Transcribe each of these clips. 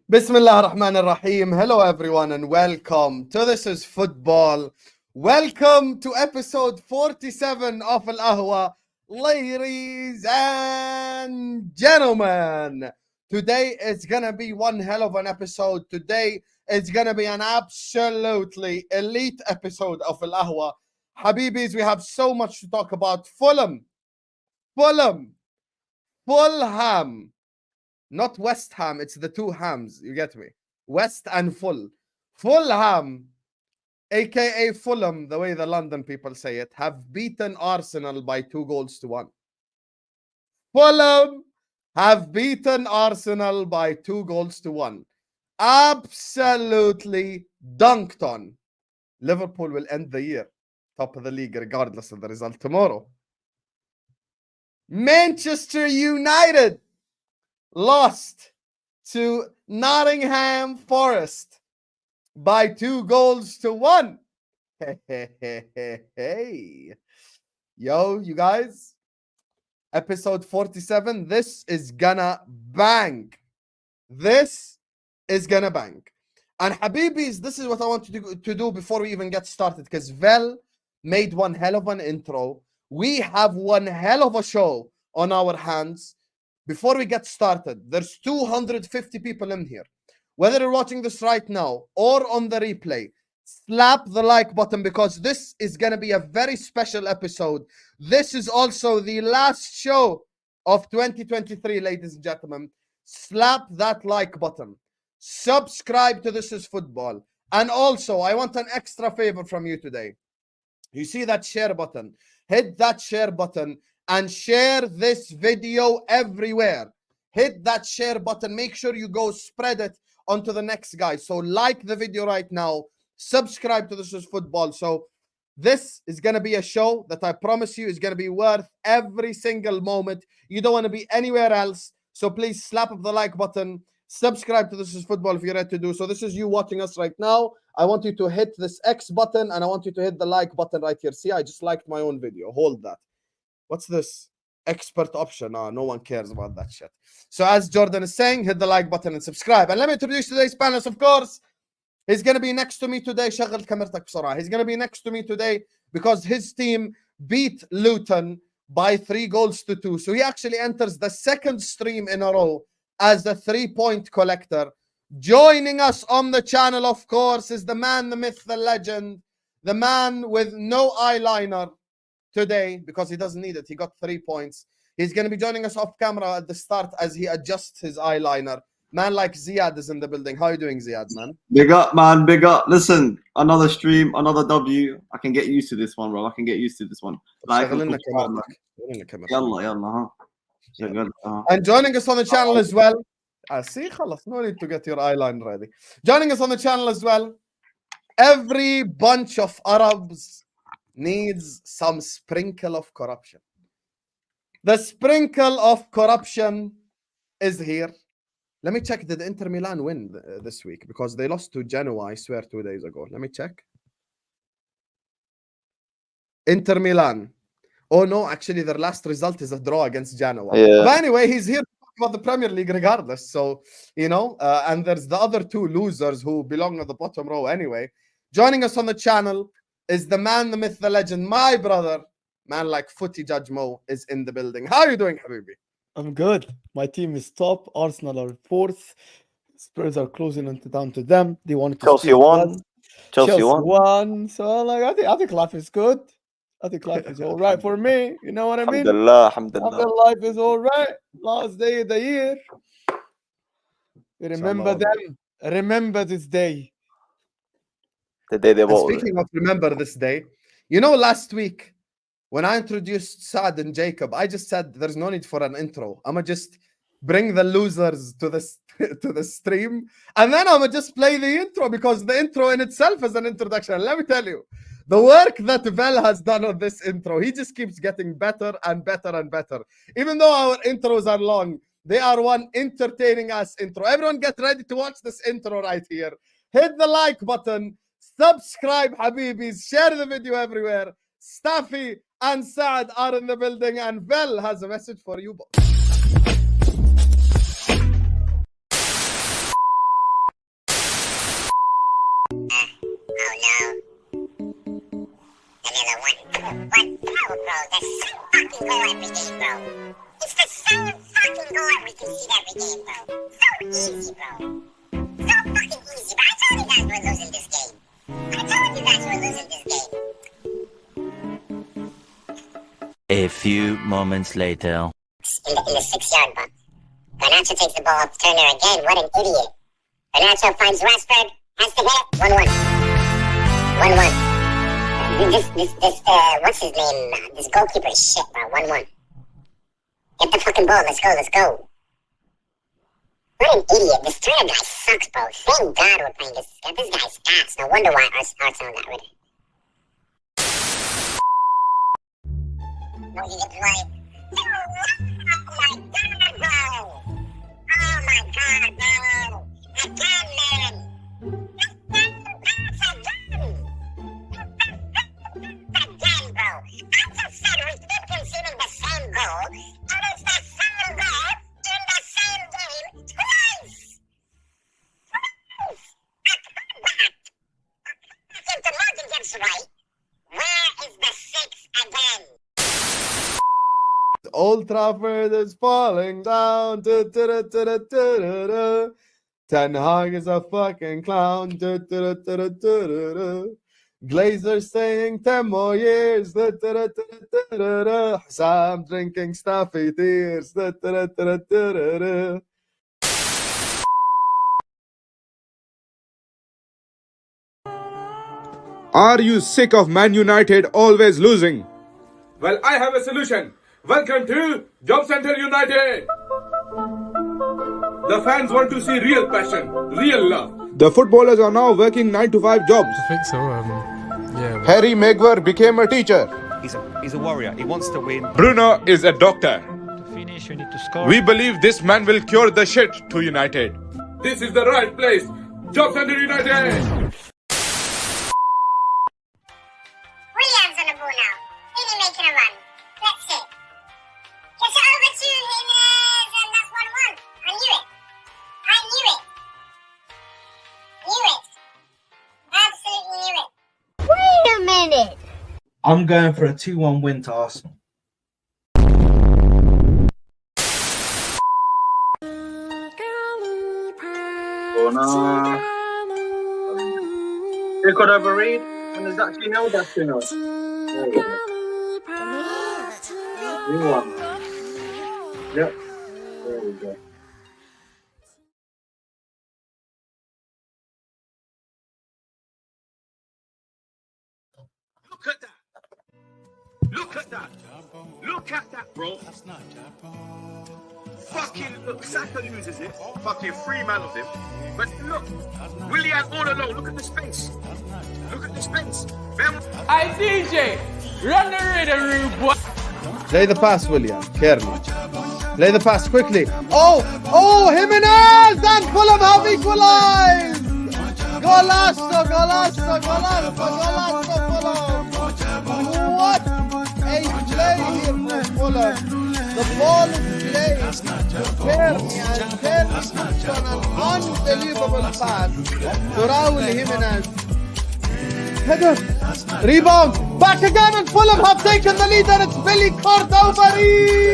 Bismillah ar-Rahman ar-Rahim. Hello everyone and welcome to This is Football. Welcome to episode 47 of Ahwa. Ladies and gentlemen, today is gonna be one hell of an episode. Today is gonna be an absolutely elite episode of Ahwa. Habibis, we have so much to talk about. Fulham. Not West Ham, it's the two hams, you get me? West and Full. Fulham, aka Fulham, the way the London people say it, have beaten Arsenal by 2-1. Fulham have beaten Arsenal by 2-1. Absolutely dunked on. Liverpool will end the year top of the league regardless of the result tomorrow. Manchester United lost to Nottingham Forest by 2-1. Hey. Yo, you guys, episode 47, this is gonna bang. This is gonna bang. And Habibis, this is what I want to do before we even get started, because Vel made one hell of an intro. We have one hell of a show on our hands. Before we get started, there's 250 people in here. Whether you're watching this right now or on the replay, slap the like button because this is going to be a very special episode. This is also the last show of 2023, ladies and gentlemen. Slap that like button. Subscribe to This is Football. And also, I want an extra favor from you today. You see that share button? Hit that share button and share this video everywhere. Hit that share button. Make sure you go spread it onto the next guy. So like the video right now. Subscribe to This is Football. So this is going to be a show that I promise you is going to be worth every single moment. You don't want to be anywhere else. So please slap up the like button. Subscribe to This is Football if you're ready to do so. This is you watching us right now. I want you to hit this X button and I want you to hit the like button right here. See, I just liked my own video. Hold that. What's this? Expert option. No one cares about that shit. So as Jordan is saying, hit the like button and subscribe. And let me introduce today's panelists, of course. He's going to be next to me today. شغل كاميرتك بسرعة. He's going to be next to me today because his team beat Luton by 3-2. So he actually enters the second stream in a row as the 3-point collector. Joining us on the channel, of course, is the man, the myth, the legend, the man with no eyeliner today because he doesn't need it. He got 3 points. He's going to be joining us off camera at the start as he adjusts his eyeliner. Man like Ziad is in the building. How are you doing, Ziad, man? Big up, man. Big up. Listen, another stream, another W. I can get used to this one, bro. I can get used to this one. Like, Yalla. And joining us on the channel as well. See, no need to get your eyeliner ready. Joining us on the channel as well. Every bunch of Arabs needs some sprinkle of corruption. The sprinkle of corruption is here. Let me check. Did Inter Milan win this week? Because they lost to Genoa, I swear, 2 days ago. Let me check. Inter Milan. Oh, no, actually, their last result is a draw against Genoa. Yeah. But anyway, he's here to talk about the Premier League regardless. So, you know, and there's the other two losers who belong at the bottom row anyway. Joining us on the channel is the man, the myth, the legend, my brother, man like Footy Judge Mo is in the building. How are you doing, Habibi? I'm good. My team is top. Arsenal are fourth. Spurs are closing down to them. They want to Chelsea won. Chelsea won. So like, I think life is good. I think life is all right for me. You know what I mean? Alhamdulillah. Life is all right. Last day of the year. We remember them. Remember this day. The day they won. Speaking of remember this day, you know, last week when I introduced Saad and Jacob, I just said there's no need for an intro. I'ma just bring the losers to the stream, and then I'ma just play the intro because the intro in itself is an introduction. Let me tell you, the work that Vel has done on this intro, he just keeps getting better and better and better. Even though our intros are long, they are one entertaining ass intro. Everyone get ready to watch this intro right here. Hit the like button. Subscribe, Habibis. Share the video everywhere. Staffy and Saad are in the building, and Vel has a message for you both. bro. The same fucking goal every game, bro. It's the same fucking goal we concede every game, bro. So easy, bro. So fucking easy. But I told you guys we're losing this game. A few moments later. In the 6-yard box. Garnacho takes the ball off Turner again. What an idiot. Garnacho finds Rashford. Has to hit. 1-1. 1-1. What's his name? This goalkeeper is shit, bro. 1-1. Get the fucking ball. Let's go. What an idiot. This Turner guy sucks, bro. Thank God we're playing this guy. This guy's ass. No wonder why Arsenal got rid of him. No, he gets right. Oh my God, bro. Again, man. Again, bro. I just said we keep conceding the same goal, and it's the same goal in the same game twice. If the margin gets right, where is the 6 again? Old Trafford is falling down. Ten Hag is a fucking clown. Glazers saying 10 more years. Sam drinking Staffy tears. Are you sick of Man United always losing? Well, I have a solution. Welcome to Job Center United. The fans want to see real passion, real love. The footballers are now working 9 to 5 jobs. I think so. Yeah. Harry Maguire became a teacher. He's a warrior. He wants to win. Bruno is a doctor. To finish, you need to score. We believe this man will cure the shit to United. This is the right place. Job Center United. Williams on the ball now. Really making a run. That's it. Gets it over to Jimenez, and that's 1-1. I knew it. Absolutely knew it. Wait a minute. I'm going for a 2-1 win to Arsenal. Oh no. You could overread when there's actually no dash in us. There we go. 3-1. Yep. There we go. Look at that. Look at that, bro. Fucking look, Saka loses it. Fucking 3 man of him. But look, Willian all alone. Look at the space. Hey DJ, run the rhythm, boy. Play the pass, William. Carefully. Play the pass quickly. Oh, Jimenez! And Fulham have equalized! Golazo, Fulham! What a play here from Fulham. The ball is played. Kearney puts on an unbelievable pass to Raul Jimenez. Header, rebound, back again, and Fulham have taken the lead, and it's Billy Cordovary.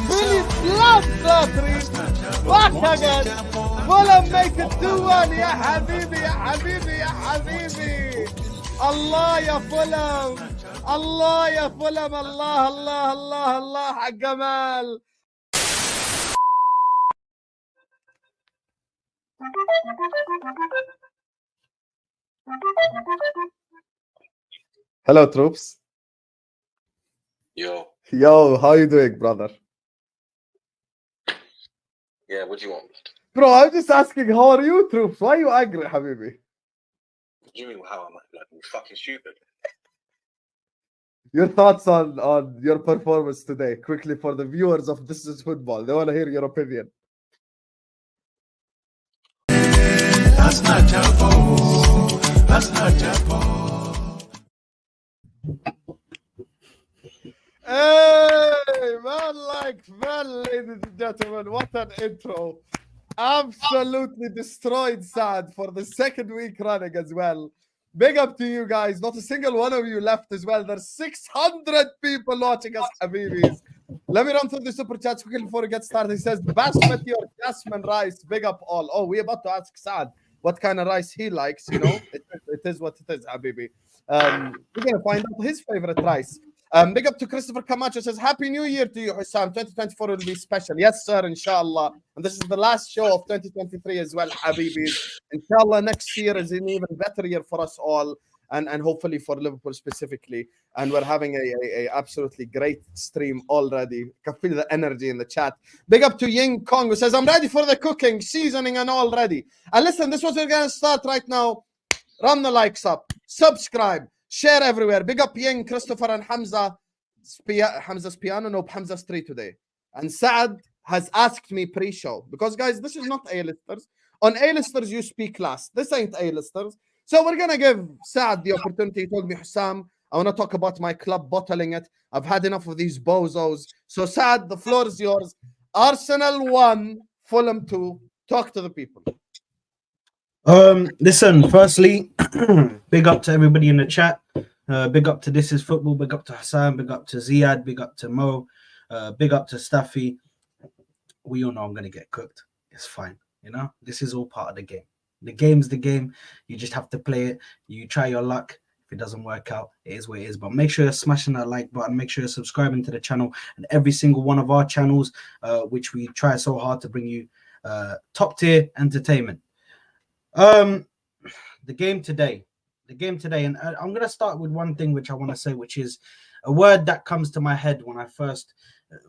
Billy loves lottery. Back again. Fulham make it 2-1. Ya habibi. Allah ya Fulham. Allah ya Fulham. Allah. Jamal. Hello, troops. Yo, How you doing, brother? yeah, what do you want? Bro, I'm just asking, how are you, troops? Why are you angry, habibi? What do you mean, how am I? Like, you fucking stupid. Your thoughts on your performance today, quickly, for the viewers of This Is Football. They want to hear your opinion. That's not your fault. That's not your fault. Hey, man, ladies and gentlemen, what an intro. Absolutely destroyed Saad for the second week running as well. Big up to you guys. Not a single one of you left as well. There's 600 people watching us, Habibis. Let me run through the super chats quickly before we get started. He says, basmati or jasmine rice. Big up all. Oh, we're about to ask Saad what kind of rice he likes. You know, it is what it is, Habibi. We're going to find out his favorite rice. Big up to Christopher Camacho. Says, Happy New Year to you, Hussam. 2024 will be special. Yes, sir, inshallah. And this is the last show of 2023 as well, Habibis. Inshallah, next year is an even better year for us all. And hopefully for Liverpool specifically. And we're having a absolutely great stream already. I can feel the energy in the chat. Big up to Ying Kong, who says, I'm ready for the cooking, seasoning and all ready. And listen, this is what we're going to start right now. Run the likes up, subscribe, share everywhere. Big up Ying, Christopher and Hamza. Hamza's piano? No, Hamza's 3 today. And Saad has asked me pre-show. Because guys, this is not A-listers. On A-listers, you speak last. This ain't A-listers. So we're going to give Saad the opportunity. He told me, Hussam, I want to talk about my club bottling it. I've had enough of these bozos. So Saad, the floor is yours. Arsenal 1, Fulham 2. Talk to the people. Listen, firstly, big up to everybody in the chat. Big up to This Is Football. Big up to Hassan. Big up to Ziad. Big up to Mo. Big up to Staffy. We all know I'm going to get cooked. It's fine. You know, this is all part of the game. The game's the game. You just have to play it. You try your luck. If it doesn't work out, it is what it is. But make sure you're smashing that like button. Make sure you're subscribing to the channel and every single one of our channels, which we try so hard to bring you top tier entertainment. The game today. And I'm going to start with one thing which I want to say, which is a word that comes to my head when I first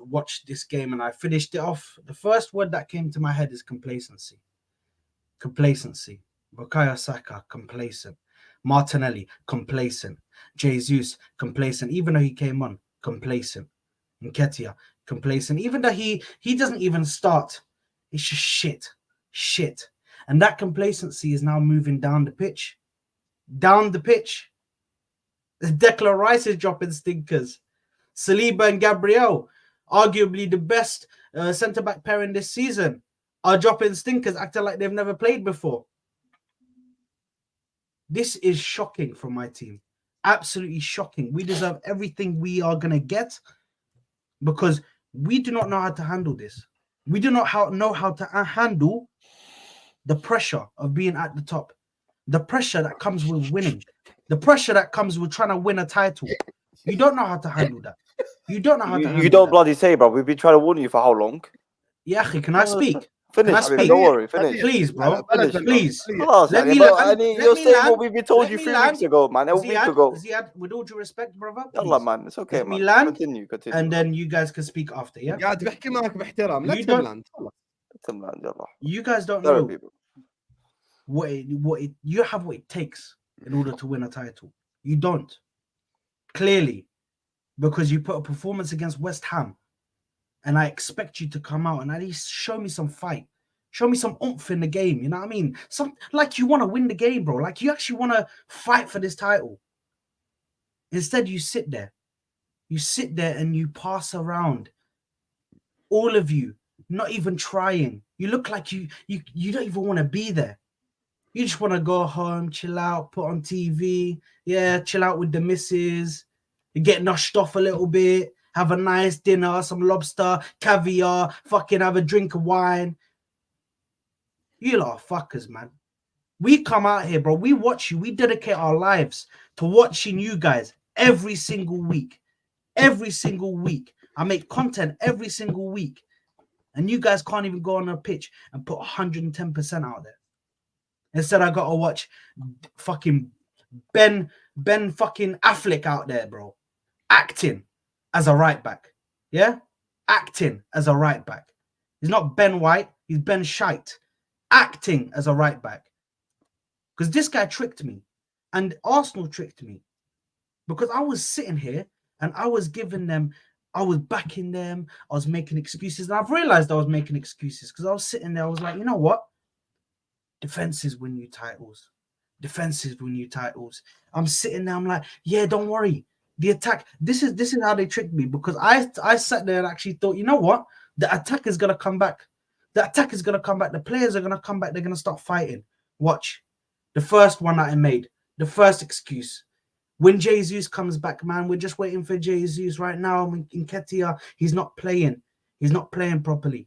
watched this game and I finished it off. The first word that came to my head is complacency. Complacency. Bukayo Saka, complacent. Martinelli, complacent. Jesus, complacent. Even though he came on, complacent. Nketiah, complacent. Even though he doesn't even start, it's just shit. And that complacency is now moving down the pitch. Declan Rice is dropping stinkers. Saliba and Gabriel, arguably the best centre-back pairing this season, are dropping stinkers, acting like they've never played before. This is shocking from my team. Absolutely shocking. We deserve everything we are going to get because we do not know how to handle this. We do not know how to handle the pressure of being at the top. The pressure that comes with winning. The pressure that comes with trying to win a title. You don't know how to handle that. You don't know how to handle that. You don't bloody say, bro. We've been trying to warn you for how long? Yeah, can I speak? Finish, I speak? don't worry, finish. Please, bro. Please. Let me land. You're saying what we've been told you 3 weeks ago, man. A week ago. Ziad, with all due respect, brother. Allah, man. It's okay, man. Continue. And then you guys can speak after, yeah? You guys don't know what it takes in order to win a title. You don't. Clearly. Because you put a performance against West Ham. And I expect you to come out and at least show me some fight. Show me some oomph in the game. You know what I mean? Like you want to win the game, bro. Like you actually want to fight for this title. Instead, you sit there. You sit there and you pass around. All of you, not even trying. You look like you don't even want to be there. You just want to go home, chill out, put on TV. Yeah, chill out with the missus. You get noshed off a little bit. Have a nice dinner, some lobster, caviar, fucking have a drink of wine. You lot are fuckers, man. We come out here, bro. We watch you. We dedicate our lives to watching you guys every single week. Every single week. I make content every single week. And you guys can't even go on a pitch and put 110% out there. Instead, I got to watch fucking Ben fucking Affleck out there, bro. Acting as a right back. Yeah? Acting as a right back. He's not Ben White. He's Ben Shite. Acting as a right back. Because this guy tricked me. And Arsenal tricked me. Because I was sitting here and I was giving them, I was backing them. I was making excuses. And I've realized I was making excuses because I was sitting there. I was like, you know what? Defenses win you titles. Defenses win you titles. I'm sitting there. I'm like, yeah, don't worry. The attack, this is how they tricked me because I sat there and actually thought, you know what? The attack is going to come back. The attack is going to come back. The players are going to come back. They're going to start fighting. Watch. The first one that I made, The first excuse. When Jesus comes back, man, we're just waiting for Jesus right now. In Ketia, he's not playing. He's not playing properly.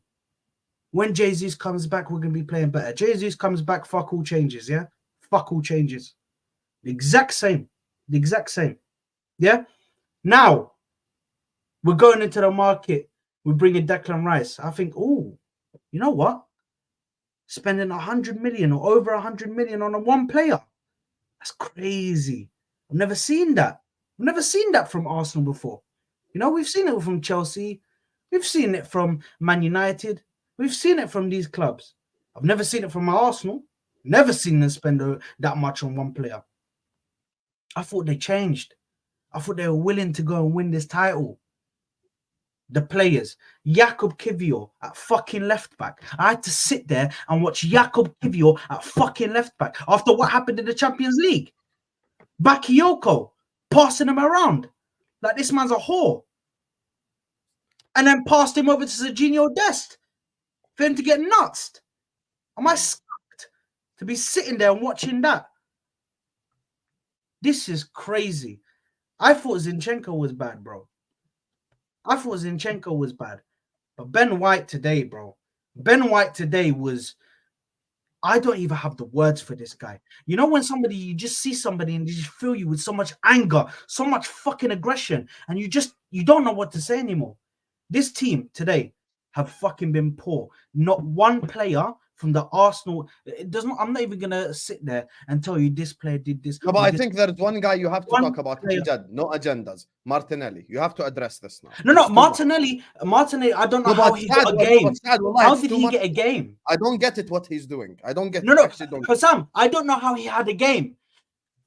When Jesus comes back, we're going to be playing better. Jesus comes back, fuck all changes, yeah? Fuck all changes. The exact same. The exact same. Yeah? Now, we're going into the market. We're bringing Declan Rice. I think, oh, you know what? Spending 100 million or over 100 million on a one player. That's crazy. I've never seen that. I've never seen that from Arsenal before. You know, we've seen it from Chelsea. We've seen it from Man United. We've seen it from these clubs. I've never seen it from Arsenal. Never seen them spend that much on one player. I thought they changed. I thought they were willing to go and win this title. The players. Jakub Kiwior at fucking left back. I had to sit there and watch Jakub Kiwior at fucking left back after what happened in the Champions League. Bakayoko passing him around like this man's a whore. And then passed him over to Serginho Dest for him to get nutsed. Am I sucked to be sitting there and watching that? This is crazy. I thought Zinchenko was bad, bro. I thought Zinchenko was bad. But Ben White today, bro. Ben White today was... I don't even have the words for this guy. You know when somebody, you just see somebody and they just fill you with so much anger, so much fucking aggression, and you don't know what to say anymore. This team today have fucking been poor. Not one player from the Arsenal. It does not. I'm not even gonna sit there and tell you this player did this. No, but I think there's one guy you have to talk about. No agendas. Martinelli. You have to address this now. No, Martinelli. I don't know how he got a game. How did he get a game? I don't get it. What he's doing. I don't get. No. For Sam, I don't know how he had a game.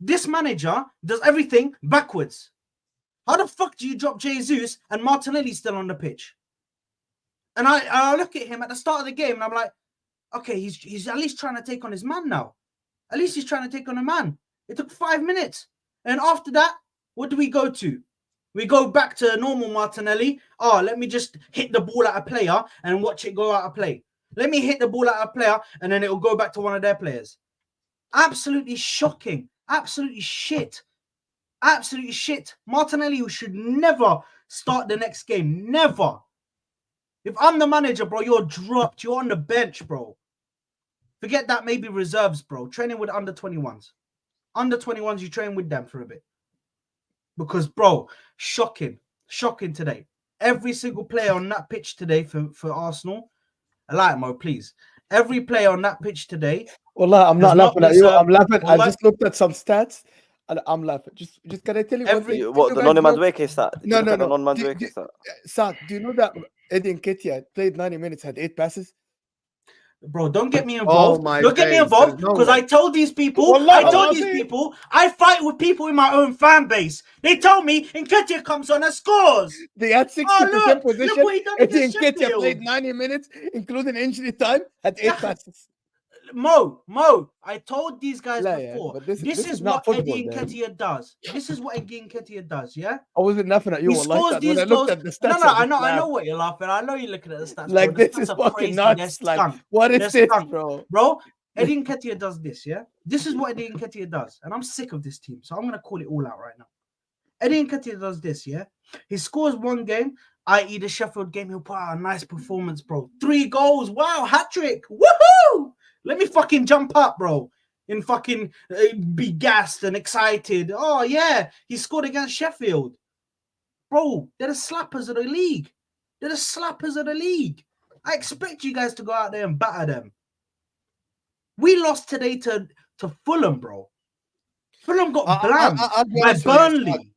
This manager does everything backwards. How the fuck do you drop Jesus and Martinelli's still on the pitch? And I look at him at the start of the game and I'm like, okay, he's at least trying to take on his man now. At least he's trying to take on a man. It took 5 minutes. And after that, what do we go to? We go back to normal Martinelli. Oh, let me just hit the ball at a player and watch it go out of play. Let me hit the ball at a player and then it will go back to one of their players. Absolutely shocking. Absolutely shit. Absolutely shit. Martinelli should never start the next game. Never. If I'm the manager, bro, you're dropped. You're on the bench, bro. Forget that, maybe reserves, bro. Training with under 21s. Under 21s, you train with them for a bit. Because, bro, shocking. Shocking today. Every single player on that pitch today for Arsenal. I like Mo, please. Every player on that pitch today. Wallah, I'm not laughing at you. I'm laughing. I just looked at some stats. And I'm laughing. Just can I tell you what the non-midweek is that? No. Non-midweek is that? Saad, do you know that Eddie Nketiah played 90 minutes, had 8 passes? Bro, don't get me involved. Don't get me involved because I told these people, I fight with people in my own fan base. They told me Nketiah comes on and scores. They had 60% position. Eddie Nketiah played 90 minutes, including injury time, had 8 passes. Mo, I told these guys before. This is what Eddie Nketiah does. This is what Eddie Nketiah does, yeah? I wasn't laughing at you. He scores these goals. No, I know what you're laughing. I know you're looking at the stats. Like, this is fucking nuts. Like, what is this, bro? Bro, Eddie Nketiah does this, yeah? This is what Eddie Nketiah does. And I'm sick of this team, so I'm going to call it all out right now. Eddie Nketiah does this, yeah? He scores one game, i.e. the Sheffield game. He'll put out a nice performance, bro. 3 goals. Wow, hat-trick. Woohoo! Let me fucking jump up, bro, and fucking be gassed and excited. Oh, yeah, he scored against Sheffield. Bro, they're the slappers of the league. They're the slappers of the league. I expect you guys to go out there and batter them. We lost today to Fulham, bro. Fulham got blamed by Burnley.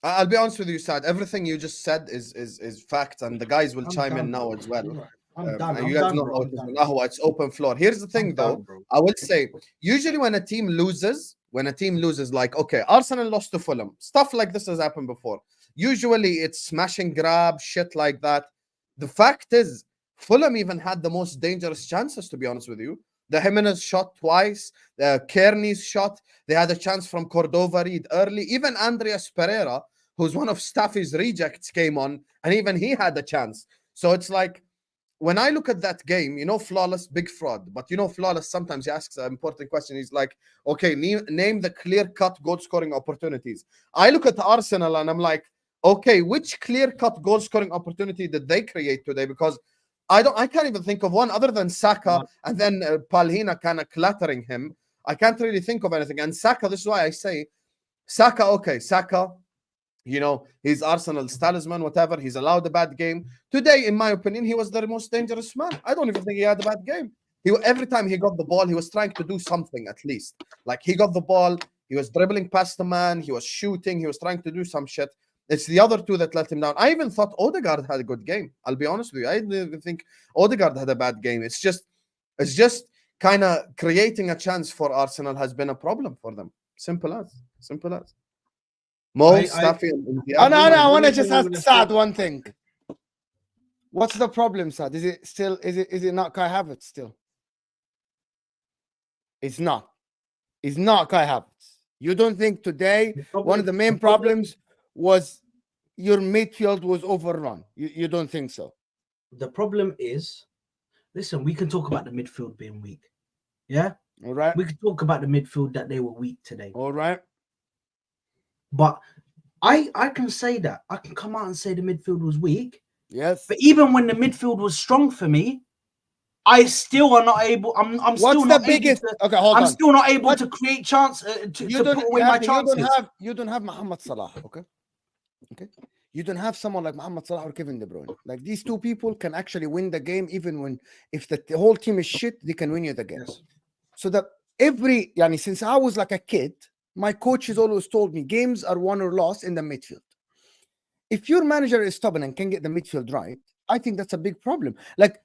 I'll be honest with you, Saad. Everything you just said is fact, and the guys will chime in now as well. I'm done. You guys know how it is in Ahwa. It's open floor. Here's the thing, though. I would say, usually when a team loses, like, okay, Arsenal lost to Fulham. Stuff like this has happened before. Usually it's smash and grab, shit like that. The fact is, Fulham even had the most dangerous chances, to be honest with you. The Jimenez shot twice. The Kearney's shot. They had a chance from Cordova Reed early. Even Andreas Pereira, who's one of Staffy's rejects, came on, and even he had a chance. So it's like, when I look at that game, you know, Flawless, big fraud. But you know, Flawless, sometimes he asks an important question. He's like, okay, name the clear-cut goal-scoring opportunities. I look at Arsenal and I'm like, okay, which clear-cut goal-scoring opportunity did they create today? Because I can't even think of one other than Saka and then Palhina kind of clattering him. I can't really think of anything. And Saka, this is why I say Saka, okay, Saka, you know, he's Arsenal's talisman, whatever. He's allowed a bad game. Today, in my opinion, he was the most dangerous man. I don't even think he had a bad game. Every time he got the ball, he was trying to do something at least. Like he got the ball, he was dribbling past the man, he was shooting, he was trying to do some shit. It's the other two that let him down. I even thought Odegaard had a good game. I'll be honest with you. I didn't even think Odegaard had a bad game. It's just kind of creating a chance for Arsenal has been a problem for them. Simple as. Mo, Staffy, and I want to just ask Saad one thing. What's the problem, Saad? Is it not Kai Havertz still? It's not. It's not Kai Havertz. You don't think today one of the main problems was your midfield was overrun? You don't think so? The problem is, listen, we can talk about the midfield being weak. Yeah? All right. We can talk about the midfield that they were weak today. All right. But I can say that. I can come out and say the midfield was weak. Yes. But even when the midfield was strong for me, I still are not able. I'm still not able to, okay, hold on. I'm still not able to create chance to put away my chances. You don't have Mohamed Salah, okay? You don't have someone like Mohamed Salah or Kevin De Bruyne. Like these two people can actually win the game, even if the whole team is shit, they can win you the game. Yes. So that since I was like a kid, my coach has always told me games are won or lost in the midfield. If your manager is stubborn and can get the midfield right, I think that's a big problem. Like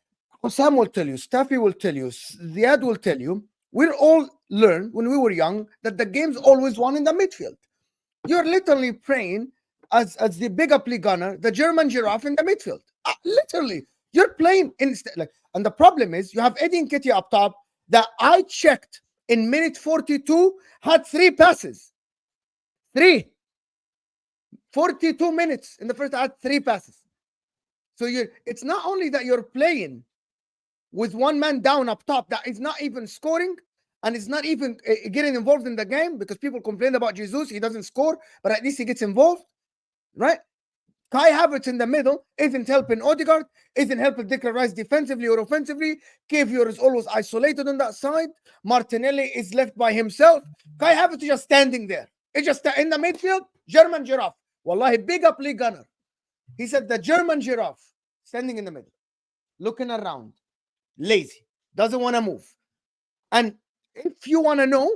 Sam will tell you, Staffy will tell you, Saad will tell you, we all learned when we were young that the game's always won in the midfield. You're literally playing as the big up league gunner, the German giraffe in the midfield. Literally, you're playing and the problem is you have Eddie Nketiah up top that I checked in minute 42 had 3 passes. 42 minutes in the first, I had 3 passes. So it's not only that you're playing with one man down up top that is not even scoring and is not even getting involved in the game, because people complain about Jesus, he doesn't score, but at least he gets involved, right? Kai Havertz in the middle isn't helping Odegaard, isn't helping Declan Rice defensively or offensively. Kivior is always isolated on that side. Martinelli is left by himself. Kai Havertz is just standing there. It's just in the midfield, German giraffe. Wallahi, big up league gunner. He said the German giraffe standing in the middle, looking around, lazy, doesn't want to move. And if you want to know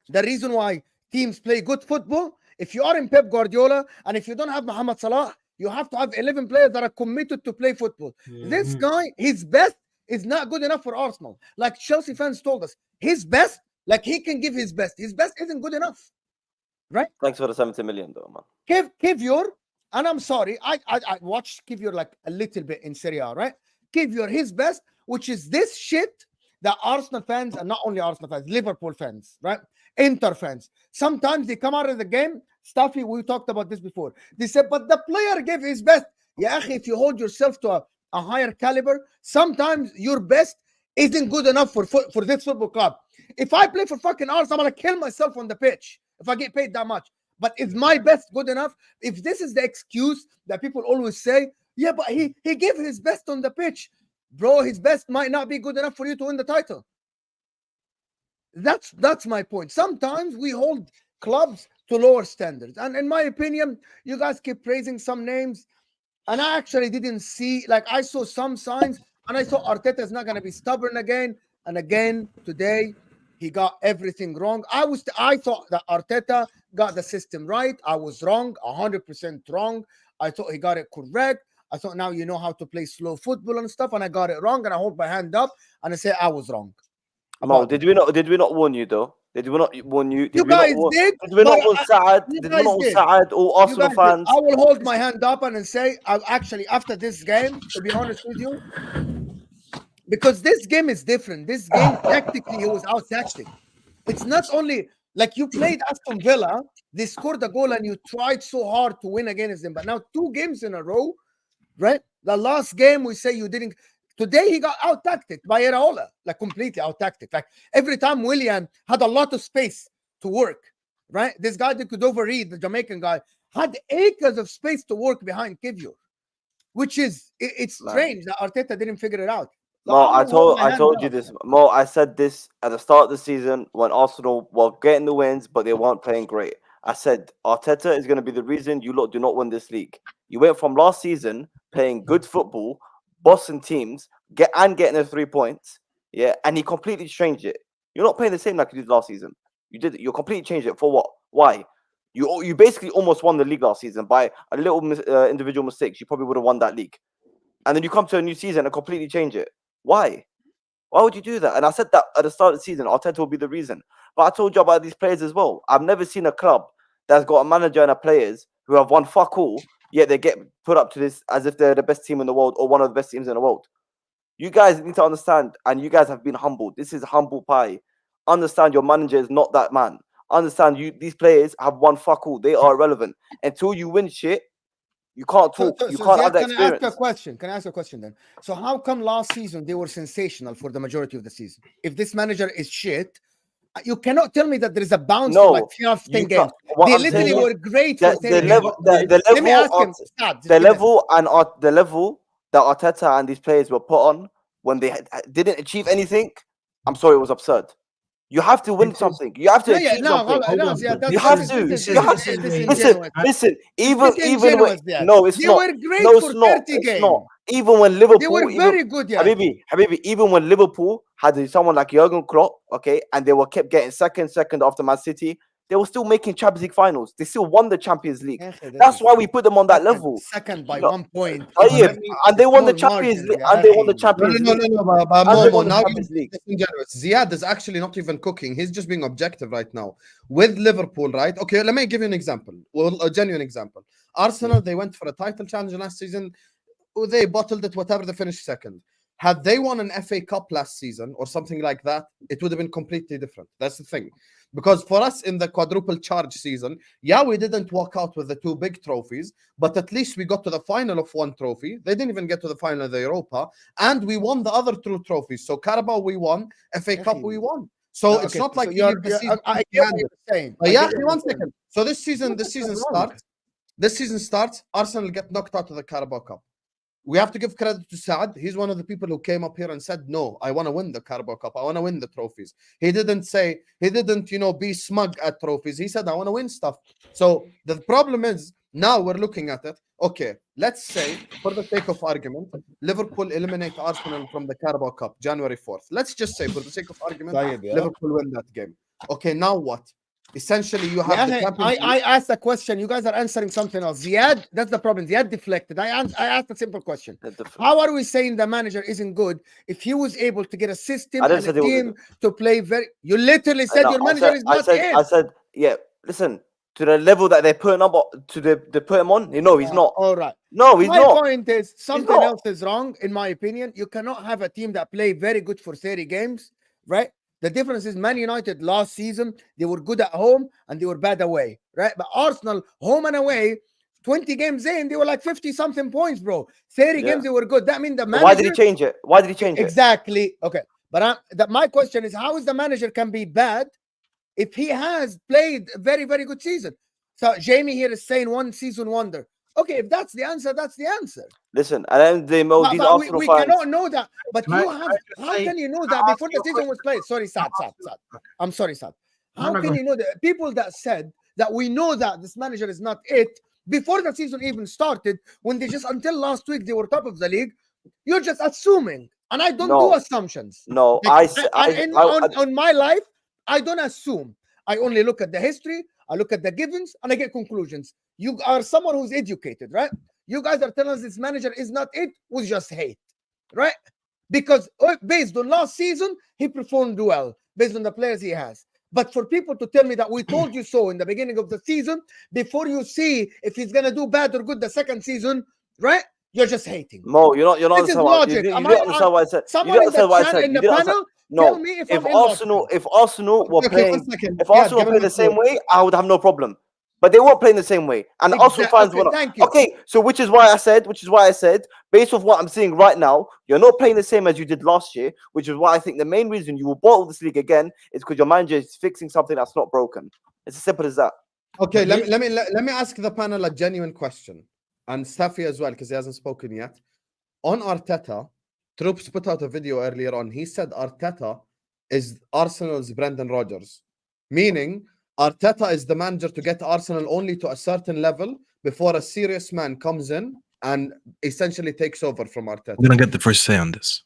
the reason why teams play good football, if you are in Pep Guardiola and if you don't have Mohamed Salah, you have to have 11 players that are committed to play football. This guy, his best is not good enough for Arsenal. Like Chelsea fans told us, his best, like he can give his best. His best isn't good enough, right? Thanks for the 70 million, though, man. Kivior, and I'm sorry, I watched Kivior like a little bit in Serie A, right? Kivior, his best, which is this shit that Arsenal fans, and not only Arsenal fans, Liverpool fans, right? Inter fans, sometimes they come out of the game. Staffy, we talked about this before. They said, but the player gave his best. Yeah, if you hold yourself to a higher caliber, sometimes your best isn't good enough for this football club. If I play for fucking Arsenal, I'm gonna kill myself on the pitch if I get paid that much. But is my best good enough? If this is the excuse that people always say, yeah, but he gave his best on the pitch. Bro, his best might not be good enough for you to win the title. That's my point. Sometimes we hold clubs to lower standards. And in my opinion, you guys keep praising some names. And I actually didn't see, like I saw some signs and I thought Arteta is not going to be stubborn again. And again, today, he got everything wrong. I thought that Arteta got the system right. I was wrong, 100% wrong. I thought he got it correct. I thought now you know how to play slow football and stuff, and I got it wrong. And I hold my hand up and I say I was wrong. Mo, did we not warn you though? Did we not warn you? You guys did. Did we not warn Saad? Did we not warn Saad or Arsenal fans? I will hold my hand up and say, actually, after this game, to be honest with you, because this game is different. This game, tactically, it was out tactic. It's not only like you played Aston Villa, they scored a goal and you tried so hard to win against them. But now 2 games in a row, right? The last game, we say you didn't. Today he got out-tacticked by Iraola, like completely out-tacticked. Like every time Willian had a lot of space to work, right? This guy that could overread, the Jamaican guy, had acres of space to work behind Kivior, which is it's strange that Arteta didn't figure it out. So Mo, I told you this. Mo, I said this at the start of the season when Arsenal were getting the wins, but they weren't playing great. I said Arteta is going to be the reason you lot do not win this league. You went from last season playing good football, bossing teams, getting the 3 points, yeah, and he completely changed it. You're not playing the same like you did last season. You completely changed it for what? Why? You basically almost won the league last season by a little individual mistakes. You probably would have won that league, and then you come to a new season and completely change it. Why? Why would you do that? And I said that at the start of the season, Arteta will be the reason. But I told you about these players as well. I've never seen a club that's got a manager and a players who have won fuck all, yet they get put up to this as if they're the best team in the world or one of the best teams in the world. You guys need to understand, and you guys have been humbled. This is humble pie. Understand your manager is not that man. Understand these players have won fuck all. They are irrelevant. Until you win shit, you can't talk. You can't have that experience. Can I ask a question? Can I ask a question then? So how come last season they were sensational for the majority of the season? If this manager is shit, you cannot tell me that there is a bounce for like 10 games. They literally were great for 10 games. Let me ask him. The level that Arteta and these players were put on when they didn't achieve anything, I'm sorry, it was absurd. You have to win something. You have to achieve something. You have to. Listen. Even when, no, it's not. Were great no, for it's not. 30 games. It's not. Even when Liverpool, they were very good. Yeah, Habibi. Even when Liverpool had someone like Jurgen Klopp, okay, and they were kept getting second after Man City, they were still making Champions League finals. They still won the Champions League. That's why we put them on that level. Second by 1 point. Yeah, and they won the Champions League. And they won the Champions League. No, now Ziad is actually not even cooking. He's just being objective right now. With Liverpool, right? Okay, let me give you an example. Well, a genuine example. Arsenal, they went for a title challenge last season. They bottled it, whatever, they finished second. Had they won an FA Cup last season or something like that, it would have been completely different. That's the thing. Because for us in the quadruple charge season, yeah, we didn't walk out with the 2 big trophies, but at least we got to the final of 1 trophy. They didn't even get to the final of the Europa, and we won the other 2 trophies. So Carabao we won, FA Cup we won. So it's not like I get what you're saying. Yeah, 1 second. So this season starts. Arsenal get knocked out of the Carabao Cup. We have to give credit to Saad. He's one of the people who came up here and said, no, I want to win the Carabao Cup. I want to win the trophies. He didn't, be smug at trophies. He said, I want to win stuff. So the problem is, now we're looking at it. Okay, let's say, for the sake of argument, Liverpool eliminate Arsenal from the Carabao Cup, January 4th. Let's just say, for the sake of argument, Liverpool win that game. Okay, now what? Essentially, you have I asked a question. You guys are answering something else. Ziad, that's the problem. Ziad deflected. I asked a simple question. How are we saying the manager isn't good if he was able to get a system and a team to play very... You literally said your manager is not it. I said, yeah, listen, to the level that they're putting up, they put him on, he's not. All right. No, he's not. My point is, something else is wrong, in my opinion. You cannot have a team that play very good for 30 games, right? The difference is Man United last season, they were good at home and they were bad away, right? But Arsenal, home and away, 20 games in, they were like 50-something points, bro. 30 games, they were good. That means the manager... Why did he change it? Exactly. Okay. But my question is, how is the manager can be bad if he has played a very, very good season? So Jamie here is saying 1 season wonder. Okay, if that's the answer, that's the answer. Listen, and then these Arsenal we fans... cannot know that. But how can you know that before the season was played? Sorry, Saad. I'm sorry, Saad. How can you know that? People that said that we know that this manager is not it before the season even started, when they just until last week they were top of the league, you're just assuming. And I don't do assumptions. No, on my life, I don't assume. I only look at the history, I look at the givens, and I get conclusions. You are someone who's educated, right? You guys are telling us this manager is not it, was just hate, right? Because based on last season, he performed well, based on the players he has. But for people to tell me that we told you so in the beginning of the season, before you see if he's going to do bad or good the second season, right? You're just hating. Mo, you're not understand what I said. You don't understand what I said. Someone in the panel, tell me if Arsenal were playing, if Arsenal played the same way, I would have no problem. but they weren't playing the same way. And Arsenal fans were not. Okay, so which is why I said, based off what I'm seeing right now, you're not playing the same as you did last year, which is why I think the main reason you will bottle this league again is because your manager is fixing something that's not broken. It's as simple as that. Okay, let me ask the panel a genuine question, and Staffy as well, because he hasn't spoken yet. On Arteta, Troops put out a video earlier on. He said Arteta is Arsenal's Brendan Rodgers, meaning Arteta is the manager to get Arsenal only to a certain level before a serious man comes in and essentially takes over from Arteta. I'm gonna get the first say on this.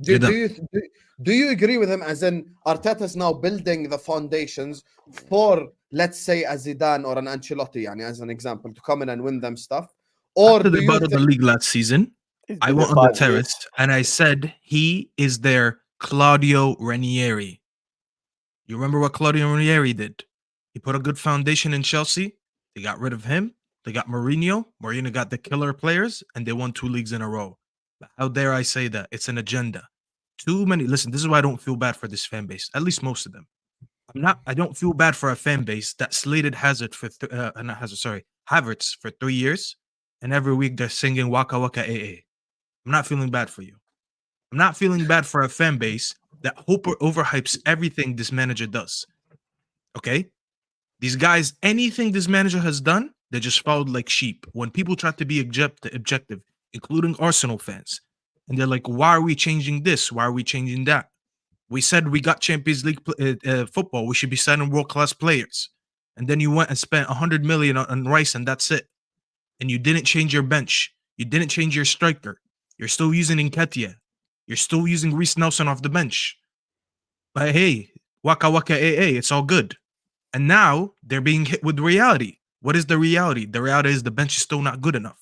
Do you agree with him, as in Arteta is now building the foundations for, let's say, a Zidane or an Ancelotti, as an example, to come in and win them stuff? Or after they bottled the league last season, I went on the terrace and I said he is their Claudio Ranieri. You remember what Claudio Ranieri did? He put a good foundation in Chelsea. They got rid of him. They got Mourinho. Mourinho got the killer players, and they won 2 leagues in a row. But how dare I say that? It's an agenda. Too many. Listen, this is why I don't feel bad for this fan base. At least most of them. I don't feel bad for a fan base that slated Havertz for 3 years, and every week they're singing Waka Waka AA. I'm not feeling bad for you. I'm not feeling bad for a fan base that overhypes everything this manager does. Okay? These guys, anything this manager has done, they just followed like sheep. When people try to be objective, including Arsenal fans, and they're like, why are we changing this? Why are we changing that? We said we got Champions League football. We should be signing world-class players. And then you went and spent 100 million on Rice, and that's it. And you didn't change your bench. You didn't change your striker. You're still using Nketiah. You're still using Reece Nelson off the bench. But hey, Waka Waka AA, it's all good. And now they're being hit with reality. What is the reality? The reality is the bench is still not good enough.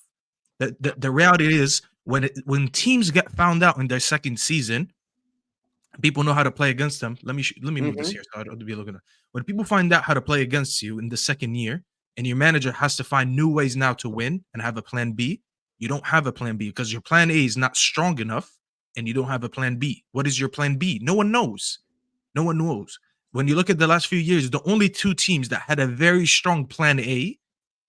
The reality is when teams get found out in their second season, people know how to play against them. Let me move this here so I don't be looking at. When people find out how to play against you in the second year, and your manager has to find new ways now to win and have a plan B, you don't have a plan B because your plan A is not strong enough, and you don't have a plan B. What is your plan B? No one knows. No one knows. When you look at the last few years, the only 2 teams that had a very strong plan A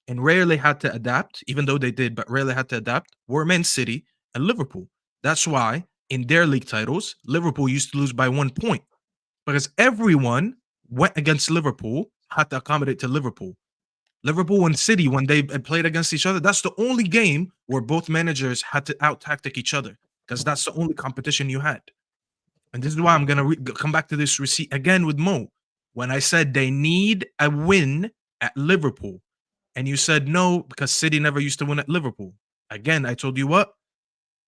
and rarely had to adapt, even though they did, but rarely had to adapt, were Man City and Liverpool. That's why in their league titles, Liverpool used to lose by 1 point because everyone went against Liverpool, had to accommodate to Liverpool. Liverpool and City, when they played against each other, that's the only game where both managers had to out-tactic each other because that's the only competition you had. And this is why I'm going to come back to this receipt again with Mo. When I said they need a win at Liverpool, and you said no because City never used to win at Liverpool. Again, I told you what?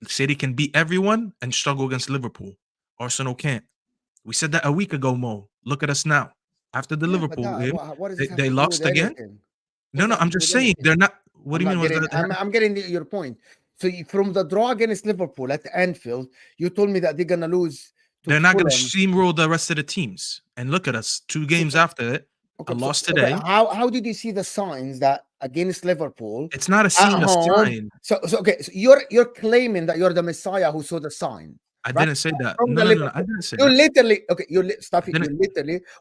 City can beat everyone and struggle against Liverpool. Arsenal can't. We said that a week ago, Mo. Look at us now. After the Liverpool game, they lost again. No, I'm just saying they're not. What do you mean? I'm getting your point. So from the draw against Liverpool at Anfield, you told me that they're going to lose. They're not going to steamroll the rest of the teams. And look at us, 2 games after it, a loss today. How did you see the signs that against Liverpool? It's not a sign. So you're claiming that you're the Messiah who saw the sign. I didn't say that. No, I didn't say that. Literally,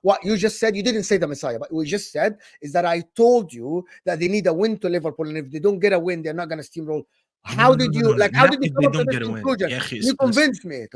what you just said, you didn't say the Messiah, but what you just said is that I told you that they need a win to Liverpool, and if they don't get a win, they're not going to steamroll. How did you come up to this conclusion? You convinced me.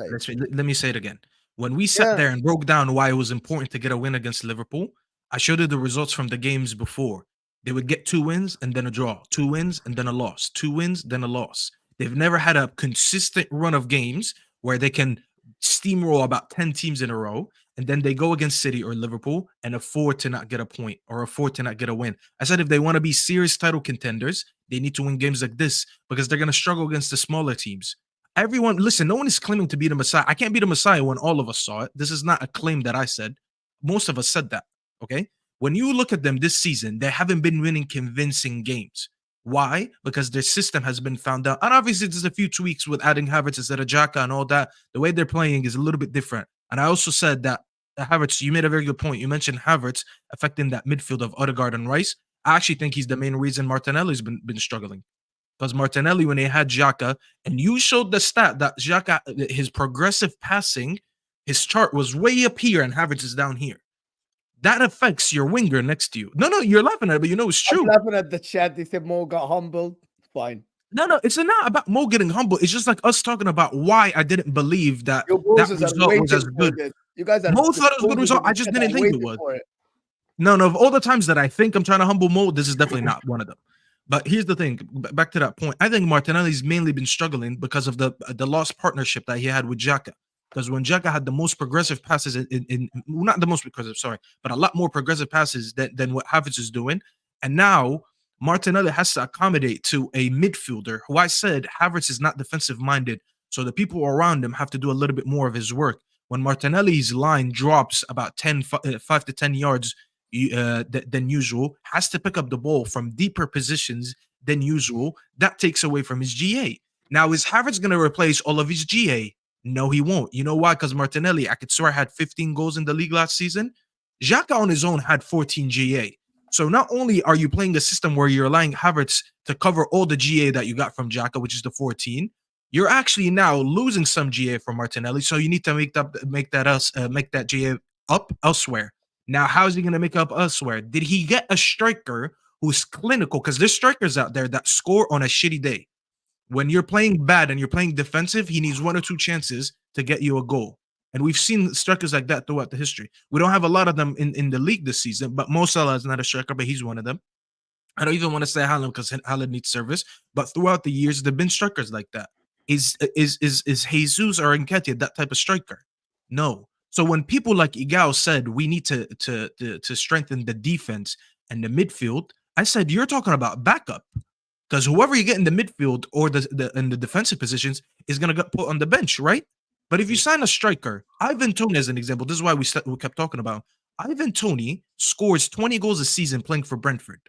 Let me say it again. When we sat there and broke down why it was important to get a win against Liverpool, I showed you the results from the games before. They would get 2 wins and then a draw, 2 wins and then a loss, 2 wins, then a loss. They've never had a consistent run of games where they can steamroll about 10 teams in a row, and then they go against City or Liverpool and afford to not get a point or afford to not get a win. I said if they want to be serious title contenders, they need to win games like this because they're going to struggle against the smaller teams. Everyone, listen, no one is claiming to be the Messiah. I can't be the Messiah when all of us saw it. This is not a claim that I said. Most of us said that, okay? When you look at them this season, they haven't been winning convincing games. Why? Because their system has been found out. And obviously, there's a few tweaks with adding Havertz instead of Xhaka and all that. The way they're playing is a little bit different. And I also said that Havertz, you made a very good point. You mentioned Havertz affecting that midfield of Odegaard and Rice. I actually think he's the main reason Martinelli's been struggling. Because Martinelli, when they had Xhaka, and you showed the stat that Xhaka, his progressive passing, his chart was way up here and Havertz is down here. that affects your winger next to you. No, you're laughing at it, but you know it's true. I'm laughing at the chat. They said Mo got humbled. Fine. No, it's not about Mo getting humble. It's just like us talking about why I didn't believe that Your that bosses are result was as waiting for good. this. You guys are. Mo thought it was a good result. I just didn't think it was. No, of all the times that I think I'm trying to humble Mo, this is definitely not one of them. But here's the thing, back to that point. I think Martinelli's mainly been struggling because of the lost partnership that he had with Xhaka. Because when Xhaka had the most progressive passes not the most progressive, sorry, but a lot more progressive passes than what Havertz is doing. And now Martinelli has to accommodate to a midfielder who I said Havertz is not defensive minded. So the people around him have to do a little bit more of his work. When Martinelli's line drops about 5 to 10 yards than usual, has to pick up the ball from deeper positions than usual, that takes away from his GA. Now, is Havertz going to replace all of his GA? No, he won't. You know why? Because Martinelli, I could swear, had 15 goals in the league last season. Xhaka on his own had 14 GA. So not only are you playing a system where you're allowing Havertz to cover all the GA that you got from Xhaka, which is the 14, you're actually now losing some GA from Martinelli. So you need to make that GA up elsewhere. Now, how is he going to make up elsewhere? Did he get a striker who's clinical? Because there's strikers out there that score on a shitty day. When you're playing bad and you're playing defensive, he needs 1 or 2 chances to get you a goal. And we've seen strikers like that throughout the history. We don't have a lot of them in the league this season, but Mo Salah is not a striker, but he's one of them. I don't even want to say Haaland because Haaland needs service, but throughout the years, there have been strikers like that. Is Jesus or Nketiah that type of striker? No. So when people like Igao said we need to strengthen the defense and the midfield, I said you're talking about backup. Because whoever you get in the midfield or in the defensive positions is going to get put on the bench, right? But if you sign a striker, Ivan Toney as an example, this is why we kept talking about him. Ivan Toney scores 20 goals a season playing for Brentford,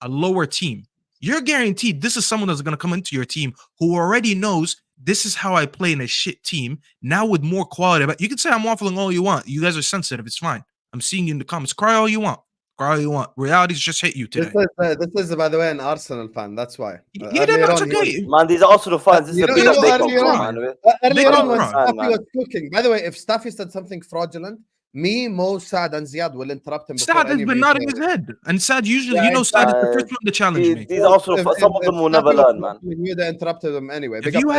a lower team. You're guaranteed this is someone that's going to come into your team who already knows this is how I play in a shit team, now with more quality. But you can say I'm waffling all you want. You guys are sensitive. It's fine. I'm seeing you in the comments. Cry all you want. Reality's just hit you today. This is by the way, an Arsenal fan. That's why. That's okay. Man, these Arsenal fans. This is a big earlier on when Staffy was cooking. By the way, if Staffy said something fraudulent, me, Mo, Saad, and Ziad will interrupt him. Saad has been nodding his head, and Saad usually, Saad is the first one to challenge me. These Arsenal, some of them will never learn, man. You'd have interrupted them anyway. If you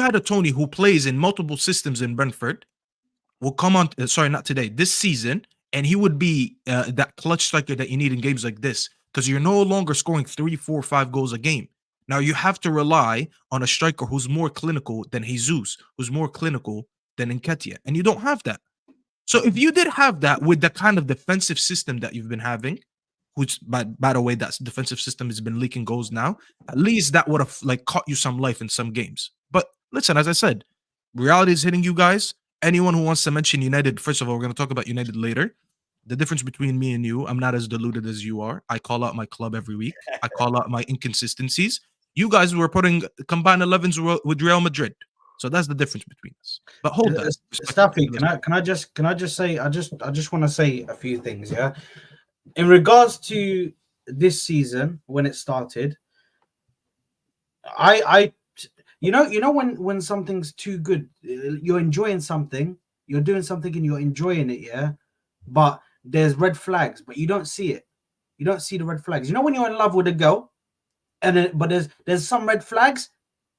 had a Tony who plays in multiple systems in Brentford, will come on. Sorry, not today. This season. And he would be that clutch striker that you need in games like this because you're no longer scoring 3, 4, 5 goals a game. Now you have to rely on a striker who's more clinical than Jesus, who's more clinical than Nketiah, and you don't have that. So if you did have that with the kind of defensive system that you've been having, which by the way, that defensive system has been leaking goals now, at least that would have caught you some life in some games. But listen, as I said, reality is hitting you guys. Anyone who wants to mention United, first of all, we're going to talk about United later. The difference between me and you, I'm not as deluded as you are. I call out my club every week. I call out my inconsistencies. You guys were putting combined 11s with Real Madrid. So that's the difference between us. But hold on. Staffy, can I just say, I just want to say a few things, yeah? In regards to this season, when it started, you know when something's too good, you're enjoying something, you're doing something and you're enjoying it, yeah, but there's red flags, but you don't see it. You don't see the red flags. You know when you're in love with a girl, but there's some red flags,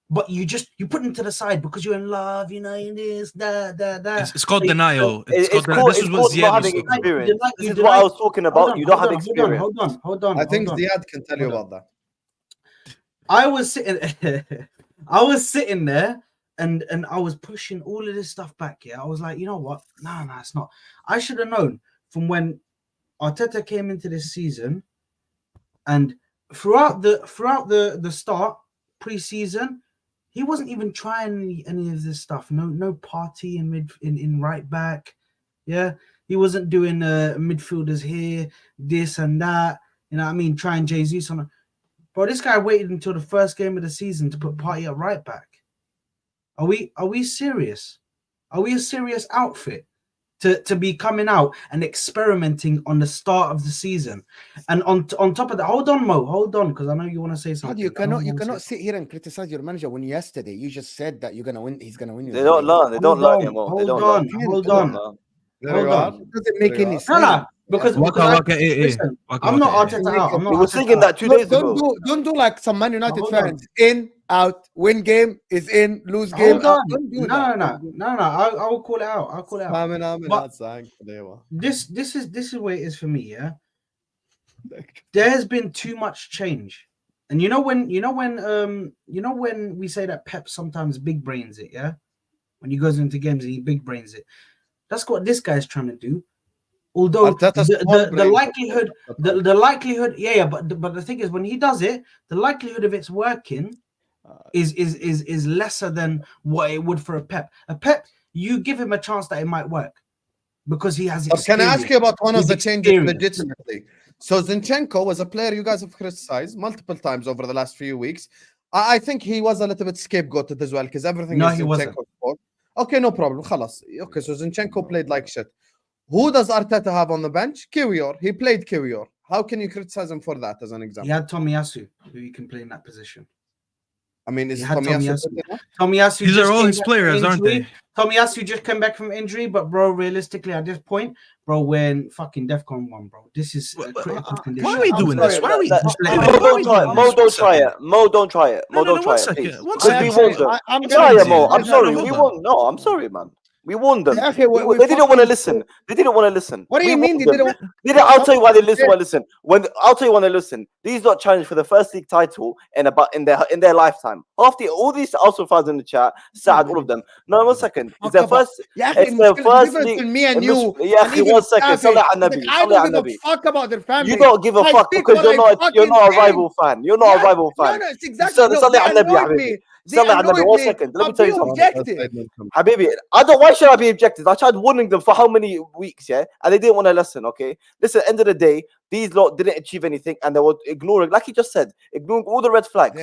but you put them to the side because you're in love, this, that. It's called denial. This is not having experience. This is what I was talking about. You don't have experience. Hold on. I think Ziad can tell you about that. I was sitting there and I was pushing all of this stuff back. Yeah, I was like, you know what? No, it's not. I should have known from when Arteta came into this season, and throughout the start pre-season, he wasn't even trying any of this stuff. No party in right back. Yeah, he wasn't doing midfielders here, this and that. You know what I mean? Trying Jesus on. Bro, this guy waited until the first game of the season to put Partey at right back. Are we serious? Are we a serious outfit to be coming out and experimenting on the start of the season? And on top of that, hold on, Mo, because I know you want to say something. You cannot sit here and criticize your manager when yesterday you just said that you're gonna win. He's gonna win. They don't learn. They don't learn anymore. Hold on. Hold on. It doesn't make any sense. No, because Waka I- waka listen, I'm not Arteta out. I'm not We were Arteta singing out. that 2 days ago. Don't do like some Man United Hold on. fans. In, out, win game is in, lose game Hold out. on. Don't do No. I will call it out. I'll call it out. But this is where it is for me. Yeah, there has been too much change, and you know when we say that Pep sometimes big brains it. Yeah, when he goes into games and he big brains it. That's what this guy's trying to do. Although the likelihood, yeah, but the thing is, when he does it, the likelihood of it's working is lesser than what it would for a Pep. A Pep, you give him a chance that it might work because he has experience. Can I ask you about one of He's the changes experienced. legitimately? So Zinchenko was a player you guys have criticized multiple times over the last few weeks. I think he was a little bit scapegoated as well because everything No, is he wasn't. Zinchenko's fault. Okay, no problem. Khalas. Okay, so Zinchenko played like shit. Who does Arteta have on the bench? Kiwior. He played Kiwior. How can you criticize him for that as an He example? had Tomiyasu, who he can play in that position. I mean, is He had Tomiyasu? Tomiyasu These just are all came his back players, from aren't injury. they? Tomiyasu just came back from injury, but bro, realistically, at this point, bro, we're in fucking DEFCON 1, bro. This is a critical condition. Why are we doing this? Why are we just letting Mo, it? Why are we don't try doing it. Mo, this? don't try it. Mo, don't try it. Mo, No, don't try one it. second. Please. One Because second. we warned them. I'm Try gonna it, Mo. I'm say- sorry. hold We on. won't. No, I'm sorry, man. We warned them. Yeah, okay, we They didn't want to fucking- listen. They didn't want to listen. What do you We mean warned they them. didn't? I'll tell you why they listen. Why listen? I'll tell you why they listen. These lot challenged for the first league title in their lifetime. After all these Arsenal fans in the chat, Saad, all of them. No, 1 second. It's their first. Yeah, It's their first difference league. between me and you. Yeah, and even 1 second. Staffy. Salah al Like, Nabi. I don't give a fuck about their family. You don't give a I fuck speak because what you're I not a fucking rival fan. You're not a rival fan. No, it's exactly. No, Salah they al Nabi, annoyed Habibi. me. They Salah al Nabi. annoyed 1 me. second. Let me I'll tell be you something. objective. Habibi, why should I be objective? I tried warning them for how many weeks, yeah? And they didn't want to listen, okay? Listen, end of the day, these lot didn't achieve anything and they were ignoring, like he just said, ignoring all the red flags.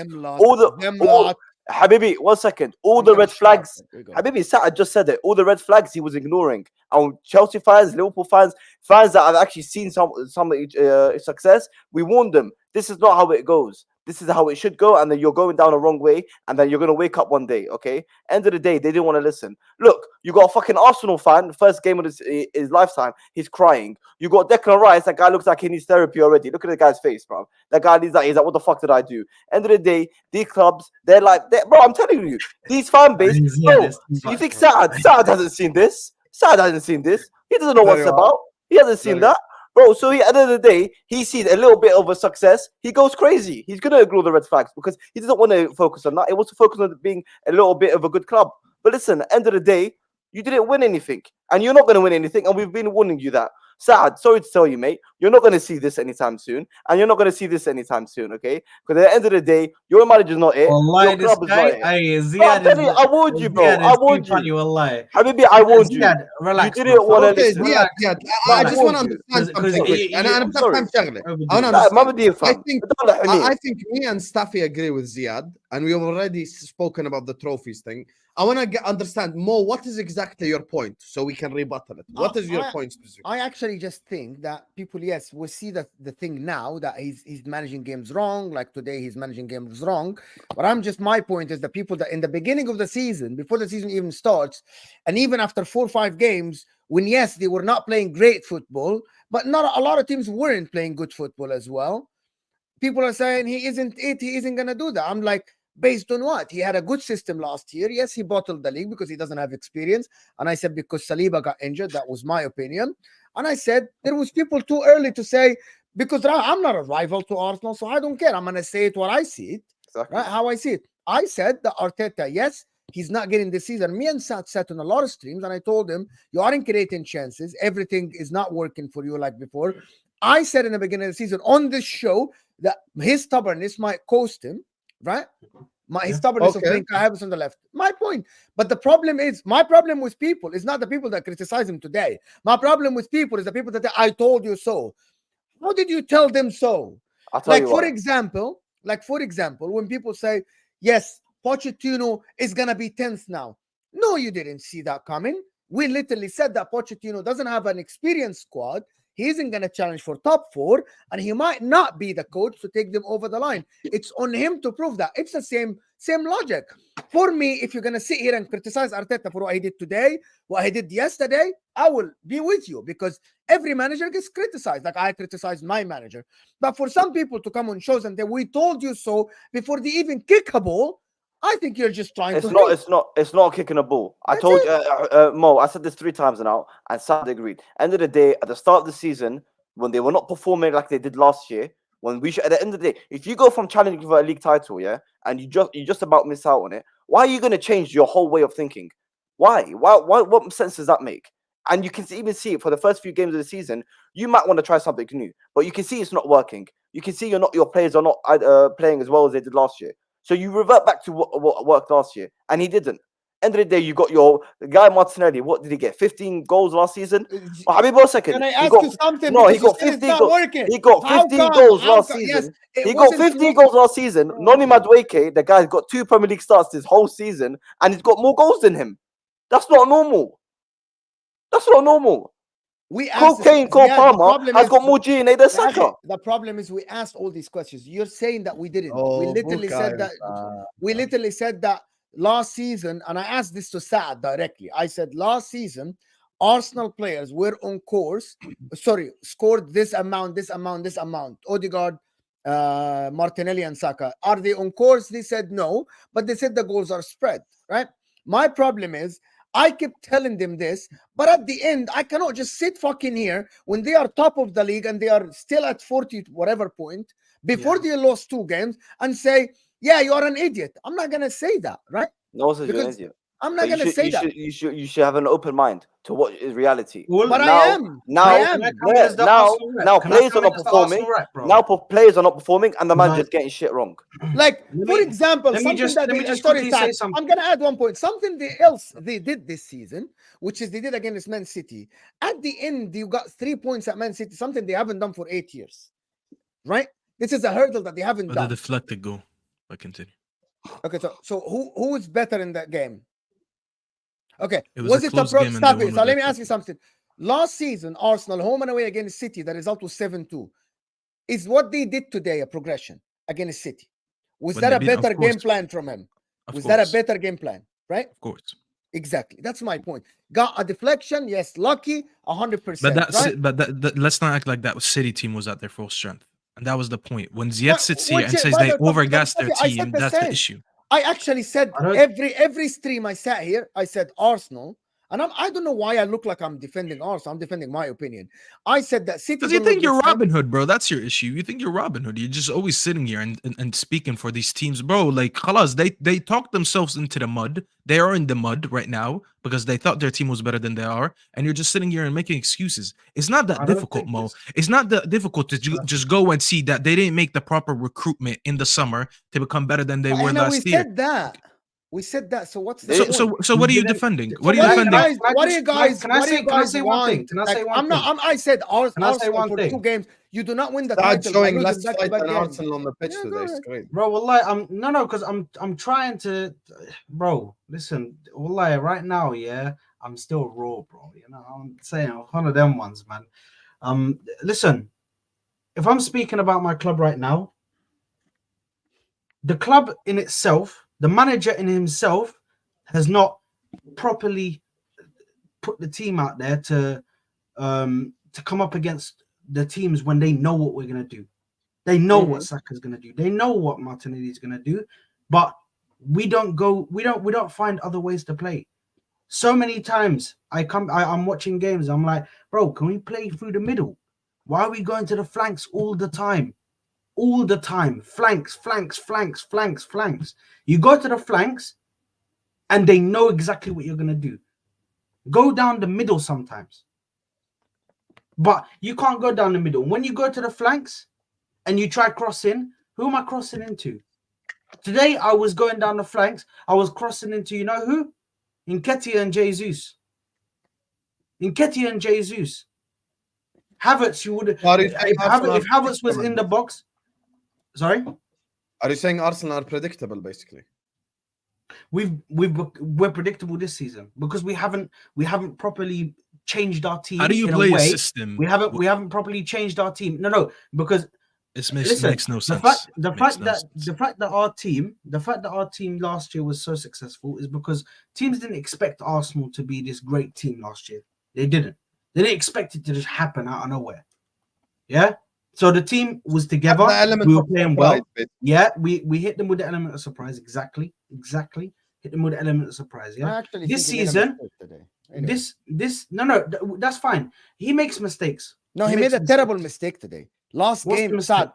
Habibi, 1 second. All the red flags. Habibi, Saad just said it. All the red flags he was ignoring. And Chelsea fans, Liverpool fans, fans that have actually seen some success, we warned them. This is not how it goes. This is how it should go, and then you're going down the wrong way, and then you're gonna wake up one day, okay? End of the day, they didn't want to listen. Look, you got a fucking Arsenal fan, first game of his lifetime, he's crying. You got Declan Rice, that guy looks like he needs therapy already. Look at the guy's face, bro. That guy he's like, what the fuck did I do? End of the day, these clubs, they're like, bro, I'm telling you, these fan base, bro, you think Saad hasn't seen this? Saad hasn't seen this. He doesn't know what it's about. He hasn't seen that. Bro, so at the end of the day, he sees a little bit of a success. He goes crazy. He's going to ignore the red flags because he doesn't want to focus on that. He wants to focus on being a little bit of a good club. But listen, at the end of the day, you didn't win anything. And you're not going to win anything. And we've been warning you that. Saad, sorry to tell you, mate. You're not going to see this anytime soon. And you're not going to see this anytime soon, okay? Because at the end of the day, your manager's not it. Your club is not it. I warned you, bro. I warned you. Habibi, I warned you. Relax, you didn't want to Okay, listen. Ziad, I just want to understand something quick. And I'm I think me and Staffy agree with Ziad, and we've already spoken about the trophies thing. I want to understand more. What is exactly your point, so we can rebuttal it? What is your point specifically? I actually just think that people, yes, will see the thing now that he's managing games wrong. Like today, he's managing games wrong. But my point is the people that in the beginning of the season, before the season even starts, and even after 4 or 5 games, when yes, they were not playing great football, but not a lot of teams weren't playing good football as well. People are saying he isn't going to do that. I'm like, based on what? He had a good system last year. Yes, he bottled the league because he doesn't have experience. And I said, because Saliba got injured, that was my opinion. And I said, there was people too early to say, because I'm not a rival to Arsenal, so I don't care. I'm going to say it what I see it, right? How I see it. I said that Arteta, yes, he's not getting this season. Me and Saad sat on a lot of streams, and I told him, you aren't creating chances. Everything is not working for you like before. I said in the beginning of the season on this show that his stubbornness might cost him, right? His stubbornness of playing Kai Havertz on the left. My point. But the problem is, my problem with people is not the people that criticize him today. My problem with people is the people that say, I told you so. How did you tell them so? For example, when people say, yes, Pochettino is going to be 10th now. No, you didn't see that coming. We literally said that Pochettino doesn't have an experienced squad. He isn't going to challenge for top 4, and he might not be the coach to take them over the line. It's on him to prove that. It's the same logic. For me, if you're going to sit here and criticize Arteta for what he did today, what he did yesterday, I will be with you, because every manager gets criticized. Like I criticized my manager. But for some people to come on shows and say, we told you so before they even kick a ball, I think you're just trying to hate. It's not kicking a ball. I told Mo, I said this 3 times now, and Saad agreed. End of the day, at the start of the season, when they were not performing like they did last year, when we should, at the end of the day, if you go from challenging for a league title, yeah, and you just about miss out on it, why are you going to change your whole way of thinking? Why? What sense does that make? And you can even see it for the first few games of the season. You might want to try something new, but you can see it's not working. You can see your players are not playing as well as they did last year. So you revert back to what worked last year, and he didn't. End of the day, you got the guy Martinelli. What did he get? 15 goals last season? Oh, I mean, 1 second. Can I ask you something? No, he got 15 goals. He got 15 goals last season. He got 15 goals last season. Noni Madueke, the guy's got 2 Premier League starts this whole season, and he's got more goals than him. That's not normal. That's not normal. Cole Palmer has got more DNA than Saka. The problem is we asked all these questions. You're saying that we didn't. We literally said that. We literally said that last season, and I asked this to Saad directly. I said last season, Arsenal players were on course. Scored this amount. Odegaard, Martinelli, and Saka. Are they on course? They said no, but they said the goals are spread. Right. My problem is, I kept telling them this, but at the end, I cannot just sit fucking here when they are top of the league and they are still at 40 whatever point before they lost 2 games and say, yeah, you are an idiot. I'm not going to say that, right? No one says you're an idiot. I'm not going to say that. You should have an open mind to what is reality. But I am. Now players are not performing. Now players are not performing, and the manager's getting shit wrong. Like, for example, I'm going to add 1 point. Something else they did this season, which is they did against Man City. At the end, you got 3 points at Man City, something they haven't done for 8 years. Right? This is a hurdle that they haven't done. The deflected goal. I continue. Okay, so who is better in that game? Okay, was it the Staffy? So let me ask you something. Last season, Arsenal home and away against City, the result was 7-2. Is what they did today a progression against City? Was that a better game plan from him? Was that a better game plan? Right? Of course. Exactly. That's my point. Got a deflection, yes, lucky, 100%. But let's not act like that City team was at their full strength. And that was the point. When Ziyech sits here and says they overgassed their team, that's the issue. I actually said every stream I sat here, I said Arsenal, and I don't know why I look like I'm defending Arsenal. I'm defending my opinion. I said that City. Because you think you're Robin Hood, bro. That's your issue. You think you're Robin Hood. You're just always sitting here and speaking for these teams, bro. Like, khalas, they talked themselves into the mud. They are in the mud right now because they thought their team was better than they are, and you're just sitting here and making excuses. It's not that difficult, Mo. It's not that difficult to just go and see that they didn't make the proper recruitment in the summer to become better than they were last year. We said that. So what's the so what are you defending? What are you defending? What are you guys? Can I say one thing? Can I say one thing? I said Arsenal for 2 games. You do not win the title. Showing less fight than Arsenal on the pitch today. It's great, bro. Wallahi, because I'm trying to, bro. Listen, wallahi, right now, yeah, I'm still raw, bro. You know, I'm saying one of them ones, man. Listen, if I'm speaking about my club right now, the club in itself. The manager in himself has not properly put the team out there to come up against the teams when they know what we're gonna do. They know what Saka's gonna do. They know what Martinelli is gonna do, but we don't find other ways to play. So many times I'm watching games. I'm like, bro, can we play through the middle? Why are we going to the flanks all the time? All the time, flanks. You go to the flanks, and they know exactly what you're gonna do. Go down the middle sometimes, but you can't go down the middle. When you go to the flanks, and you try crossing, who am I crossing into? Today I was going down the flanks. I was crossing into, you know who? Nketiah and Jesus. Havertz, you would if Havertz was in the box. Sorry? Are you saying Arsenal are predictable, basically? We're predictable this season because we haven't properly changed our team. How do you in play a a way. system? We haven't properly changed our team. No, because listen, makes no sense. The fact that our team last year was so successful is because teams didn't expect Arsenal to be this great team last year. They didn't. They didn't expect it to just happen out of nowhere. Yeah. So the team was together. We were playing well. Yeah, we hit them with the element of surprise. Exactly. Hit them with the element of surprise. Yeah. This season, that's fine. He makes mistakes. No, he made a terrible mistake today. Last game, Saad.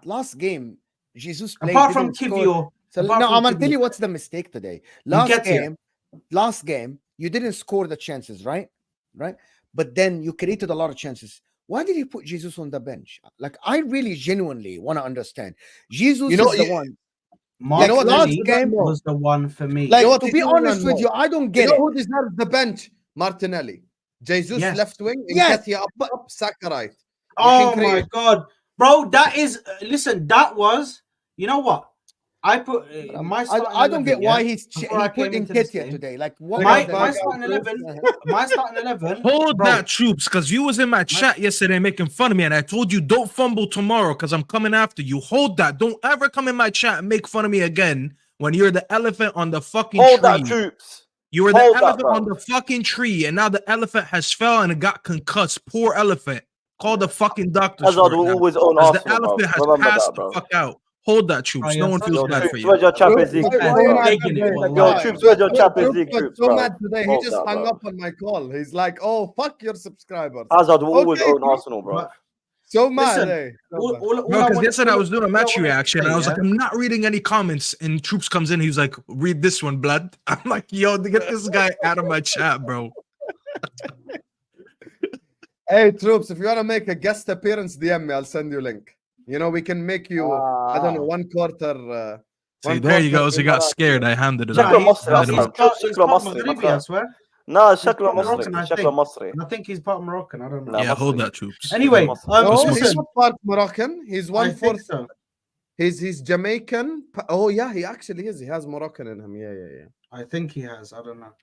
Last game, Jesus played. Apart from Kivio. So no, I'm gonna tell you what's the mistake today. Last game, you didn't score the chances, right? But then you created a lot of chances. Why did you put Jesus on the bench? Like, I really genuinely want to understand. Jesus is the one. Last game was the one for me. Like, to be honest with you, I don't get it. Who deserves the bench? Martinelli. Jesus left wing. Nketiah up, Saka right. Oh my God. Bro, that is... Listen, that was... You know what? I put my I don't get why he put Nketiah today. Like, what? My starting 11. Hold that, troops, because you was in my chat yesterday making fun of me, and I told you don't fumble tomorrow because I'm coming after you. Hold that. Don't ever come in my chat and make fun of me again when you're the elephant on the fucking tree. Hold that, troops. You were the elephant on the fucking tree, and now the elephant has fell and it got concussed. Poor elephant. Call the fucking doctors. The elephant has passed the fuck out. Hold that, troops. No one feels bad for you. Where's your Champions League? Troops, where's your Champions League? Troops, so mad today. He just hung up on my call. He's like, "Oh, fuck your subscribers." Hazard will always own Arsenal, bro. So mad. Because yesterday I was doing a match reaction, and I was like, I'm not reading any comments. And Troops comes in, he's like, "Read this one, blood." I'm like, "Yo, get this guy out of my chat, bro." Hey, Troops, if you want to make a guest appearance, DM me. I'll send you a link. You know, we can make you, I don't know, 1 quarter. See, there you go. So he got scared. I handed it out. No, Shakla Masri. I think he's part Moroccan. I don't know. Yeah, hold that, Troops. Anyway, he's not part Moroccan. He's 1/4. So. He's Jamaican. Oh yeah, he actually is. He has Moroccan in him. Yeah. I think he has. I don't know.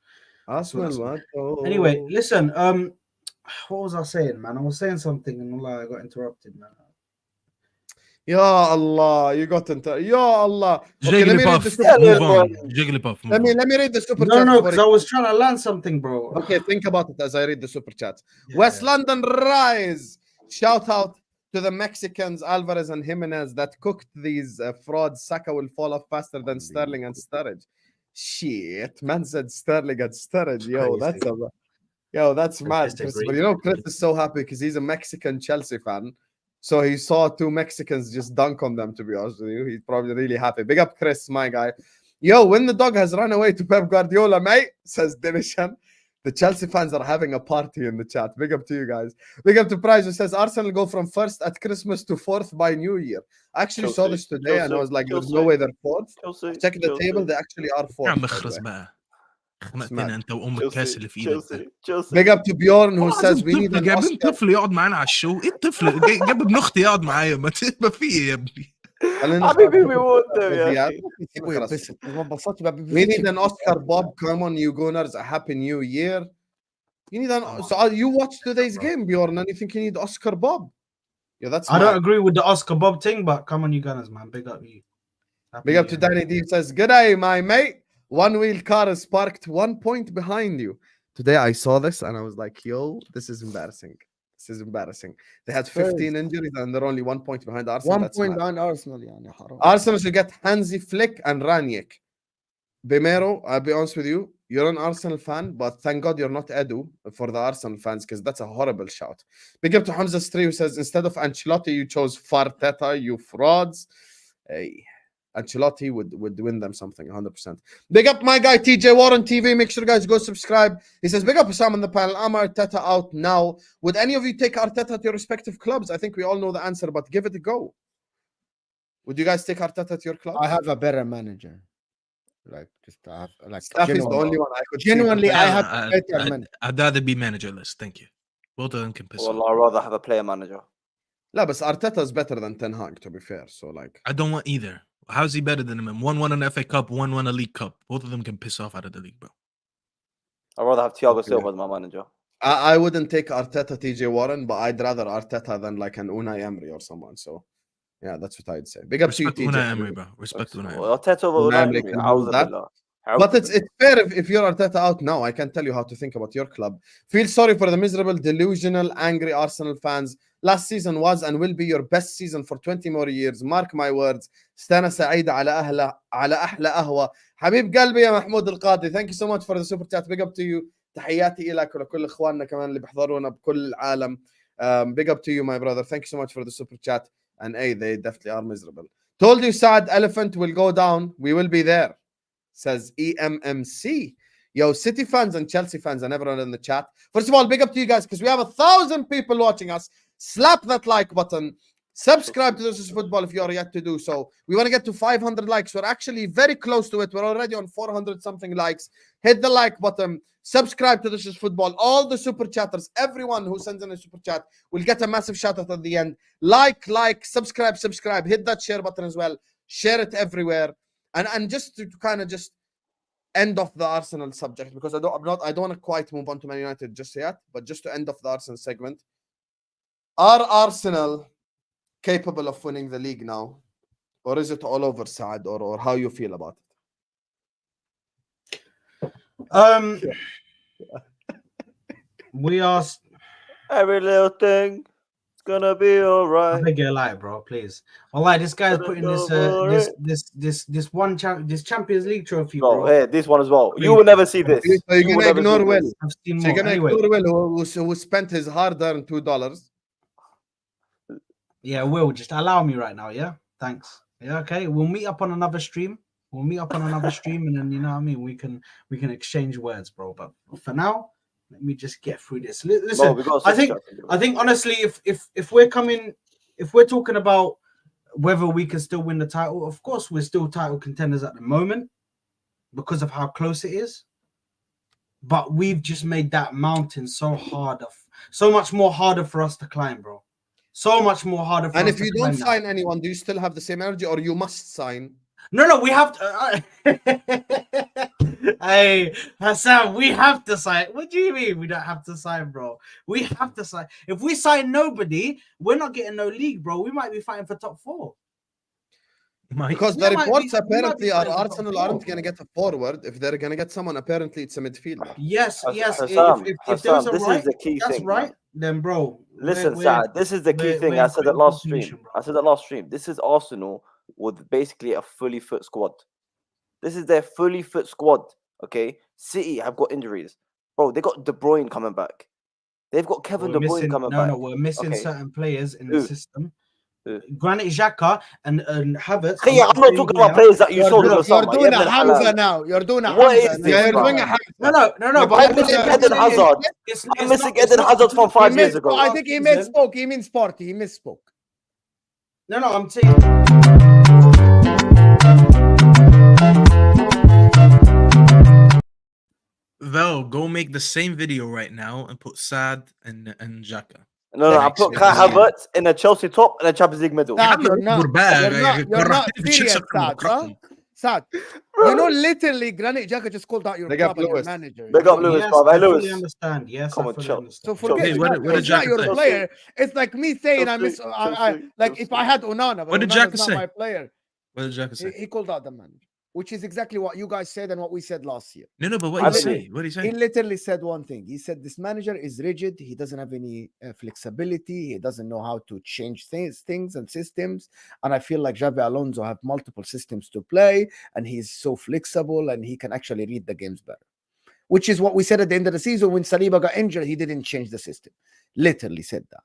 Anyway, listen. What was I saying, man? I was saying something and I got interrupted, man. Ya Allah, you got into Ya Allah. Okay, let me read the Jigglypuff. Let me read the super chat. No, because I was trying to learn something, bro. Okay, think about it as I read the super chat. West London Rise. Shout out to the Mexicans, Alvarez and Jimenez, that cooked these frauds. Saka will fall off faster than Sterling and Sturridge. Shit, man said Sterling and Sturridge. That's mad. Chris. But you know, Chris is so happy because he's a Mexican Chelsea fan. So he saw 2 Mexicans just dunk on them, to be honest with you. He's probably really happy. Big up, Chris, my guy. Yo, when the dog has run away to Pep Guardiola, mate, says Dinishan. The Chelsea fans are having a party in the chat. Big up to you guys. Big up to Price, who says Arsenal go from 1st at Christmas to 4th by New Year. I actually saw this today and I was like, there's no way they're 4th. Check the table, they actually are 4th. Big up to Bjorn who says we need an Oscar. طفل يقعد معانا على الشو. ايه الطفل جاب ابن اختي يقعد معايا ما في ايه يا ابني. حبيبي We need an Oscar Bob. Come on, you Gunners, a happy new year. You need an so you watched today's game, Bjorn, and you think you need Oscar Bob? Yeah, that's I don't agree with the Oscar Bob thing, but come on, you Gunners, man. Big up you. Big up to Danny D says, "Good day, my mate. One-wheel car is parked 1 point behind you." Today I saw this and I was like, yo, this is embarrassing. They had 15 injuries and they're only 1 point behind Arsenal. 1 point behind Arsenal. Arsenal should get Hansi Flick and Ranić. Bimero, I'll be honest with you, you're an Arsenal fan, but thank God you're not Edu for the Arsenal fans because that's a horrible shout. Big up to Hamza Stri who says, instead of Ancelotti, you chose Arteta, you frauds. Hey. Ancelotti would win them something 100%. Big up my guy TJ Warren TV. Make sure guys go subscribe. He says, big up Sam on the panel. I'm Arteta out now. Would any of you take Arteta to your respective clubs? I think we all know the answer, but give it a go. Would you guys take Arteta to your club? I have a better manager. Staffy is the only one I could genuinely. I have a better manager. I'd rather be managerless. Thank you. Both of them can piss off. Well, I'd rather have a player manager. No, but Arteta is better than Ten Hag, to be fair. So like, I don't want either. How's he better than him? One won an FA Cup, one won a League Cup. Both of them can piss off out of the league, bro. I'd rather have Thiago Silva as my manager. I wouldn't take Arteta, TJ Warren, but I'd rather Arteta than like an Unai Emery or someone. So, yeah, that's what I'd say. Big up Respect to you, TJ. Unai Emery, bro. Respect Unai Emery. Arteta over Unai Unai Emery Emery. can A'udhu hold that. billah. But it's fair if you're Arteta out now. I can tell you how to think about your club. Feel sorry for the miserable, delusional, angry Arsenal fans. Last season was and will be your best season for 20 more years. Mark my words. استنى سعيدة على أحلى قهوة. حبيب قلبي يا محمود القاضي. Thank you so much for the super chat. Big up to you. تحياتي لك ولكل إخواننا كمان اللي بيحضرونا بكل العالم. Big up to you, my brother. Thank you so much for the super chat. And hey, they definitely are miserable. Told you, Saad, elephant will go down. We will be there. Says EMMC. Yo, City fans and Chelsea fans and everyone in the chat. First of all, big up to you guys because we have 1,000 people watching us. Slap that like button. Subscribe to This Is Football if you are yet to do so. We want to get to 500 likes. We're actually very close to it. We're already on 400 something likes. Hit the like button. Subscribe to This Is Football. All the super chatters, everyone who sends in a super chat will get a massive shout out at the end. Like, subscribe. Hit that share button as well. Share it everywhere. And just to kind of just end off the Arsenal subject, because I don't want to quite move on to Man United just yet, but just to end off the Arsenal segment. Are Arsenal capable of winning the league now? Or is it all over, Saad? Or how you feel about it? We are every little thing. Gonna be all right. I beg your light, bro, please. Alright, this guy's putting this Champions League trophy, bro. Hey, this one as well. You will never see this. So you're gonna ignore Will. So you're gonna ignore Will who spent his hard-earned $2. Yeah, Will, just allow me right now, yeah? Thanks. Yeah, okay. We'll meet up on another stream. And then you know what I mean, we can exchange words, bro. But for now, let me just get through this. Listen, I think honestly, if we're talking about whether we can still win the title, of course we're still title contenders at the moment because of how close it is. But we've just made that mountain so much more harder for us to climb, bro. So much more harder for us to climb. And if you don't sign anyone, do you still have the same energy, or you must sign? No, we have to. Hey, Hassan, we have to sign. What do you mean we don't have to sign, bro? We have to sign. If we sign nobody, we're not getting no league, bro. We might be fighting for top 4. Because the reports apparently are Arsenal aren't going to get a forward. If they're going to get someone, apparently it's a midfielder. Yes. Hassan, if there's a this right, is the key that's thing, right, man. then, bro. Listen, Saad, this is the key thing. I said that last stream. This is Arsenal with basically a fully fit squad. This is their fully fit squad. Okay, City have got injuries, bro. They got De Bruyne coming back. They've got Kevin De Bruyne coming back. No, we're missing certain players in the system. Granit Xhaka and Havertz. Hey, I'm not talking about players that you saw. You're doing a Hamza now. You're doing a Hamza. You're doing a Hamza. No. I'm missing Eden Hazard. I'm missing Eden Hazard from 5 years ago. I think he misspoke. He means Sporty. He misspoke. No, I'm saying. Vel, go make the same video right now and put Saad and Xhaka. No, I put Kai Havertz in a Chelsea top and a Champions League middle. Saad, you're not serious, Saad. Saad, you know, literally, Granit Xhaka just called out your club and your manager. Big up Lewis, bro. Hey, Lewis. I understand. Yes, come on, chill. So forget it's not your player. It's like me saying I miss. Like if I had Onana, but what did Onana's Xhaka not say? my player. What did Xhaka say? He called out the manager, which is exactly what you guys said and what we said last year. No, but what did he say? What did he say? He literally said one thing. He said this manager is rigid. He doesn't have any flexibility. He doesn't know how to change things and systems. And I feel like Xabi Alonso have multiple systems to play, and he's so flexible and he can actually read the games better. Which is what we said at the end of the season when Saliba got injured. He didn't change the system. Literally said that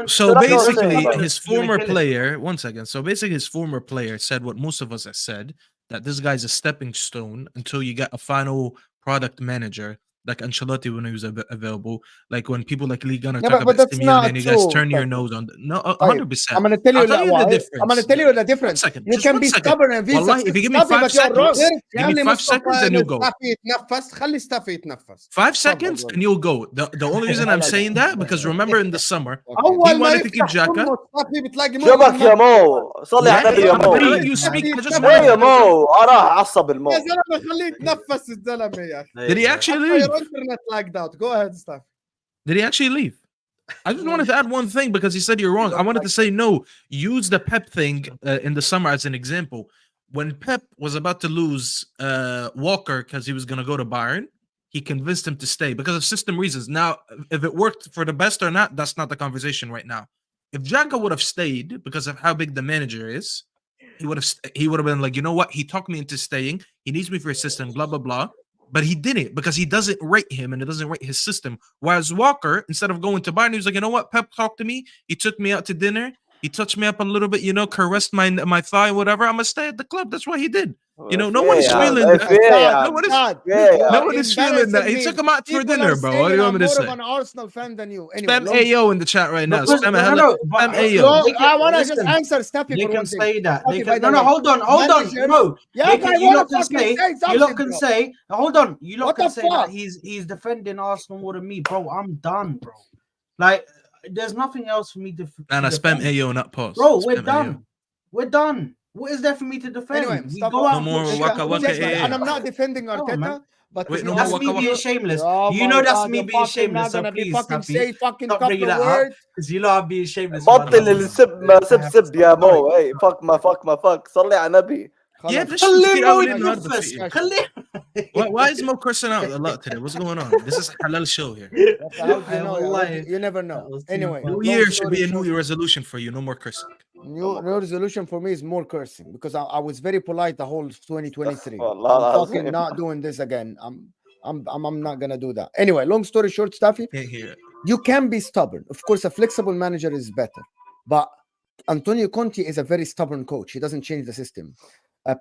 So basically, his former player. 1 second. So basically, his former player said what most of us have said, that this guy's a stepping stone until you get a final product manager like Ancelotti when he was available, like when people like Lee Gunner Yeah, talk but about that's Simeone not and you guys true. turn your Staffy. nose on. No, طيب, 100%. I'm gonna tell you I'll tell you the why. difference. I'm gonna tell you the difference. Second, You just can one be second. stubborn and be Wallahi, if you give me Staffy, 5 but you're wrong. seconds, give me خلي 5 seconds and you'll go. ستافي يتنفس خلي ستافي يتنفس 5 seconds and you'll go. The only reason I'm saying that because remember in the summer he اول ما wanted to keep يفتح Xhaka. فمه ستافي بتلاقي شبك يا مو صلي على النبي يا I'm gonna مو let you speak. I just ايه يا wanted. مو راح عصب المو يا زلمه خليه يتنفس الزلمه يا اخي Did he actually Your leave? internet lagged out. Go ahead, Staffy. Did he actually leave? I just wanted to add one thing because he said you're wrong. I wanted to say no. Use the Pep thing in the summer as an example. When Pep was about to lose Walker because he was going to go to Bayern, he convinced him to stay because of system reasons. Now, if it worked for the best or not, that's not the conversation right now. If Xhaka would have stayed because of how big the manager is, he would have been like, you know what? He talked me into staying. He needs me for his system, blah, blah, blah. But he didn't because he doesn't rate him and it doesn't rate his system. Whereas Walker, instead of going to Bayern, he was like, you know what? Pep talked to me. He took me out to dinner. He touched me up a little bit, caressed my thigh, whatever. I'm gonna stay at the club. That's what he did. No one is feeling that. No one is feeling that. He took him out for dinner, bro. What do you want me to say? I'm more of an Arsenal fan than you. Anyway, Spam AO in the chat right now. Spam AO. I want to just answer Staffy They for can one thing. say that. They Okay, can, no, hold on. No. Yeah, You lot can say. You lot can bro. say. Hold on. You lot What can the say that fuck? he's defending Arsenal more than me, bro. I'm done, bro. Like, there's nothing else for me to. And I spam AO, not pause. Bro, we're Spam done. AO. We're done. What is there for me to defend? Anyway, we stop go out no more and waka waka. and I'm not defending Arteta, but wait, no that's more me waka being waka. shameless. Oh You know that's God, me you're being fucking shameless. not So gonna be please, fucking Staffy, say fucking stop couple bringing of that up words. because you lot are being shameless. بطل السب يا مو hey fuck ما fuck صلي على النبي Yeah, this خليه shit's كتير مو قوي النهارده في يتنفس ايه؟ خليه Why is Mo cursing out a lot today? What's going on? This is a halal show here. How do you know? You never know. Anyway, New long year should story be a new short, year resolution for you. No more cursing. New resolution for me is more cursing because I was very polite the whole 2023. والله I'm العظيم. fucking not doing this again. I'm not gonna do that. Anyway, long story short, Staffy, Can't hear it. you can be stubborn. Of course, a flexible manager is better, but Antonio Conte is a very stubborn coach. He doesn't change the system.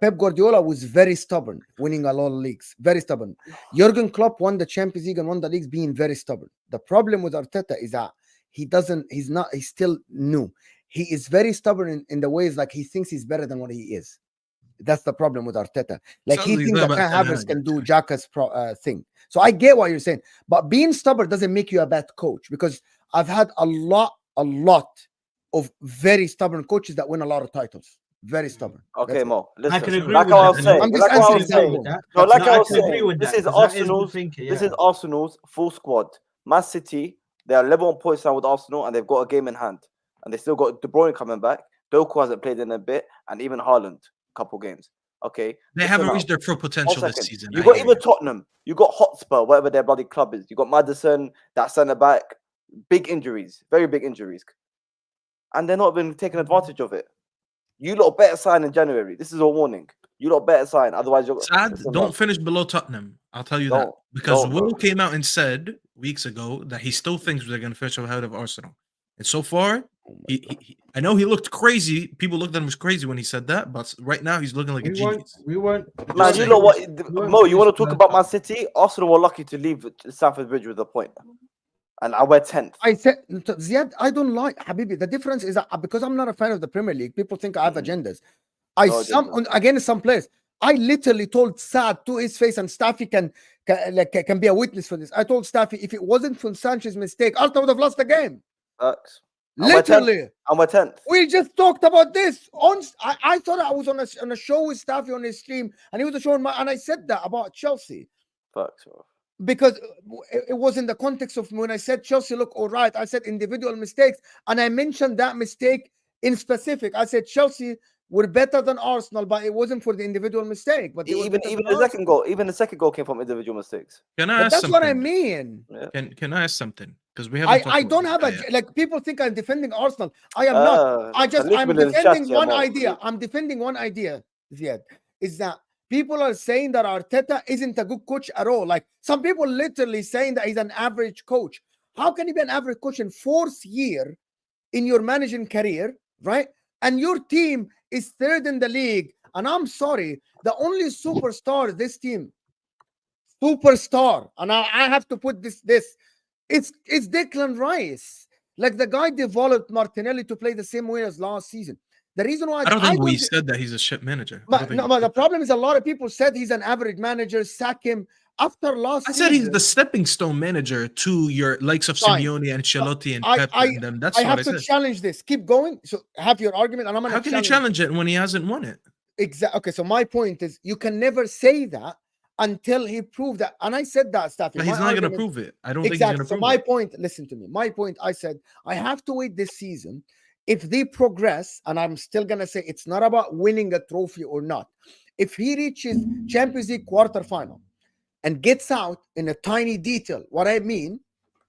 Pep Guardiola was very stubborn, winning a lot of leagues. Very stubborn. Jurgen Klopp won the Champions League and won the leagues being very stubborn. The problem with Arteta is that he's still new. He is very stubborn in the ways like he thinks he's better than what he is. That's the problem with Arteta. Like he thinks that Kai Havertz can do Xhaka's thing. So I get what you're saying, but being stubborn doesn't make you a bad coach because I've had a lot of very stubborn coaches that win a lot of titles. Very stubborn. Okay, Mo. Listen, I can agree like with I was that. saying, I'm just like I answering was saying, that. no, like No, I I was can agree saying, with this that, is 'cause that is Arsenal's. good thinking, This yeah. is Arsenal's full squad. Man City, they are level on points now with Arsenal, and they've got a game in hand, and they still got De Bruyne coming back. Doku hasn't played in a bit, and even Haaland, a couple games. Okay, They haven't reached their full potential this season. You got even Tottenham. You got Hotspur, whatever their bloody club is. You got Maddison, that centre back. Big injuries, very big injuries, and they're not even taking advantage of it. You lot better sign in January. This is a warning. You lot better sign, otherwise you're. Saad, don't finish below Tottenham. I'll tell you that because Will came out and said weeks ago that he still thinks they're going to finish ahead of Arsenal, and so far, I know he looked crazy. People looked at him as crazy when he said that, but right now he's looking like a genius. We won't. Man, you know what, Mo? You want to talk about Man City? Arsenal were lucky to leave Stamford Bridge with a point, and I we're 10th. I said, Ziad, I don't like Habibi. The difference is that because I'm not a fan of the Premier League, people think I have agendas. Against some players, I literally told Saad to his face, and Staffy can be a witness for this. I told Staffy if it wasn't for Sanchez's mistake, Arsenal would have lost the game. Literally, and we're 10th. We just talked about this. I thought I was on a show with Staffy on his stream, and he was showing and I said that about Chelsea. Facts. Because it was in the context of when I said Chelsea look all right, I said individual mistakes, and I mentioned that mistake in specific. I said Chelsea were better than Arsenal, but it wasn't for the individual mistake. But even the second goal came from individual mistakes. Can I ask that's something? what I mean. Yeah. Can I ask something? Because we haven't. I don't have like people think I'm defending Arsenal. I am not. I'm defending one idea. I'm defending one idea. Ziad, is that people are saying that Arteta isn't a good coach at all. Like some people literally saying that he's an average coach. How can he be an average coach in 4th year in your managing career, right? And your team is 3rd in the league. And I'm sorry, the only superstar this team superstar, and I have to put this. It's Declan Rice. Like the guy developed Martinelli to play the same way as last season. The reason why I don't think we said that he's a shit manager. But the problem is a lot of people said he's an average manager. Sack him after last. I said he's the stepping stone manager to your likes of Simeone and Ancelotti and Pep. And them. That's I what have I to said. challenge this. Keep going. So have your argument, and I'm gonna. How can you challenge it when he hasn't won it? Exactly. Okay. So my point is, you can never say that until he proved that. And I said that, Staffy. But he's not going to prove it. I don't think he's going to prove it. So my point, listen to me. My point, I said, I have to wait this season. If they progress, and I'm still going to say it's not about winning a trophy or not. If he reaches Champions League quarterfinal and gets out in a tiny detail, what I mean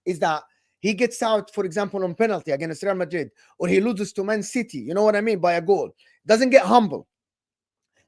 is that he gets out, for example, on penalty against Real Madrid, or he loses to Man City, you know what I mean, by a goal, doesn't get humble,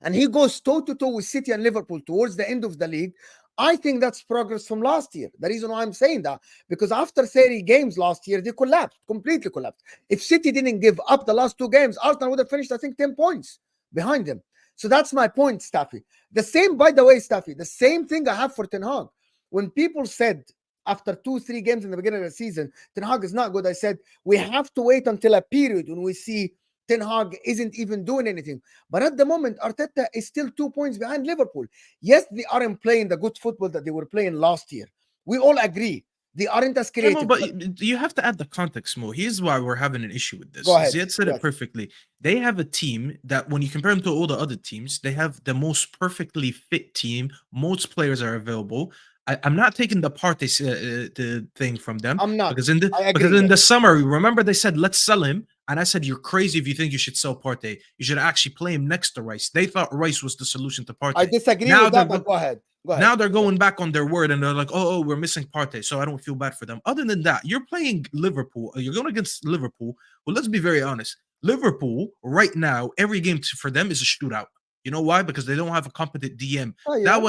and he goes toe-to-toe with City and Liverpool towards the end of the league, I think that's progress from last year. The reason why I'm saying that, because after 30 games last year, they collapsed, completely collapsed. If City didn't give up the last 2 games, Arsenal would have finished, I think, 10 points behind them. So that's my point, Staffy. The same, by the way, Staffy, the same thing I have for Ten Hag. When people said after 2-3 games in the beginning of the season, Ten Hag is not good, I said, we have to wait until a period when we see Ten Hag isn't even doing anything. But at the moment, Arteta is still 2 points behind Liverpool. Yes, they aren't playing the good football that they were playing last year. We all agree. They aren't as creative. But you have to add the context more. Here's why we're having an issue with this. Go ahead. Ziad said it perfectly. They have a team that, when you compare them to all the other teams, they have the most perfectly fit team. Most players are available. I'm not taking the Partey thing from them. I'm not. Because in the summer, remember they said, let's sell him. And I said, you're crazy if you think you should sell Partey. You should actually play him next to Rice. They thought Rice was the solution to Partey. I disagree with that, but go ahead. Now they're going back on their word, and they're like, oh, we're missing Partey, so I don't feel bad for them. Other than that, you're playing Liverpool. You're going against Liverpool. Well, let's be very honest. Liverpool, right now, every game for them is a shootout. You know why? Because they don't have a competent DM. Oh, yeah.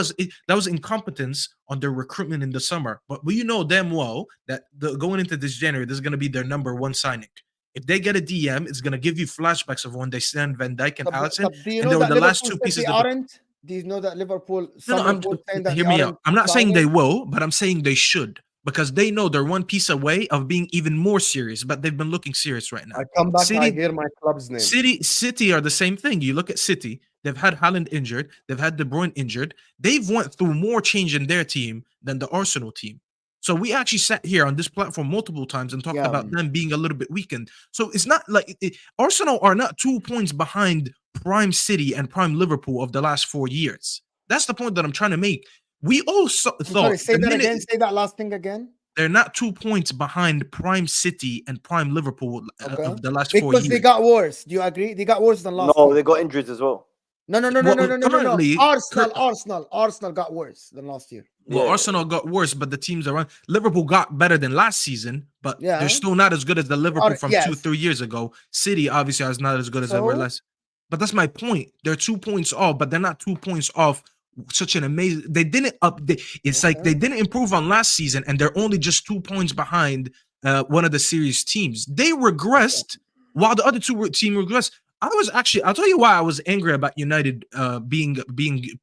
That was incompetence on their recruitment in the summer. But you know damn well that going into this January, this is going to be their number 1 signing. If they get a DM, it's going to give you flashbacks of when they send Van Dijk and Alisson, and they were the last 2 pieces. Do you know that Liverpool? Hear me out. I'm not saying they will, but I'm saying they should, because they know they're 1 piece away of being even more serious. But they've been looking serious right now. I come back, I hear my club's name. City are the same thing. You look at City. They've had Haaland injured. They've had De Bruyne injured. They've went through more change in their team than the Arsenal team. So we actually sat here on this platform multiple times and talked about them being a little bit weakened. So it's not like Arsenal are not 2 points behind prime City and prime Liverpool of the last 4 years. That's the point that I'm trying to make. We all thought. Say that again. Say that last thing again. They're not 2 points behind prime City and prime Liverpool of the last 4 years. Because they got worse. Do you agree? They got worse than last. No, they got injuries as well. No. Arsenal got worse than last year. Well, Arsenal got worse, but the teams around Liverpool got better than last season, but they're still not as good as the Liverpool from 2-3 years ago. City obviously is not as good as they were last. But that's my point. They're 2 points off, but they're not 2 points off. Such an amazing. They didn't update. It's like they didn't improve on last season, and they're only just 2 points behind one of the series teams. They regressed while the other two team regressed. I'll tell you why I was angry about United being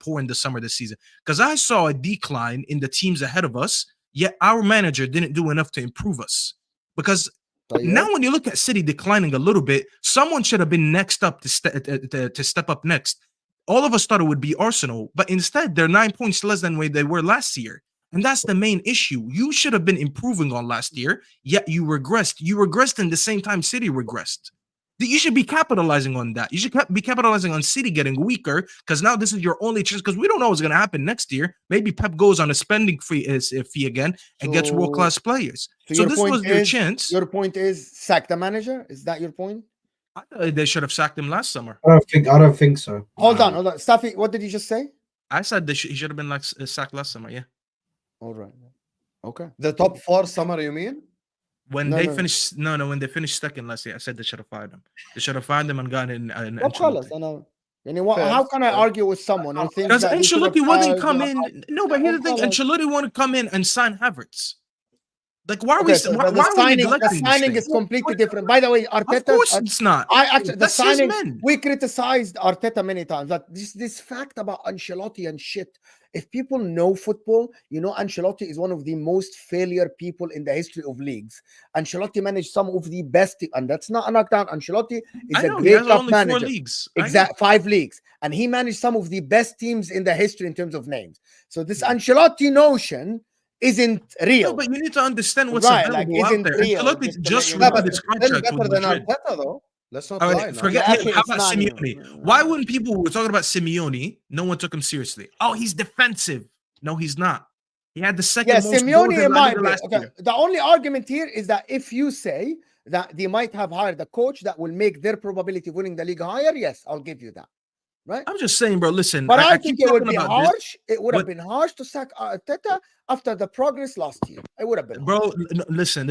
poor in the summer this season. Because I saw a decline in the teams ahead of us, yet our manager didn't do enough to improve us. Because now when you look at City declining a little bit, someone should have been next up to step up next. All of us thought it would be Arsenal, but instead they're 9 points less than where they were last year. And that's the main issue. You should have been improving on last year, yet you regressed. You regressed in the same time City regressed. You should be capitalizing on that. You should be capitalizing on City getting weaker, because now this is your only chance, because we don't know what's going to happen next year. Maybe Pep goes on a spending fee again and gets world-class players. So this was your chance. Your point is sack the manager? Is that your point? They should have sacked him last summer. I don't think so. Hold on. Staffy, what did you just say? I said he should have been sacked last summer, yeah. All right. Okay. The top 4 summer, you mean? When they finished second last year, I said they should have fired him. They should have fired him and gotten an how can I argue with someone who thinks because that Ancelotti wouldn't come in? No, but here's the thing: Ancelotti wouldn't come in and sign Havertz. Like, why are we? So the signing is completely different. By the way, Arteta. Of course, it's not. The signing. We criticized Arteta many times. That this fact about Ancelotti and shit. If people know football, you know Ancelotti is one of the most failure people in the history of leagues. Ancelotti managed some of the best, and that's not a knockdown. Ancelotti is a great cup only manager. 4 leagues. Exactly, 5 leagues, and he managed some of the best teams in the history in terms of names. So this Ancelotti notion isn't real. No, but you need to understand what's Right, available like, out isn't there. real, Ancelotti just Yeah, renewed his contract better with than Madrid. Arteta, though. Let's not All lie right, now. forget Actually, him. How it's about not Simeone? Why when people were talking about Simeone, no one took him seriously? Oh, he's defensive. No, he's not. He had the second most goals Simeone in La might Liga be. last year. The only argument here is that if you say that they might have hired a coach that will make their probability of winning the league higher, yes, I'll give you that. Right? I'm just saying, bro. Listen, But I keep think it would talking be about this, harsh. It would have but- been harsh to sack Arteta after the progress last year. It would have been. Bro, listen.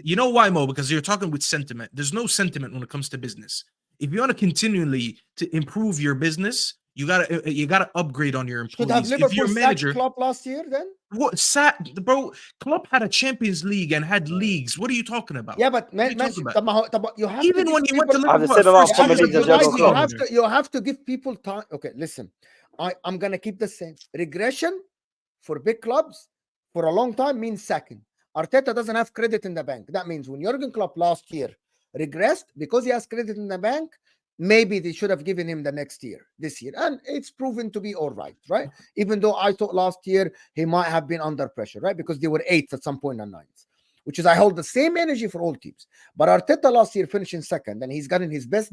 You know why, Mo? Because you're talking with sentiment. There's no sentiment when it comes to business. If you want to continually to improve your business, you gotta upgrade on your Should have employees. If Liverpool your sacked manager, Klopp last year then? what bro? Klopp had a Champions League and had leagues. What are you talking about? Yeah, but What are you talking about? you have Even to when give you went to people- Liverpool, said about first Premier year, Leagues in guys, general, Guys, Klopp. you have to give people time. Okay, listen. I'm gonna keep the same. Regression for big clubs for a long time means sacking. Arteta doesn't have credit in the bank. That means when Jurgen Klopp last year regressed because he has credit in the bank, maybe they should have given him the next year, this year, and it's proven to be all right, right? Even though I thought last year he might have been under pressure, right? Because they were 8th at some point and 9th, which is I hold the same energy for all teams. But Arteta last year finishing second, and he's gotten his best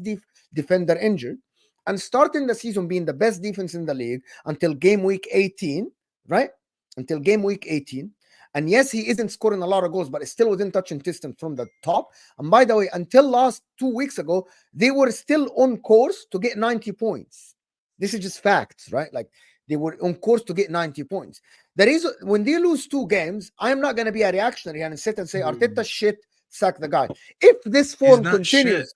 defender injured, and starting the season being the best defense in the league until game week 18, right? Until game week 18. And yes, he isn't scoring a lot of goals, but it's still within touching distance from the top. And by the way, until last 2 weeks ago, they were still on course to get 90 points. This is just facts, right? Like they were on course to get 90 points. The reason when they lose 2 games, I'm not going to be a reactionary and sit and say, Arteta shit, sack the guy. If this form continues,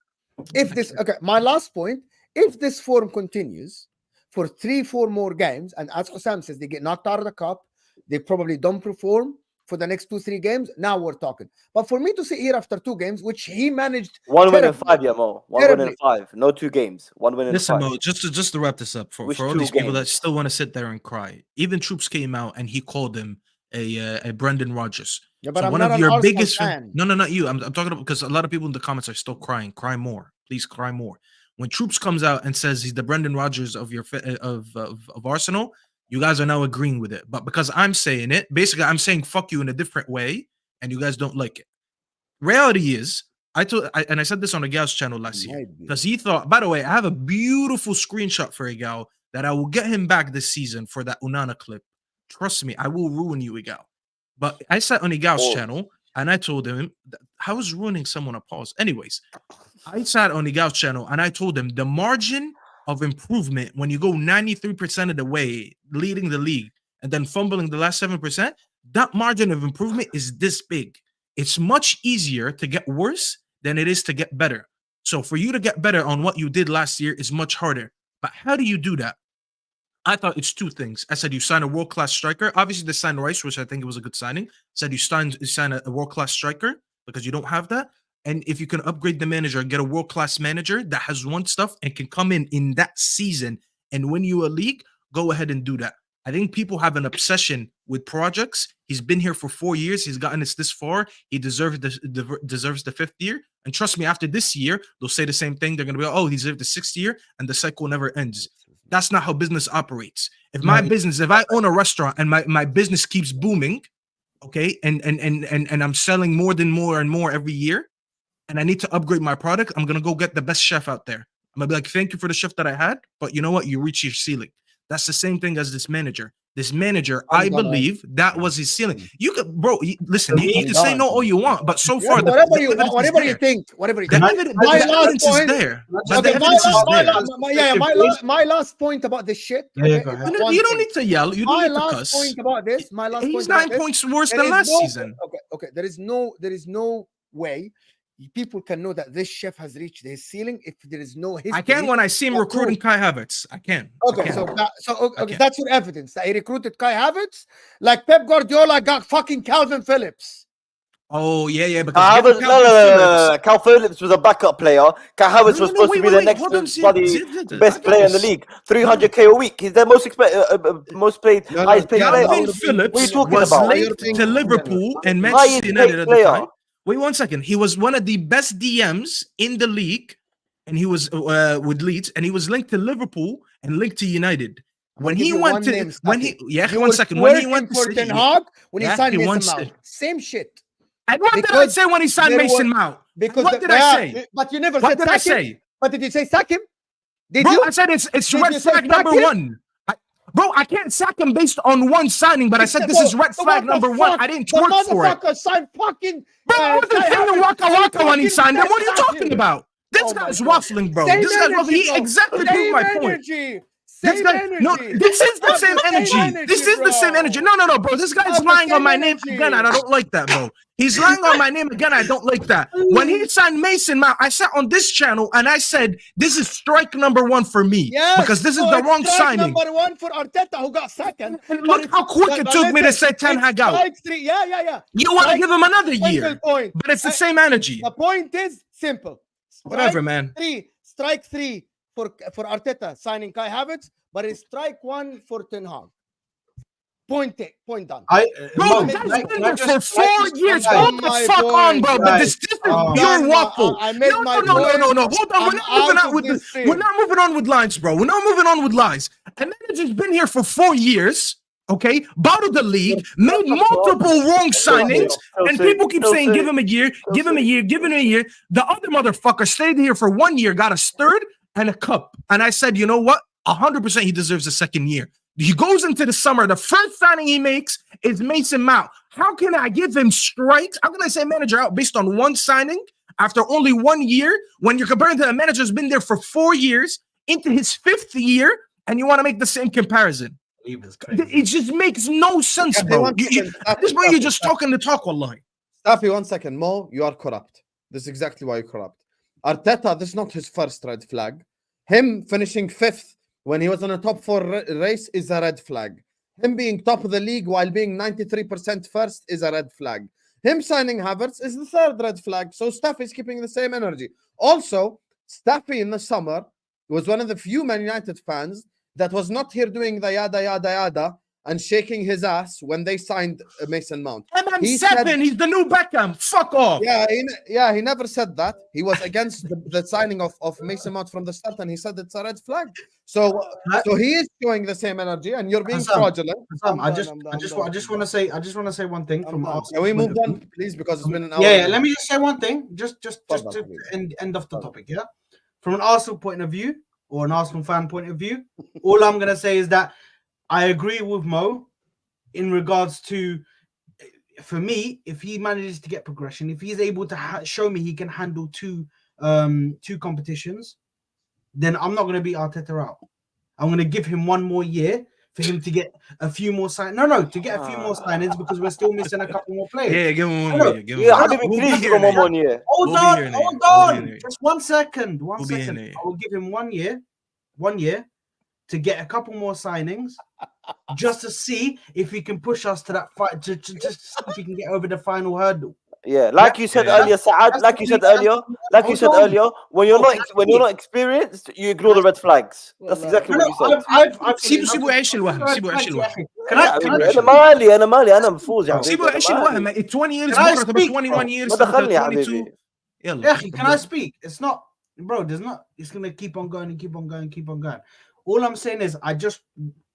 my last point, if this form continues for 3-4 more games, and as Osam says, they get knocked out of the cup, they probably don't perform for the next 2-3 games. Now we're talking. But for me to sit here after 2 games, which he managed 1 win in 5, yeah, Mo. 1 win in 5. No 2 games. 1 win in 5. Listen, Mo, just to wrap this up for all these people that still want to sit there and cry. Even Troops came out and he called him a Brendan Rodgers. Yeah, but so I'm one not of an your Arsenal biggest fan. No, not you. I'm talking about because a lot of people in the comments are still crying. Cry more, please. Cry more. When Troops comes out and says he's the Brendan Rodgers of your of Arsenal, you guys are now agreeing with it. But because I'm saying it, basically I'm saying fuck you in a different way, and you guys don't like it. Reality is, I said this on the Gal's channel last year because he thought. By the way, I have a beautiful screenshot for Gal that I will get him back this season for that Unana clip. Trust me, I will ruin you, Gal. But I sat on Gal's channel and I told him, how is ruining someone a pause? Anyways, I sat on Gal's channel and I told him the margin of improvement when you go 93% of the way leading the league and then fumbling the last 7%, that margin of improvement is this big. It's much easier to get worse than it is to get better. So for you to get better on what you did last year is much harder. But how do you do that? I thought it's 2 things. I said you sign a world-class striker. Obviously, they signed Rice, which I think it was a good signing. Said you sign a world-class striker because you don't have that. And if you can upgrade the manager and get a world-class manager that has won stuff and can come in that season and win you a league, go ahead and do that. I think people have an obsession with projects. He's been here for 4 years. He's gotten us this far. He deserves the 5th year. And trust me, after this year, they'll say the same thing. They're going to be like, oh, he deserved the 6th year, and the cycle never ends. That's not how business operates. If I own a restaurant and my business keeps booming, okay, and I'm selling more and more every year, and I need to upgrade my product, I'm gonna go get the best chef out there. I'm gonna be like, thank you for the chef that I had, but you know what? You reach your ceiling. That's the same thing as this manager. This manager, I believe that was his ceiling. You could, bro. Listen, you can say no all you want, but so far, whatever you think. The evidence is there. My last point about this shit. You don't need to yell. You don't need to cuss. Point about this. My last He's point. 9 points worse than last season. Okay. There is no way people can know that this chef has reached his ceiling if there is no history. I can when I see him recruiting Kai Havertz. I can. Okay, that's your evidence that he recruited Kai Havertz, like Pep Guardiola got fucking Calvin Phillips. Oh yeah, Cal because Havertz, no. Cal Phillips was a backup player. Cal Havertz was supposed to be the next bloody best player in the league. 300k a week. He's their most played, highest paid player. Calvin Phillips What are you talking was about? linked to Liverpool and Manchester United at the time. Wait 1 second. He was one of the best DMs in the league, and he was with Leeds, and he was linked to Liverpool and linked to United. When he went to when he Ten Hag when he signed Mason Mount, same shit. And what did I say when he signed Mason Mount? What did I say? But you never what said did I say? But did you say sack him? Bro, I said it's red flag number one. Bro, I can't sack him based on one signing, but I said this is red flag number one. I didn't work for it. Motherfucker signed fucking. Bro, I wasn't saying Waka Waka when he signed him. What are you talking about? This guy's waffling, bro. This guy's waffling. He exactly proved my point. This is the same energy. This is the same energy. No, bro. This guy's lying on my name again, and I don't like that, bro. He's lying on my name again. I don't like that. When he signed Mason Mount, I sat on this channel and I said, this is strike number one for me. Because this is the wrong signing. Number one for Arteta, who got second. And look how quick it took me to say Ten Hag out. Yeah. You want to give him another year. But it's the same energy. The point is simple. Whatever, man. Strike three for Arteta signing Kai Havertz, but it's strike one for Ten Hag. Point done. Bro, that's been there for 4 years. Hold the fuck on, bro. But this is pure waffle. I made my point. No. Hold on. We're not moving on with lines, bro. We're not moving on with lies. A manager's been here for 4 years. Okay, bottled the league, made multiple wrong signings, and people keep saying, give him a year, give him a year, give him a year. The other motherfucker stayed here for 1 year, got a third and a cup. And I said, you know what? 100% he deserves a second year. He goes into the summer. The first signing he makes is Mason Mount. How can I give him strikes? How can I say manager out based on one signing after only 1 year when you're comparing to a manager who's been there for 4 years into his 5th year and you want to make the same comparison? It just makes no sense, bro. This way you're just talking the talk, wallahi. Staffy, 1 second. Mo, you are corrupt. This is exactly why you're corrupt. Arteta, this is not his first red flag. Him finishing 5th when he was on a top 4 race is a red flag. Him being top of the league while being 93% first is a red flag. Him signing Havertz is the 3rd red flag. So Staffy is keeping the same energy. Also, Staffy in the summer was one of the few Man United fans that was not here doing the yada and shaking his ass when they signed Mason Mount. MM7, he's the new Beckham. Fuck off. Yeah, he never said that. He was against the signing of Mason Mount from the start, and he said it's a red flag. So he is showing the same energy, and you're being fraudulent. I just want to say one thing from Arsenal. Can we move on, please, because it's been an hour. Yeah. Let me just say one thing, just to end off the topic. Yeah, from an Arsenal point of view or an Arsenal fan point of view, all I'm gonna say is that I agree with Mo in regards to, for me, if he manages to get progression, if he's able to show me he can handle two competitions, then I'm not going to beat Arteta out. I'm going to give him 1 more year for him to get a few more signings. To get a few more signings because we're still missing a couple more players. Yeah, give him 1 year. Please give him 1 year. Hold on. Just 1 second. I will give him 1 year. 1 year. To get a couple more signings, just to see if he can push us to that fight, to just see if he can get over the final hurdle. Yeah, like you said earlier, Saad. Like you said earlier, when you're not experienced, you ignore the red flags. That's exactly what you said. سيبوا يعيش الوهم. انا مالي بفوز يا حبيبي. سيبوا يعيش الوهم. 20 years مرة تبقى 21 years. ما دخلني يا حبيبي. يلا. Can I speak? It's not, bro. It's gonna keep on going and keep on going. All I'm saying is,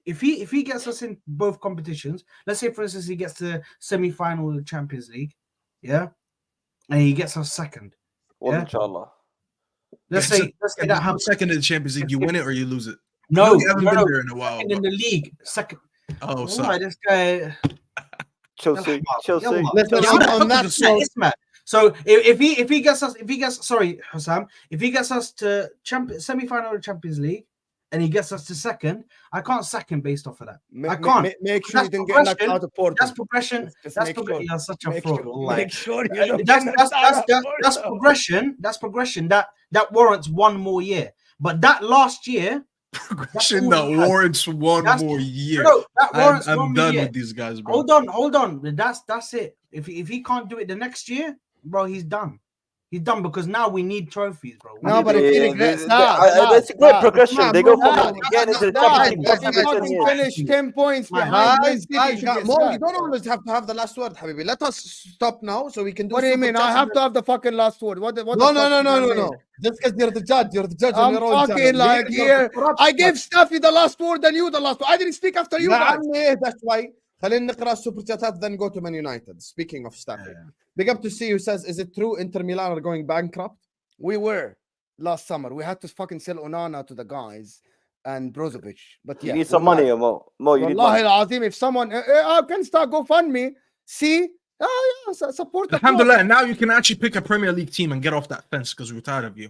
if he gets us in both competitions, let's say for instance he gets to semi-final of the Champions League, yeah, and he gets us second. Well, inshallah. Let's say that happens. Second in the Champions League, you win it or you lose it. No, you haven't been there in a while. Second in the league, second. Oh, sorry. This guy. Chelsea. So if he gets us, sorry, Hussam, if he gets us to semi-final of the Champions League and he gets us to second, I can't sack him based off of that. I can't. Make sure you didn't get knocked out of Porto. That's progression. That's progression. You're such a fraud. Make sure you don't that's progression. That's progression. That warrants 1 more year. But that last year, progression that warrants 1 more year. No, that warrants I'm done year. with these guys, bro. Hold on. That's it. If he can't do it the next year, bro, he's done. He's done because now we need trophies, bro. No, but if he regrets, It's a great progression. They go from getting into the guys, Champions League if every he 10 fucking years. finish 10 points behind Man City, Guys, should get Mo, you sad. don't always have to have the last word, Habibi. Let us stop now so we can do. What do you super mean? I chats have and to have the fucking last word. What? No, the no, fuck no, you no, no, mean? no. Just because you're the judge on I'm your own fucking channel. like You're here. corrupt. I gave Staffy the last word and you the last word. I didn't speak after you يا guys. عمي اهدى شوي. خلينا نقرا السوبر شاتات then go to Man United. Speaking of Staffy. Big up to see who says, is it true Inter Milan are going bankrupt? We were last summer. We had to fucking sell Onana to the guys and Brozovic. But You yeah, need some money, Mo. You need Wallahi money. al-Azim, if someone can start GoFundMe, see, support the club. Alhamdulillah, now you can actually pick a Premier League team and get off that fence because we're tired of you.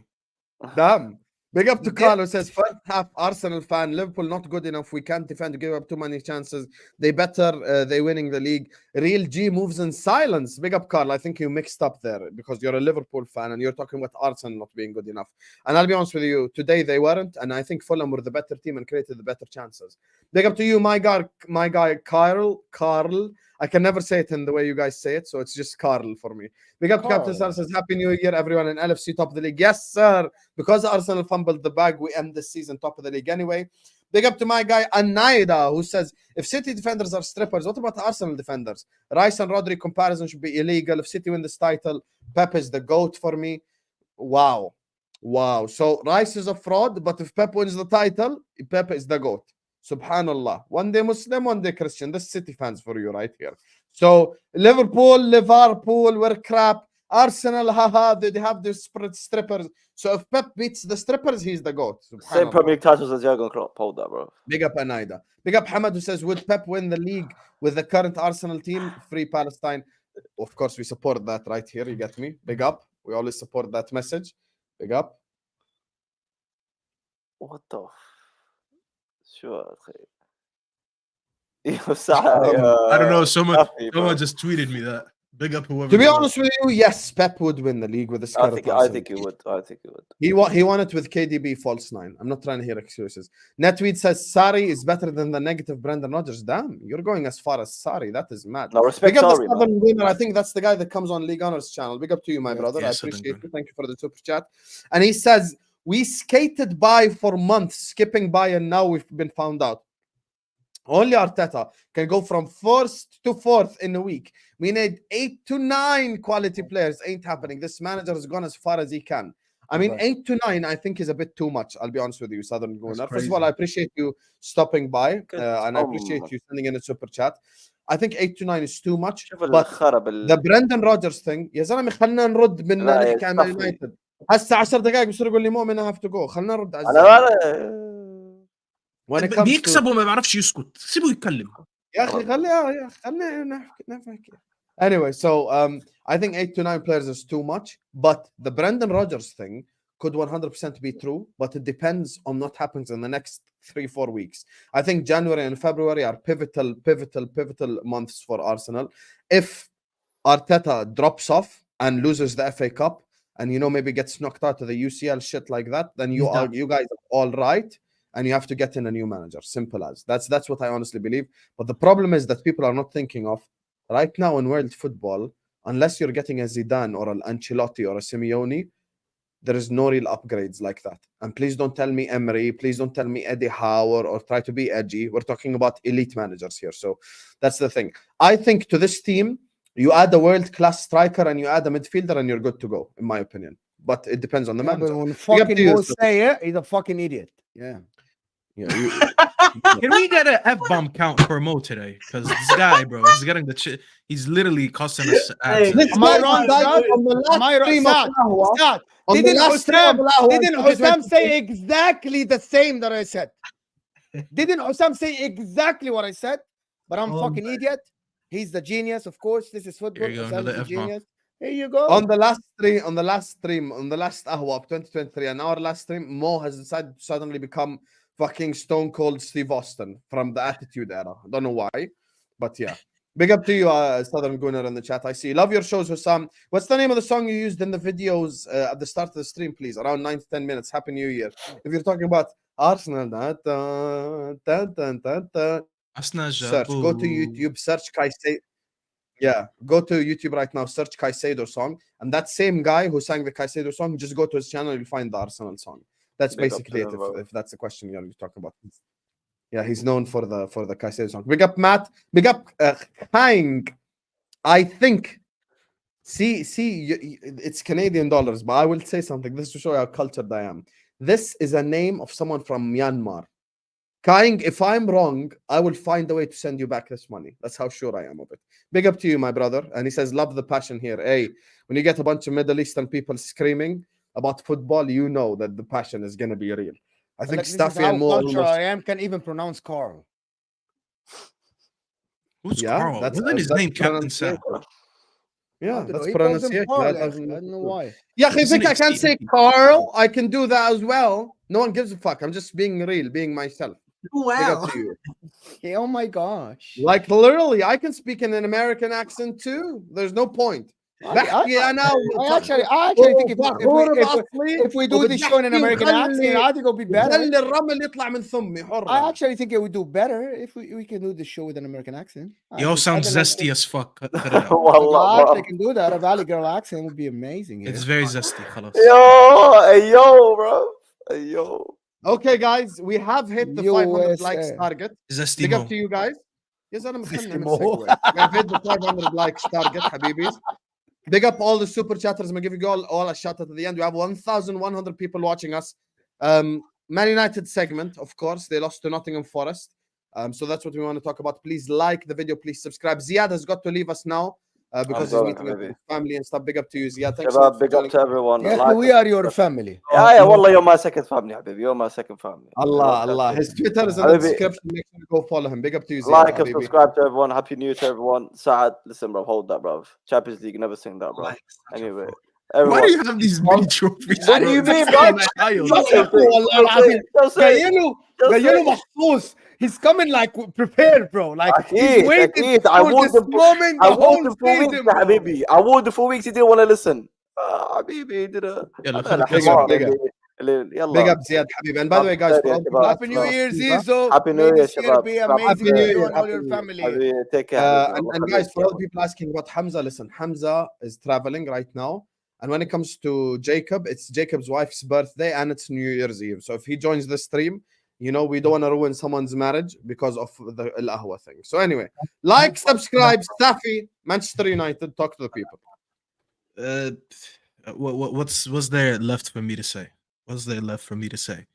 Damn. Big up to Carlo says, first half Arsenal fan, Liverpool not good enough. We can't defend, give up too many chances. They better, they winning the league. Real G moves in silence. Big up, Carl. I think you mixed up there because you're a Liverpool fan and you're talking about Arsenal not being good enough. And I'll be honest with you, today they weren't. And I think Fulham were the better team and created the better chances. Big up to you, my guy, Carl. I can never say it in the way you guys say it, so it's just Carl for me. Big up to Captain Sar says, Happy New Year, everyone in LFC top of the league. Yes, sir. Because Arsenal fumbled the bag, we end this season top of the league anyway. Big up to my guy, Anaida, who says, if City defenders are strippers, what about Arsenal defenders? Rice and Rodri comparison should be illegal. If City win this title, Pep is the GOAT for me. Wow. So Rice is a fraud, but if Pep wins the title, Pep is the GOAT. Subhanallah. One day Muslim, one day Christian. This City fans for you right here. So Liverpool, we're crap. Arsenal, haha, they have the strippers. So if Pep beats the strippers, he's the GOAT. Same Premier League titles as Jurgen Klopp. Hold that, bro. Big up Anaida. Big up Hamad, who says, would Pep win the league with the current Arsenal team? Free Palestine. Of course, we support that right here. You get me? Big up. We always support that message. Big up. What the Sure. I don't know. Someone just tweeted me that. Big up whoever. To be honest with you, yes, Pep would win the league with this. I think he would. He won it with KDB false 9. I'm not trying to hear excuses. Netweed says Sarri is better than the negative Brendan Rodgers. Damn, you're going as far as Sarri. That is mad. No, respect Big up Sarri, the Southern winner. I think that's the guy that comes on League Honors channel. Big up to you, my brother. I appreciate you. Thank you for the super chat. And he says, we skated by for months, skipping by, and now we've been found out. Only Arteta can go from first to fourth in a week. We need 8 to 9 quality players. Ain't happening. This manager has gone as far as he can. I mean, 8 to 9, I think, is a bit too much. I'll be honest with you, Southern Gunner. First of all, I appreciate you stopping by, and I appreciate you sending in a super chat. I think 8 to 9 is too much. But the Brendan Rodgers thing, يا زلمه خلينا نرد بدنا نحكي عن يونايتد. هسه 10 دقائق بصير يقول لي مؤمن I have to go. خلينا نرد على بيكسبوا ما بيعرفش يسكت. سيبه يتكلم. يا اخي خلينا نحكي. Anyway, so I think 8 to 9 players is too much, but the Brendan Rodgers thing could 100% be true, but it depends on what happens in the next 3-4 weeks. I think January and February are pivotal months for Arsenal. If Arteta drops off and loses the FA Cup and maybe gets knocked out of the UCL shit like that, then you guys are all right. And you have to get in a new manager. Simple as. That's what I honestly believe. But the problem is that people are not thinking of right now in world football, unless you're getting a Zidane or an Ancelotti or a Simeone, there is no real upgrades like that. And please don't tell me Emery, please don't tell me Eddie Howe or try to be edgy. We're talking about elite managers here. So that's the thing. I think to this team, you add a world-class striker and you add a midfielder and you're good to go, in my opinion. But it depends on the manager. But when fucking Mo say it, he's a fucking idiot. Yeah. Can we get an F-bomb count for Mo today? Because this guy, bro, he's getting the he's literally costing us. Am I wrong, Saad? Didn't Hussam say exactly the same that I said? Didn't Hussam say exactly what I said? But I'm fucking idiot. He's the genius, of course. This is football. Hussam's the genius. Here you go. On the last Ahwa of 2023, and our last stream, Mo has decided to suddenly become fucking stone cold Steve Austin from the Attitude Era. I don't know why, but yeah. Big up to you, Southern Gunner in the chat. I see. Love your shows, Hussam. What's the name of the song you used in the videos at the start of the stream, please? Around 9 to 10 minutes. Happy New Year. If you're talking about Arsenal, search. Go to YouTube. Search Kai say. Yeah, go to YouTube right now, search Caicedo song, and that same guy who sang the Caicedo song, just go to his channel, you'll find the Arsenal song. That's Big up basically to it. him, bro. If that's the question you're talking about. Yeah, he's known for the Caicedo song. Big up Matt. Big up Hang. I think. See, it's Canadian dollars, but I will say something. This is to show you how cultured I am. This is a name of someone from Myanmar. Kaing, if I'm wrong, I will find a way to send you back this money. That's how sure I am of it. Big up to you, my brother. And he says, love the passion here. Hey, when you get a bunch of Middle Eastern people screaming about football, you know that the passion is going to be real. I think Staffy and Mo cultured I am can even pronounce Carl. Who's Carl? Wasn't his name Captain Saad? Yeah, that's He calls him pronunciation. Carl, That I doesn't don't know why. Yeah, I Isn't think I it can say Carl. I can do that as well. No one gives a fuck. I'm just being real, being myself. Big up to you. Okay, oh my gosh. Like literally, I can speak in an American accent too. There's no point. I actually think if we do this show in an American accent, I think it'll be better. I actually think it would do better if we can do the show with an American accent. You all sound zesty as fuck. Cut it out. I actually can do that. A Valley Girl accent would be amazing. It's very zesty. Khalas. Yo, bro. Yo. Okay, guys, we have hit the 500 likes USA. target. Zesty Big Mo. up to you guys. Yes, I'm Zesty Mo. We have hit the 500 likes target, Habibis. Big up all the super chatters. I'm gonna give you all a shout out at the end. We have 1,100 people watching us. Man United segment, of course, they lost to Nottingham Forest. So that's what we want to talk about. Please like the video. Please subscribe. Ziad has got to leave us now because he's meeting with his family and stuff. Big up to you, Ziad. Thanks so much for Big up joining. to everyone. Yeah, Like we are your family. Yeah, wallah, you're my second family, Habibi. You're my second family. Allah. His Twitter is in the description. Make sure to go follow him. Big up to you, Ziad. Like and Habibi. subscribe to everyone. Happy New Year to everyone. Saad, listen, bro, hold that, bro. Champions League, never sing that, bro. Anyway. Why do you have these mini trophies? What do you mean, bro? He's coming like prepared, bro. Like he's waiting I for this moment. I won the 4 weeks, Habibi. I won the 4 weeks. He didn't want to listen. Habibi did a. Big up, Ziad, Habib. And by the way, guys, for all people Happy New Year, Zizo. Happy New Year, Shabab. Be amazing. Happy New Year, You and all your family. Take care. And guys, for all the people asking about Hamza, listen, Hamza is traveling right now. And when it comes to Jacob, it's Jacob's wife's birthday and it's New Year's Eve. So if he joins the stream, you know, we don't want to ruin someone's marriage because of the Ahwa thing. So anyway, like, subscribe, Staffy, Manchester United, talk to the people. What's there left for me to say? What's there left for me to say?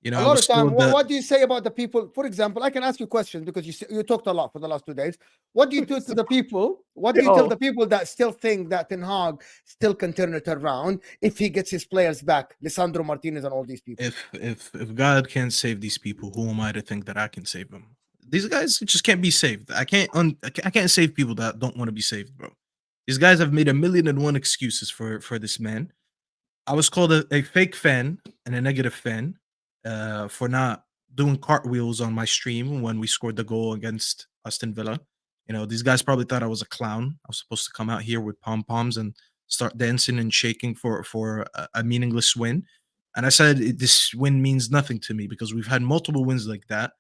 You know, a lot of time. What do you say about the people? For example, I can ask you questions because you talked a lot for the last 2 days. What do you do to the people? What do you tell the people that still think that Ten Hag still can turn it around if he gets his players back, Lisandro Martinez and all these people? If God can't save these people, who am I to think that I can save them? These guys just can't be saved. I can't save people that don't want to be saved, bro. These guys have made 1,000,001 excuses for this man. I was called a fake fan and a negative fan for not doing cartwheels on my stream when we scored the goal against Aston Villa. You know, these guys probably thought I was a clown. I was supposed to come out here with pom-poms and start dancing and shaking for a meaningless win. And I said, this win means nothing to me because we've had multiple wins like that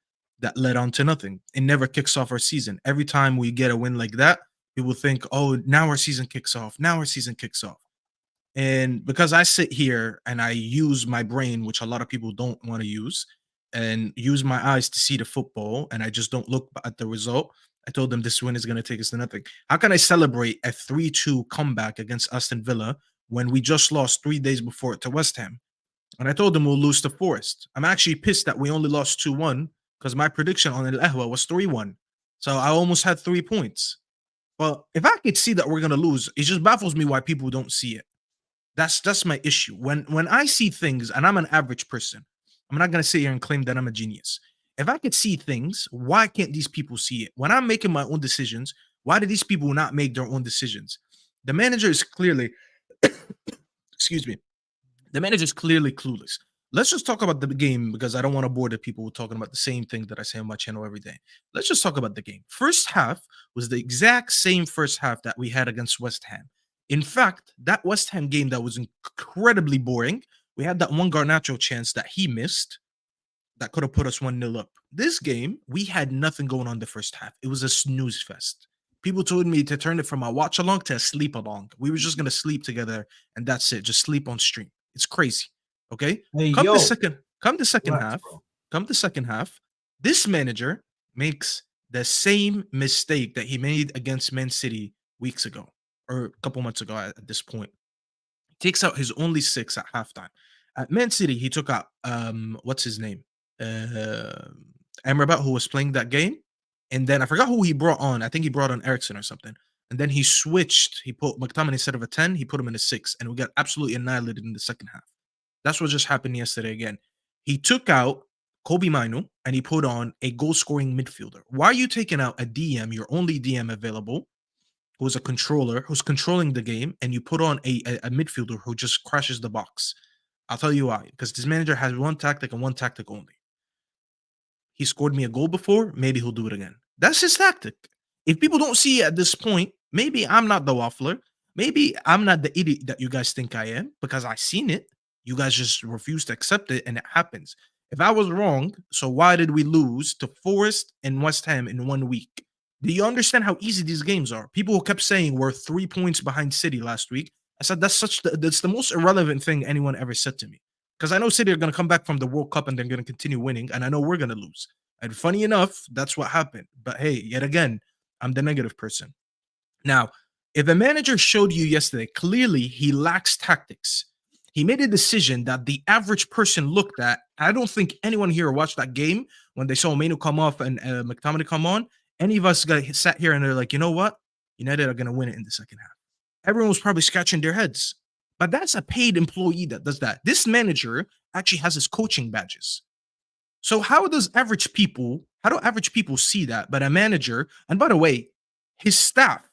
led on to nothing. It never kicks off our season. Every time we get a win like that, people think, oh, now our season kicks off. Now our season kicks off. And because I sit here and I use my brain, which a lot of people don't want to use, and use my eyes to see the football, and I just don't look at the result, I told them this win is going to take us to nothing. How can I celebrate a 3-2 comeback against Aston Villa when we just lost 3 days before to West Ham? And I told them we'll lose to Forest. I'm actually pissed that we only lost 2-1 because my prediction on El Ahwa was 3-1. So I almost had 3 points. But if I could see that we're going to lose, it just baffles me why people don't see it. That's my issue. When I see things, and I'm an average person, I'm not going to sit here and claim that I'm a genius. If I could see things, why can't these people see it? When I'm making my own decisions, why do these people not make their own decisions? The manager is clearly, excuse me, the manager is clearly clueless. Let's just talk about the game because I don't want to bore the people with talking about the same thing that I say on my channel every day. Let's just talk about the game. First half was the exact same first half that we had against West Ham. In fact, that West Ham game that was incredibly boring, we had that one Garnacho chance that he missed that could have put us 1-0 up. This game, we had nothing going on the first half. It was a snooze fest. People told me to turn it from a watch along to a sleep along. We were just gonna sleep together, and that's it. Just sleep on stream. It's crazy. Okay. Hey, Come yo. the second Relax, half. bro. Come the second half. This manager makes the same mistake that he made against Man City weeks ago or a couple months ago at this point. He takes out his only 6 at halftime. At Man City, he took out what's his name? Amrabat, who was playing that game. And then I forgot who he brought on. I think he brought on Ericsson or something. And then he switched. He put McTominay instead of a 10, he put him in a 6. And we got absolutely annihilated in the second half. That's what just happened yesterday again. He took out Kobe Mainu and he put on a goal-scoring midfielder. Why are you taking out a DM, your only DM available, who's a controller, who's controlling the game, and you put on a midfielder who just crashes the box? I'll tell you why. Because this manager has one tactic and one tactic only. He scored me a goal before, maybe he'll do it again. That's his tactic. If people don't see it at this point, maybe I'm not the waffler. Maybe I'm not the idiot that you guys think I am because I seen it. You guys just refuse to accept it, and it happens. If I was wrong, so why did we lose to Forest and West Ham in 1 week? Do you understand how easy these games are? People who kept saying we're 3 points behind City last week. I said that's the most irrelevant thing anyone ever said to me. Because I know City are going to come back from the World Cup and they're going to continue winning, and I know we're going to lose. And funny enough, that's what happened. But hey, yet again, I'm the negative person. Now, if a manager showed you yesterday, clearly he lacks tactics. He made a decision that the average person looked at. I don't think anyone here watched that game when they saw Mainu come off and McTominay come on. Any of us got sat here and they're like, you know what? United are going to win it in the second half. Everyone was probably scratching their heads. But that's a paid employee that does that. This manager actually has his coaching badges. So how do average people see that? But a manager, and by the way, his staff,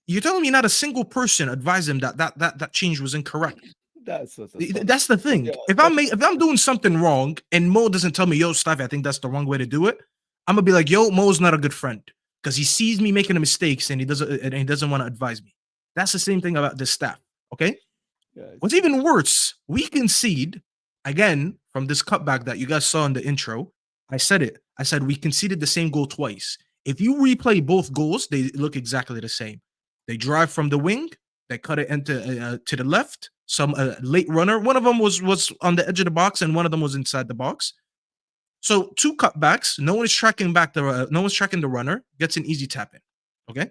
you're telling me not a single person advised him that change was incorrect. That's the thing. Yeah. If I'm doing something wrong and Mo doesn't tell me, yo, Staffy, I think that's the wrong way to do it, I'm gonna be like, yo, Mo's not a good friend because he sees me making the mistakes and he doesn't want to advise me. That's the same thing about this staff. Okay. Yeah, What's even worse, we concede again from this cutback that you guys saw in the intro. I said it. I said we conceded the same goal twice. If you replay both goals, they look exactly the same. They drive from the wing, they cut it into to the left. Some late runner. One of them was on the edge of the box, and one of them was inside the box. So 2 cutbacks. No one is tracking no one's tracking the runner. Gets an easy tap in. Okay.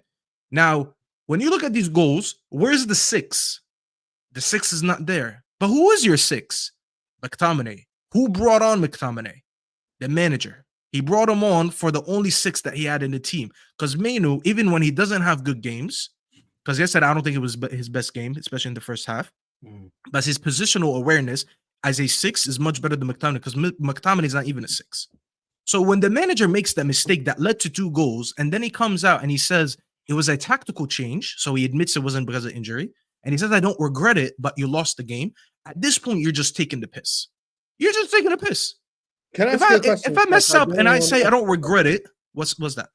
Now, when you look at these goals, where's the 6? The 6 is not there. But who is your 6? McTominay. Who brought on McTominay? The manager. He brought him on for the only 6 that he had in the team. Because Mainu, even when he doesn't have good games, because yesterday I don't think it was his best game, especially in the first half, but his positional awareness as a 6 is much better than McTominay because McTominay is not even a 6. So when the manager makes that mistake that led to 2 goals, and then he comes out and he says it was a tactical change, so he admits it wasn't because of injury, and he says, I don't regret it, but you lost the game. At this point, you're just taking the piss. You're just taking a piss. Can I ask you a question? If I mess up and I say I don't regret it, what's that?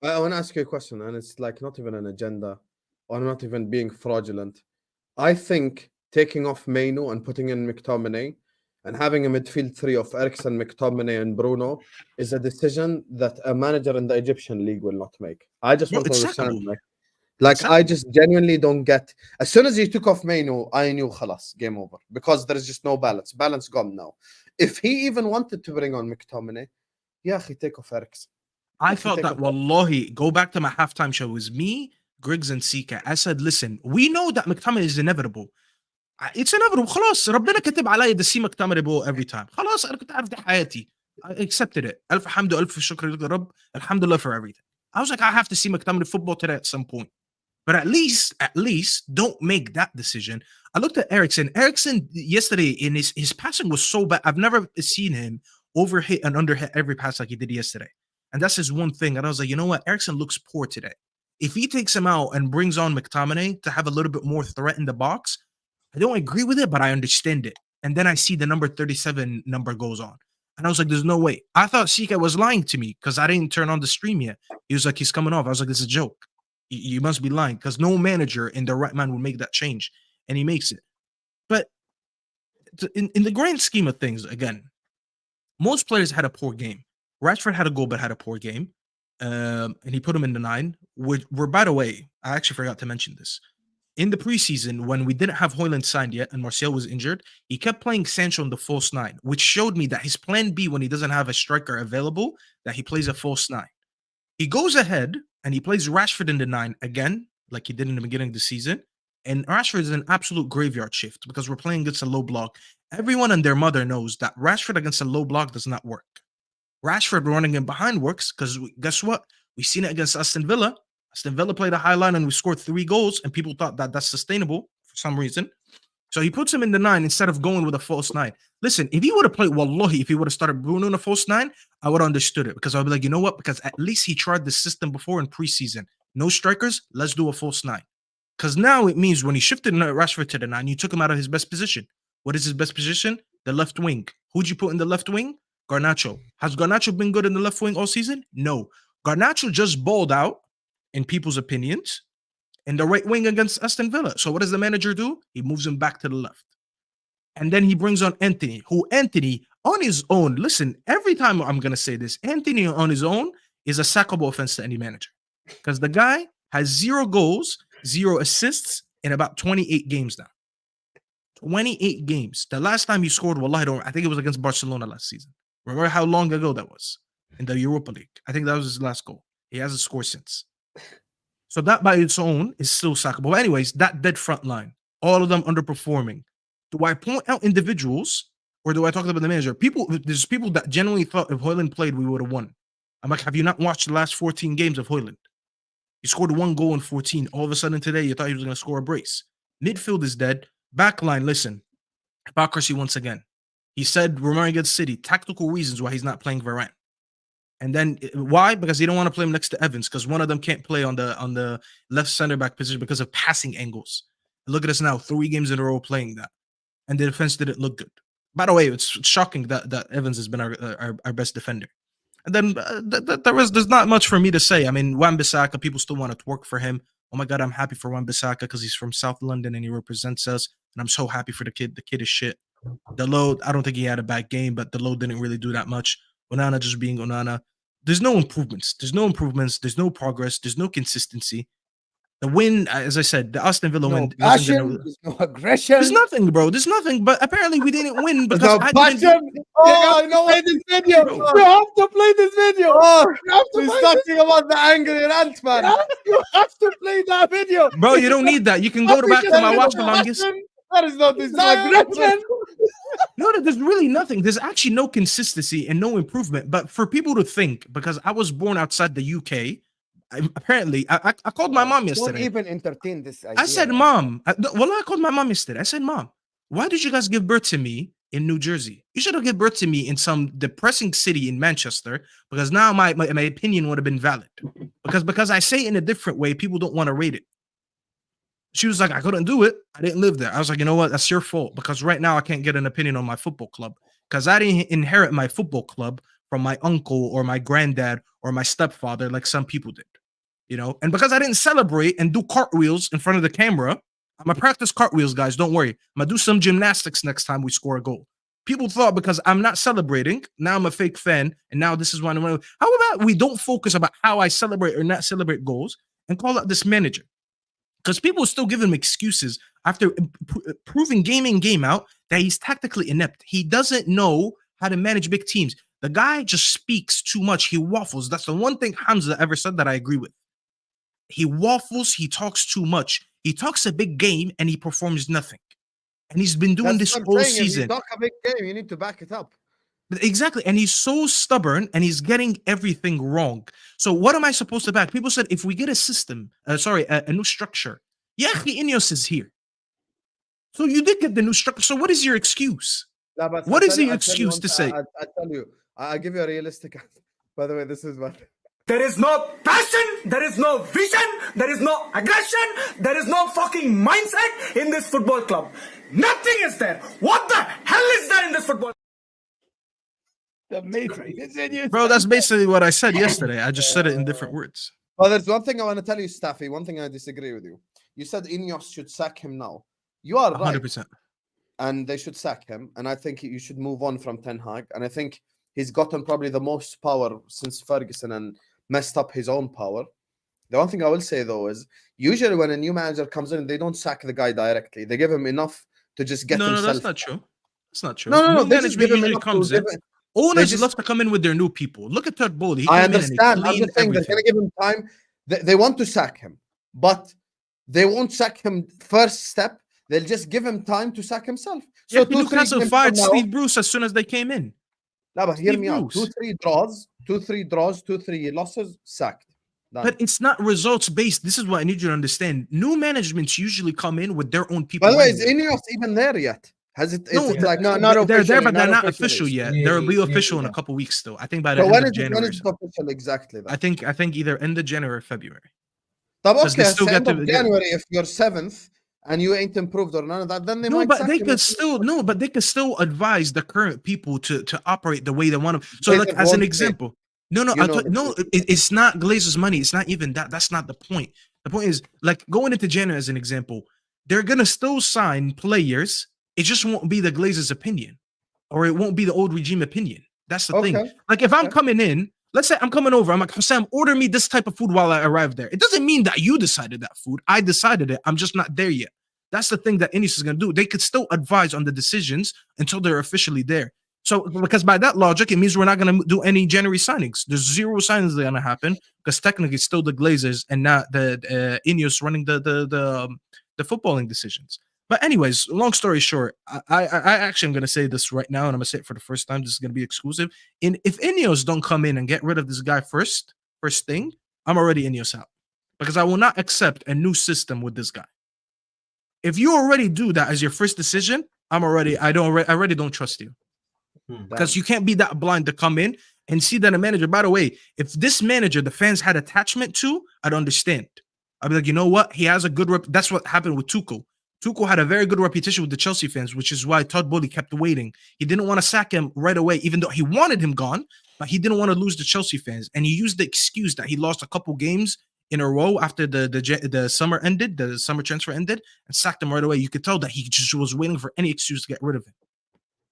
I want to ask you a question, and it's like not even an agenda or not even being fraudulent. I think taking off Mainu and putting in McTominay and having a midfield 3 of Eriksen, McTominay, and Bruno is a decision that a manager in the Egyptian league will not make. I just want to understand, I just genuinely don't get. As soon as he took off Mainu, I knew khalas, game over, because there is just no balance. Balance gone now. If he even wanted to bring on McTominay, yeah, he take off Eriksen. I felt that, wallahi, go back to my halftime show. It was me, Griggs, and Sika. I said, listen, we know that McTominay is inevitable. It's inevitable. خلاص ربنا كتب علي to see McTominay every time. خلاص أنا كنت عارف دي حياتي. I accepted it. ألف حمد وألف شكر لك يا رب. Alhamdulillah for everything. I was like, I have to see McTominay football today at some point. But at least, don't make that decision. I looked at Eriksen. Eriksen yesterday in his passing was so bad. I've never seen him overhit and underhit every pass like he did yesterday. And that's his one thing. And I was like, you know what? Eriksen looks poor today. If he takes him out and brings on McTominay to have a little bit more threat in the box, I don't agree with it, but I understand it. And then I see the number 37 number goes on. And I was like, there's no way. I thought Sika was lying to me because I didn't turn on the stream yet. He was like, he's coming off. I was like, this is a joke. You must be lying because no manager in the right mind would make that change. And he makes it. But in the grand scheme of things, again, most players had a poor game. Rashford had a goal but had a poor game. and he put him in the 9. We're, by the way, I actually forgot to mention this. In the preseason, when we didn't have Højlund signed yet and Martial was injured, he kept playing Sancho in the false 9, which showed me that his plan B, when he doesn't have a striker available, that he plays a false 9. He goes ahead and he plays Rashford in the 9 again, like he did in the beginning of the season. And Rashford is an absolute graveyard shift because we're playing against a low block. Everyone and their mother knows that Rashford against a low block does not work. Rashford running in behind works because guess what? We've seen it against Aston Villa. Aston Villa played a high line and we scored 3 goals, and people thought that that's sustainable for some reason. So he puts him in the 9 instead of going with a false 9. Listen, if he would have played, wallahi, if he would have started Bruno in a false 9, I would have understood it because I would be like, you know what? Because at least he tried the system before in preseason. No strikers, let's do a false 9. Because now it means when he shifted Rashford to the 9, you took him out of his best position. What is his best position? The left wing. Who'd you put in the left wing? Garnacho. Has Garnacho been good in the left wing all season? No. Garnacho just balled out, in people's opinions, in the right wing against Aston Villa. So what does the manager do? He moves him back to the left. And then he brings on Anthony, who Anthony on his own, listen, every time I'm going to say this, Anthony on his own is a sackable offense to any manager. Because the guy has 0 goals, 0 assists in about 28 games now. 28 games. The last time he scored, wallahi, I think it was against Barcelona last season. Remember how long ago that was? In the Europa League. I think that was his last goal. He hasn't scored since. So that by its own is still sackable. But anyways, that dead front line, all of them underperforming. Do I point out individuals or do I talk about the manager? There's people that genuinely thought if Højlund played, we would have won. I'm like, have you not watched the last 14 games of Højlund? He scored 1 goal in 14. All of a sudden today, you thought he was going to score a brace. Midfield is dead. Backline, listen, hypocrisy once again. He said, Romero against City, tactical reasons why he's not playing Varane. And then why? Because he don't want to play him next to Evans because one of them can't play on the left center back position because of passing angles. And look at us now, 3 games in a row playing that, and the defense didn't look good. By the way, it's shocking that Evans has been our best defender. And then there's not much for me to say. I mean, Wan-Bissaka, people still want to work for him. Oh my God, I'm happy for Wan-Bissaka because he's from South London and he represents us. And I'm so happy for the kid. The kid is shit. Dalot, I don't think he had a bad game, but Dalot didn't really do that much. Onana just being Onana. There's no improvements. There's no progress. There's no consistency. The win, as I said, the Aston Villa win. There's no aggression. There's nothing, bro. There's nothing. But apparently we didn't win because I didn't. Oh, I know what this video. You have to play this video. Oh, he's talking about the angry rant, man. You have to play that video. Bro, you don't need that. You can go back to my watch the longest. That is not this aggression. No, there's really nothing. There's actually no consistency and no improvement. But for people to think, because I was born outside the UK, I called my mom yesterday. Don't even entertain this idea. I said, Mom, I called my mom yesterday. I said, Mom, why did you guys give birth to me in New Jersey? You should have given birth to me in some depressing city in Manchester, because now my opinion would have been valid. Because I say it in a different way, people don't want to rate it. She was like, I couldn't do it. I didn't live there. I was like, you know what? That's your fault. Because right now I can't get an opinion on my football club. Because I didn't inherit my football club from my uncle or my granddad or my stepfather like some people did. You know? And because I didn't celebrate and do cartwheels in front of the camera, I'm going to practice cartwheels, guys. Don't worry. I'm going to do some gymnastics next time we score a goal. People thought because I'm not celebrating, now I'm a fake fan, and now this is why I'm... How about we don't focus about how I celebrate or not celebrate goals and call out this manager? Because people still give him excuses after proving game in, game out that he's tactically inept. He doesn't know how to manage big teams. The guy just speaks too much. He waffles. That's the one thing Hamza ever said that I agree with. He waffles. He talks too much. He talks a big game and he performs nothing. And he's been doing this whole season. If you talk a big game, you need to back it up. Exactly. And he's so stubborn and he's getting everything wrong. So what am I supposed to back? People said if we get a system, a new structure, Ineos is here. So you did get the new structure. So what is your excuse? What is the excuse to say? I tell you, I'll give you a realistic answer. By the way, this is what... There is no passion, there is no vision, there is no aggression, there is no fucking mindset in this football club. Nothing is there. What the hell is there in this football? The Matrix is in you. Bro, that's basically what I said yesterday. I just said it in different words. Well, there's one thing I want to tell you, Staffy. One thing I disagree with you. You said Ineos should sack him now. You are right. 100%. And they should sack him. And I think you should move on from Ten Hag. And I think he's gotten probably the most power since Ferguson and messed up his own power. The one thing I will say though is usually when a new manager comes in, they don't sack the guy directly. They give him enough to just get No, himself. that's not true. That's not true. No. New They just management give him usually enough comes to in. give it. Owners just- love to come in with their new people. Look at Todd Bowley. He I came in and he understand. I'm cleaned just saying they're everything. going to give him time. They want to sack him, but they won't sack him first step. They'll just give him time to sack himself. So So Newcastle fired Steve Bruce as soon as they came in. No, but hear Steve me out. Bruce. 2-3 draws, 2-3 draws, 2-3 losses, sacked. Done. But it's not results based. This is what I need you to understand. New managements usually come in with their own people. By the way, is anyway. Ineos even there yet? Has it? No, is it like not they're there, officially, but they're not not official officially. yet. Yeah, They'll be yeah, official in yeah. a couple weeks still. I think by the So end when of is it January. official exactly? Then? I think either end of January or February. But 'Cause they okay, still so get end of to- January, if you're 7th and you ain't improved or none of that, then they No, might but sack they him could if- still but they could still advise the current people to operate the way they want to. So, They like just as an won't pay. example, no, You know the no, it's not Glazer's money. It's not even that. That's not the point. The point is, like going into January as an example, they're gonna still sign players. It just won't be the Glazer's opinion, or it won't be the old regime opinion. That's the thing. Okay. Like if I'm coming in, let's say I'm coming over, I'm like, Sam, order me this type of food while I arrive there. It doesn't mean that you decided that food. I decided it. I'm just not there yet. That's the thing that Ineos is going to do. They could still advise on the decisions until they're officially there. So, because by that logic, it means we're not going to do any January signings. There's zero signings that are going to happen because technically it's still the Glazers and not the Ineos running the footballing decisions. But anyways, long story short, I actually am going to say this right now, and I'm going to say it for the first time. This is going to be exclusive. If Ineos don't come in and get rid of this guy first thing, I'm already Ineos out because I will not accept a new system with this guy. If you already do that as your first decision, I already don't trust you because you can't be that blind to come in and see that a manager. By the way, if this manager the fans had attachment to, I'd understand. I'd be like, you know what? He has a good rep. That's what happened with Tuchel. Tuchel had a very good reputation with the Chelsea fans, which is why Todd Bowley kept waiting. He didn't want to sack him right away, even though he wanted him gone, but he didn't want to lose the Chelsea fans. And he used the excuse that he lost a couple games in a row after the summer ended, the summer transfer ended, and sacked him right away. You could tell that he just was waiting for any excuse to get rid of him.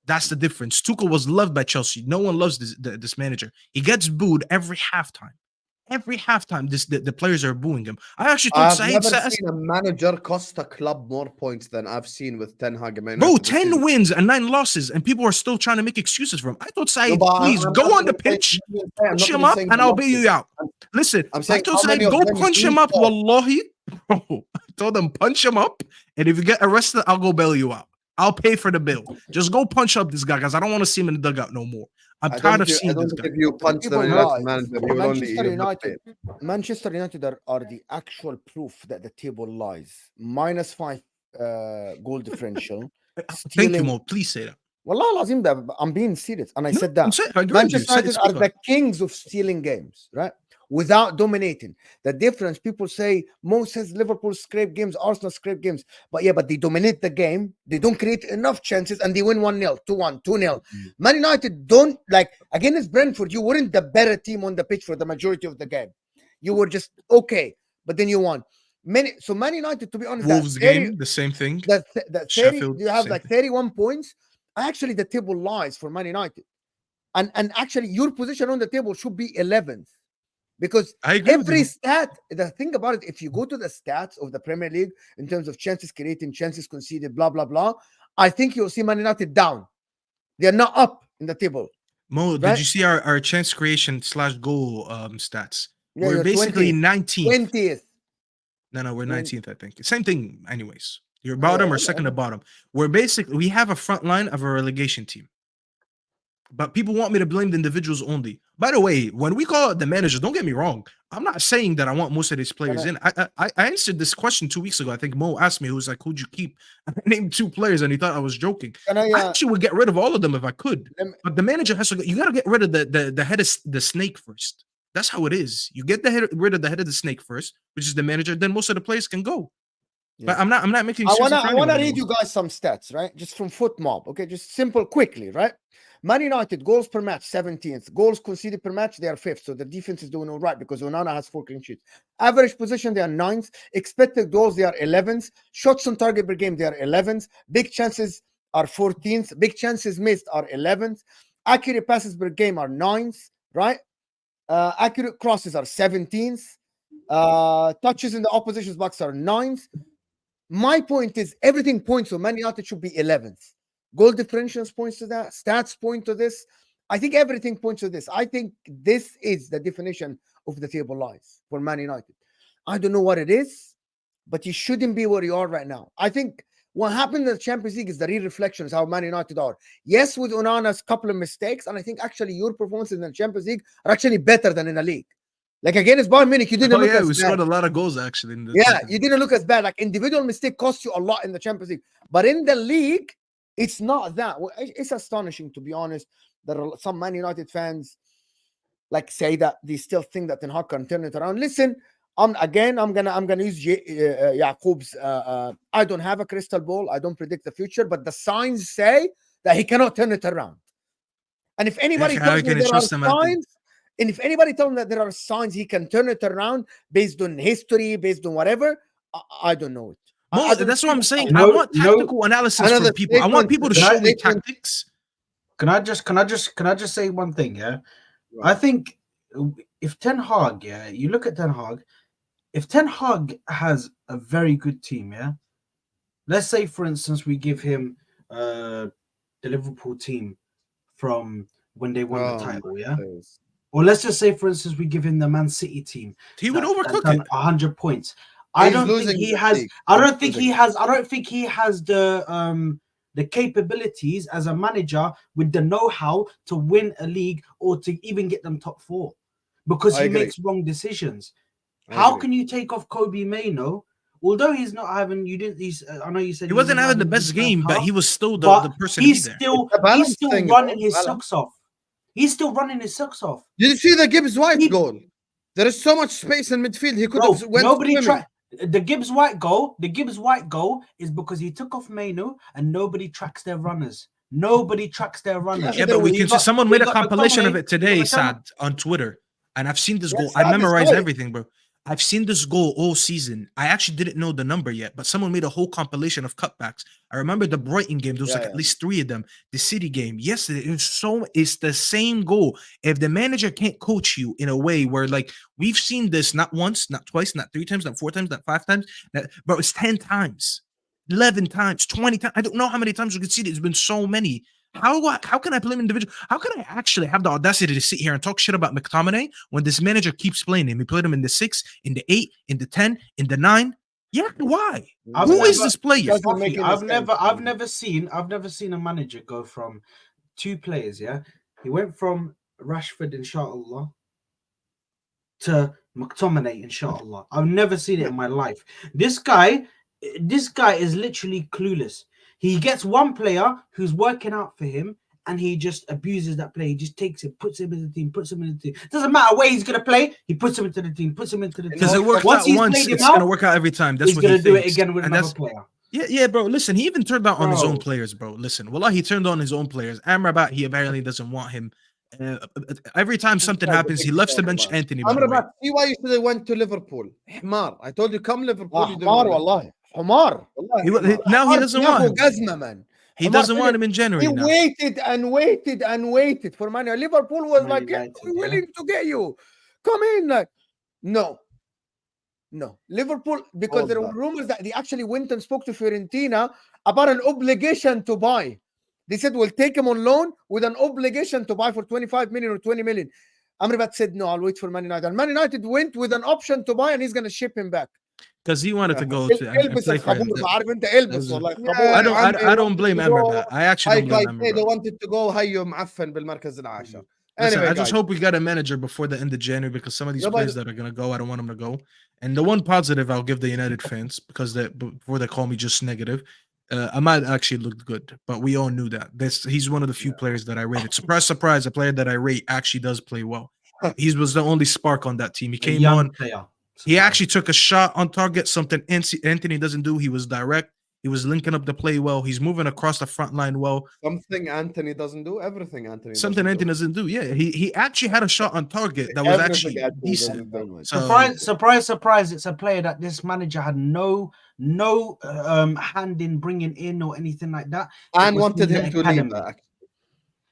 That's the difference. Tuchel was loved by Chelsea. No one loves this manager. He gets booed every halftime. Every halftime, the players are booing him. I actually thought I've never seen a manager cost a club more points than I've seen with Ten Hag. Bro, 10 wins and 9 losses, and people are still trying to make excuses for him. I thought Saad, please go on the pitch, punch him up, and I'll bail you out. Listen, I told Saad, go punch him up, wallahi. Bro, I told them, punch him up, and if you get arrested, I'll go bail you out. I'll pay for the bill. Just go punch up this guy, guys. I don't want to see him in the dugout no more. I'm tired of seeing this guy. If you punch the manager, you will only Manchester United are the actual proof that the table lies. -5 goal differential. Thank you, Mo. Please say that. Wallah lazim, I'm being serious. And I said that. I Manchester United are the kings of stealing games, right? Without dominating. The difference, people say, Mo says Liverpool scrape games, Arsenal scrape games. But they dominate the game. They don't create enough chances and they win 1-0, 2-1, 2-0. Man United don't, like, against Brentford, you weren't the better team on the pitch for the majority of the game. You were just okay, but then you won. So Man United, to be honest, Wolves game, the same thing. The 30, Sheffield, you have like 31 points. Actually, the table lies for Man United. And actually, your position on the table should be 11th. Because every stat, the thing about it, if you go to the stats of the Premier League in terms of chances created, chances conceded, blah, blah, blah, I think you'll see Man United down. They're not up in the table. Mo, did you see our chance creation / goal stats? Yeah, we're basically 19th. 20th. No, we're 19th, I think. Same thing, anyways. You're bottom or second to bottom. We have a front line of a relegation team. But people want me to blame the individuals only. By the way, when we call it the managers, don't get me wrong. I'm not saying that I want most of these players in. I answered this question 2 weeks ago. I think Mo asked me, who was like, who'd you keep? I named 2 players and he thought I was joking. I actually would get rid of all of them if I could. But the manager has to, you got to get rid of the head of the snake first. That's how it is. You get rid of the head of the snake first, which is the manager, then most of the players can go. Yeah. But I'm not making I want to read you guys some stats, right? Just from FootMob, okay? Just simple, quickly, right? Man United, goals per match, 17th. Goals conceded per match, they are 5th. So the defense is doing all right because Onana has 4 clean sheets. Average possession, they are 9th. Expected goals, they are 11th. Shots on target per game, they are 11th. Big chances are 14th. Big chances missed are 11th. Accurate passes per game are 9th, right? Accurate crosses are 17th. Touches in the opposition's box are 9th. My point is everything points to Man United should be 11th. Goal differentials points to that. Stats point to this. I think everything points to this. I think this is the definition of the table lies for Man United. I don't know what it is, but you shouldn't be where you are right now. I think what happened in the Champions League is the real reflection of how Man United are. Yes, with Onana's couple of mistakes, and I think actually your performances in the Champions League are actually better than in the league. Like against Bayern Munich, you didn't look as bad. We scored a lot of goals actually. You didn't look as bad. Like individual mistake cost you a lot in the Champions League, but in the league, it's not that. It's astonishing, to be honest. There are some Man United fans like say that they still think that Ten Hag can turn it around. Listen, I'm gonna use Yaqub's. I don't have a crystal ball. I don't predict the future, but the signs say that he cannot turn it around. And if anybody tells me there are signs, and if anybody tells me that there are signs he can turn it around based on history, based on whatever, I don't know it. That's what I'm saying. I want tactical analysis from people. I want people to show me tactics. Can I just say one thing? Yeah, right. I think if Ten Hag, you look at Ten Hag. If Ten Hag has a very good team, let's say for instance we give him the Liverpool team from when they won the title, or let's just say for instance we give him the Man City team. He would overcook it. 100 points. I don't think he has. I don't think he has the capabilities as a manager with the know-how to win a league or to even get them top 4 because he makes wrong decisions. How can you take off Kobe Mainoo? Although he's not having, I know you said he wasn't having the best game, but he was still the person. He's still running his socks off. He's still running his socks off. Did you see the Gibbs White goal? There is so much space in midfield. He could have went. Nobody tried. The Gibbs White goal is because he took off Mainoo and nobody tracks their runners. Nobody tracks their runners. Yeah, but we can see someone made a compilation of it today, Saad, on Twitter. And I've seen this goal. I memorized everything, bro. I've seen this goal all season. I actually didn't know the number yet, but someone made a whole compilation of cutbacks. I remember the Brighton game. There was at least 3 of them. The City game. Yes, it's the same goal. If the manager can't coach you in a way where, like, we've seen this not once, not twice, not 3 times, not 4 times, not 5 times, but it's 10 times, 11 times, 20 times. I don't know how many times you can see it. It's been so many. How can I play him individual? How can I actually have the audacity to sit here and talk shit about McTominay when this manager keeps playing him? He played him in the 6, in the 8, in the 10, in the 9. Yeah, why? Who is this player? I've never seen a manager go from 2 players. Yeah, he went from Rashford, inshallah, to McTominay, inshallah. I've never seen it in my life. This guy is literally clueless. He gets one player who's working out for him and he just abuses that player. He just takes it, puts him in the team, It doesn't matter where he's going to play. He puts him into the team, Because it worked out once, it's going to work out every time. That's he's what going to do it again with another player. Yeah, bro. Listen, he even turned out on his own players, bro. Listen, wallah, he turned on his own players. Amrabat, he apparently doesn't want him. Every time something happens, he left the bench Anthony. Amrabat, see why you should have went to Liverpool. Hmar. I told you, come Liverpool. Hmar, wallahi. Omar. Now he doesn't want him. He doesn't want him in January. He waited for Man United. Liverpool was like, we're willing to get you. Come in. Like, no. Liverpool, because there were rumors that they actually went and spoke to Fiorentina about an obligation to buy. They said, we'll take him on loan with an obligation to buy for 25 million or 20 million. Amrabat said, no, I'll wait for Man United. And Man United went with an option to buy and he's going to ship him back. Because he wanted to go to play for him. I don't blame Amrabat. I actually don't blame Amrabat. They wanted to go هيو معفن بالمركز العاشر. Anyway, I just hope we got a manager before the end of January because some of these players that are going to go, I don't want them to go. And the one positive I'll give the United fans, because before they call me just negative, Ahmad actually looked good, but we all knew that. He's one of the few players that I rated. Surprise, surprise, a player that I rate actually does play well. He was the only spark on that team. He came on. He actually took a shot on target, something Anthony doesn't do. He was direct. He was linking up the play well. He's moving across the front line well. Something Anthony doesn't do. Everything Anthony. Anthony doesn't do. Yeah, he actually had a shot on target that was actually decent. Surprise! It's a player that this manager had no hand in bringing in or anything like that. And wanted him to leave.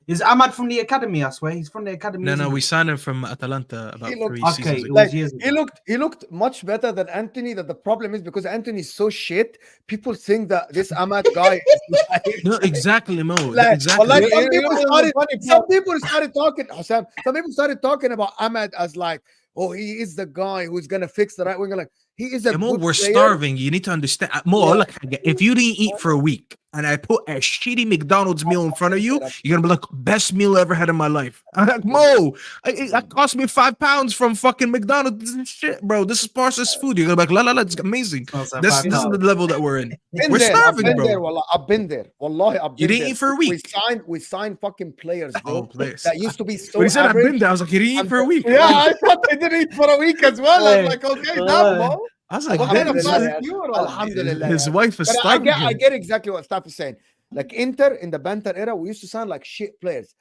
Is Ahmad from the academy? I swear he's from the academy. No, isn't we he? signed him from Atalanta about He looked 3 okay, seasons it ago. was like years ago. he looked much better than Anthony. That the problem is because Anthony is so shit. People think that this Ahmad guy is like, No, exactly, Mo. like, Exactly. like You know what's funny, some people started talking, Hassan, some people started talking about Ahmad as like, oh, he is the guy who's gonna fix the right winger. Like, he is a Yeah, Mo, good we're player. starving. You need to understand. Mo, Yeah. look, if you didn't eat for a week and I put a shitty McDonald's meal in front of you, you're gonna be like, best meal I ever had in my life. I'm like, Mo, that cost me £5 from fucking McDonald's and shit, bro. This is processed food. You're gonna be like, la, it's amazing. This is the level that we're in. We're starving, I've been bro. there, wallah. I've been there. Wallahi, I've been You didn't there. eat for a week. We signed fucking players, Oh, though, players. that used to be so When he said I've been average. there, I was like, you didn't eat for a week. Yeah, I thought they didn't eat for a week as well. I'm like, okay, damn, Mo. I was like, What kind of this- fast you are on? Alhamdulillah. his wife is But starving. I get exactly what Staffy is saying. Like Inter in the Banter era, we used to sound like shit players.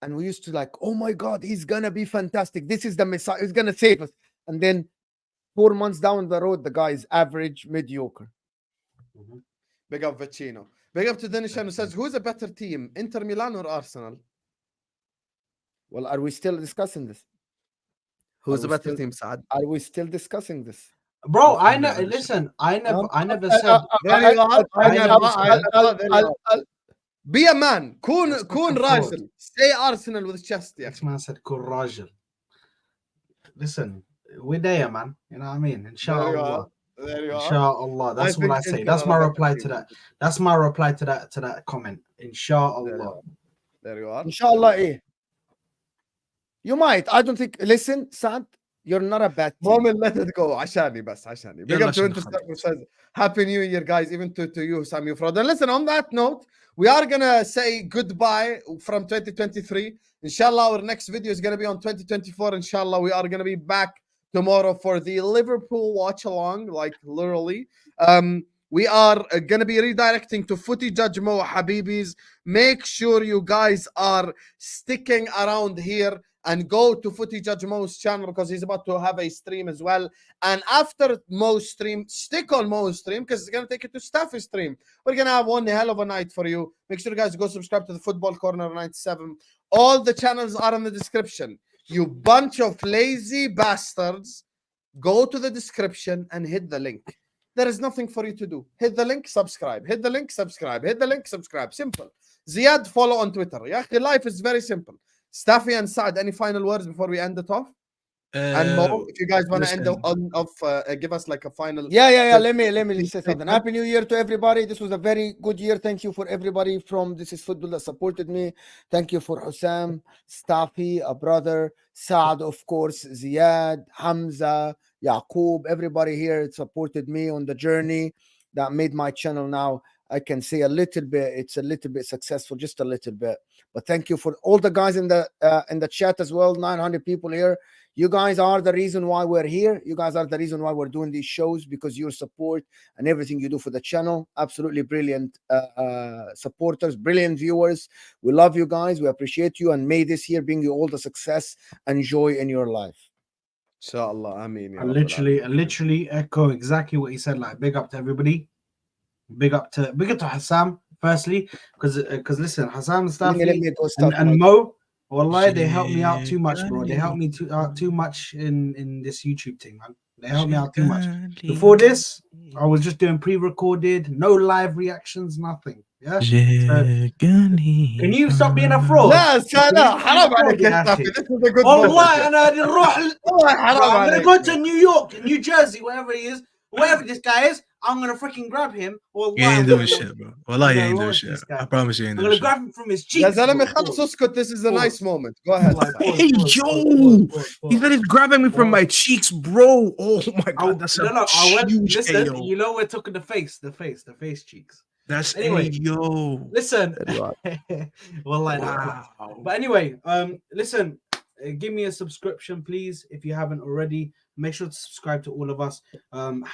And we used to like, oh my God, he's gonna be fantastic. This is the Messiah, he's gonna save us. And then 4 months down the road, the guy is average, mediocre. Big up Vecino. Big up to Denishan who says, who's a better team, Inter Milan or Arsenal? Well, are we still discussing this? Who's Are the we better still- team, Saad? Are we still discussing this? Bro, I know. Listen, I never said. There you are. I'll- Be a man. كون forward. راجل. Say Arsenal with chest. يا This man said courage. Listen, we're there, man. You know what I mean? Inshallah. There you are. Inshallah. That's what I say. That's my reply to that. That's my reply to that comment. Inshallah. There you are. Inshallah, eh? You might. I don't think. Listen, Saad, you're not a bad team. Moamen, let it go. عشاني بس عشاني. Big يلا up to عشان Intercept who says Happy New Year, guys. Even to you, Sam Fraud. And listen, on that note, we are gonna say goodbye from 2023. Inshallah, our next video is gonna be on 2024. Inshallah, we are gonna be back tomorrow for the Liverpool watch along, like literally. We are gonna be redirecting to Footy Judge Mo Habibis. Make sure you guys are sticking around here and go to Footy Judge Mo's channel because he's about to have a stream as well. And after Mo's stream, stick on Mo's stream because it's going to take you to Staffy's stream. We're going to have one hell of a night for you. Make sure you guys go subscribe to the Football Corner 97. All the channels are in the description. You bunch of lazy bastards. Go to the description and hit the link. There is nothing for you to do. Hit the link, subscribe. Hit the link, subscribe. Hit the link, subscribe. Simple. Ziad, follow on Twitter. Yeah, life is very simple. Staffy and Saad, any final words before we end it off? And Mo, if you guys want to end off, give us like a final. Yeah. Let me say something. Happy New Year to everybody. This was a very good year. Thank you for everybody from This Is Football that supported me. Thank you for Hussam, Staffy, a brother, Saad, of course, Ziad, Hamza, Yaqub, everybody here supported me on the journey that made my channel now. I can say a little bit. It's a little bit successful, just a little bit. But thank you for all the guys in the chat as well. 900 people here. You guys are the reason why we're here. You guys are the reason why we're doing these shows because your support and everything you do for the channel. Absolutely brilliant supporters, brilliant viewers. We love you guys. We appreciate you. And may this year bring you all the success and joy in your life. Inshallah. Ameen. I literally echo exactly what he said. Like, big up to everybody. Big up to Hassam, firstly, because listen, Hassam, Staffy, and Mo, wallahi, they helped me out too much, bro. They helped me too much in this YouTube thing, man. They helped me out too much. Before this, I was just doing pre-recorded, no live reactions, nothing. Yeah. So, can you stop being a fraud? لا لا حرام عليك يا Staffy. This is a good والله انا نروح حرام I'm gonna go to New York, New Jersey, wherever he is, wherever this guy is. I'm gonna freaking grab him. You ain't doing shit, bro. Wallah, you ain't doing shit. I promise you ain't I'm doing gonna shit. grab him from his cheeks. يا زلمة خلص اسكت. This is a nice moment. Go ahead. Hey, yo! He said he's grabbing me from my cheeks, bro. Oh my god, that's a huge listen, KO. you know we're talking the face cheeks. That's anyway. Yo. Listen. Well, like but anyway, listen, give me a subscription, please, if you haven't already. Make sure to subscribe to all of us.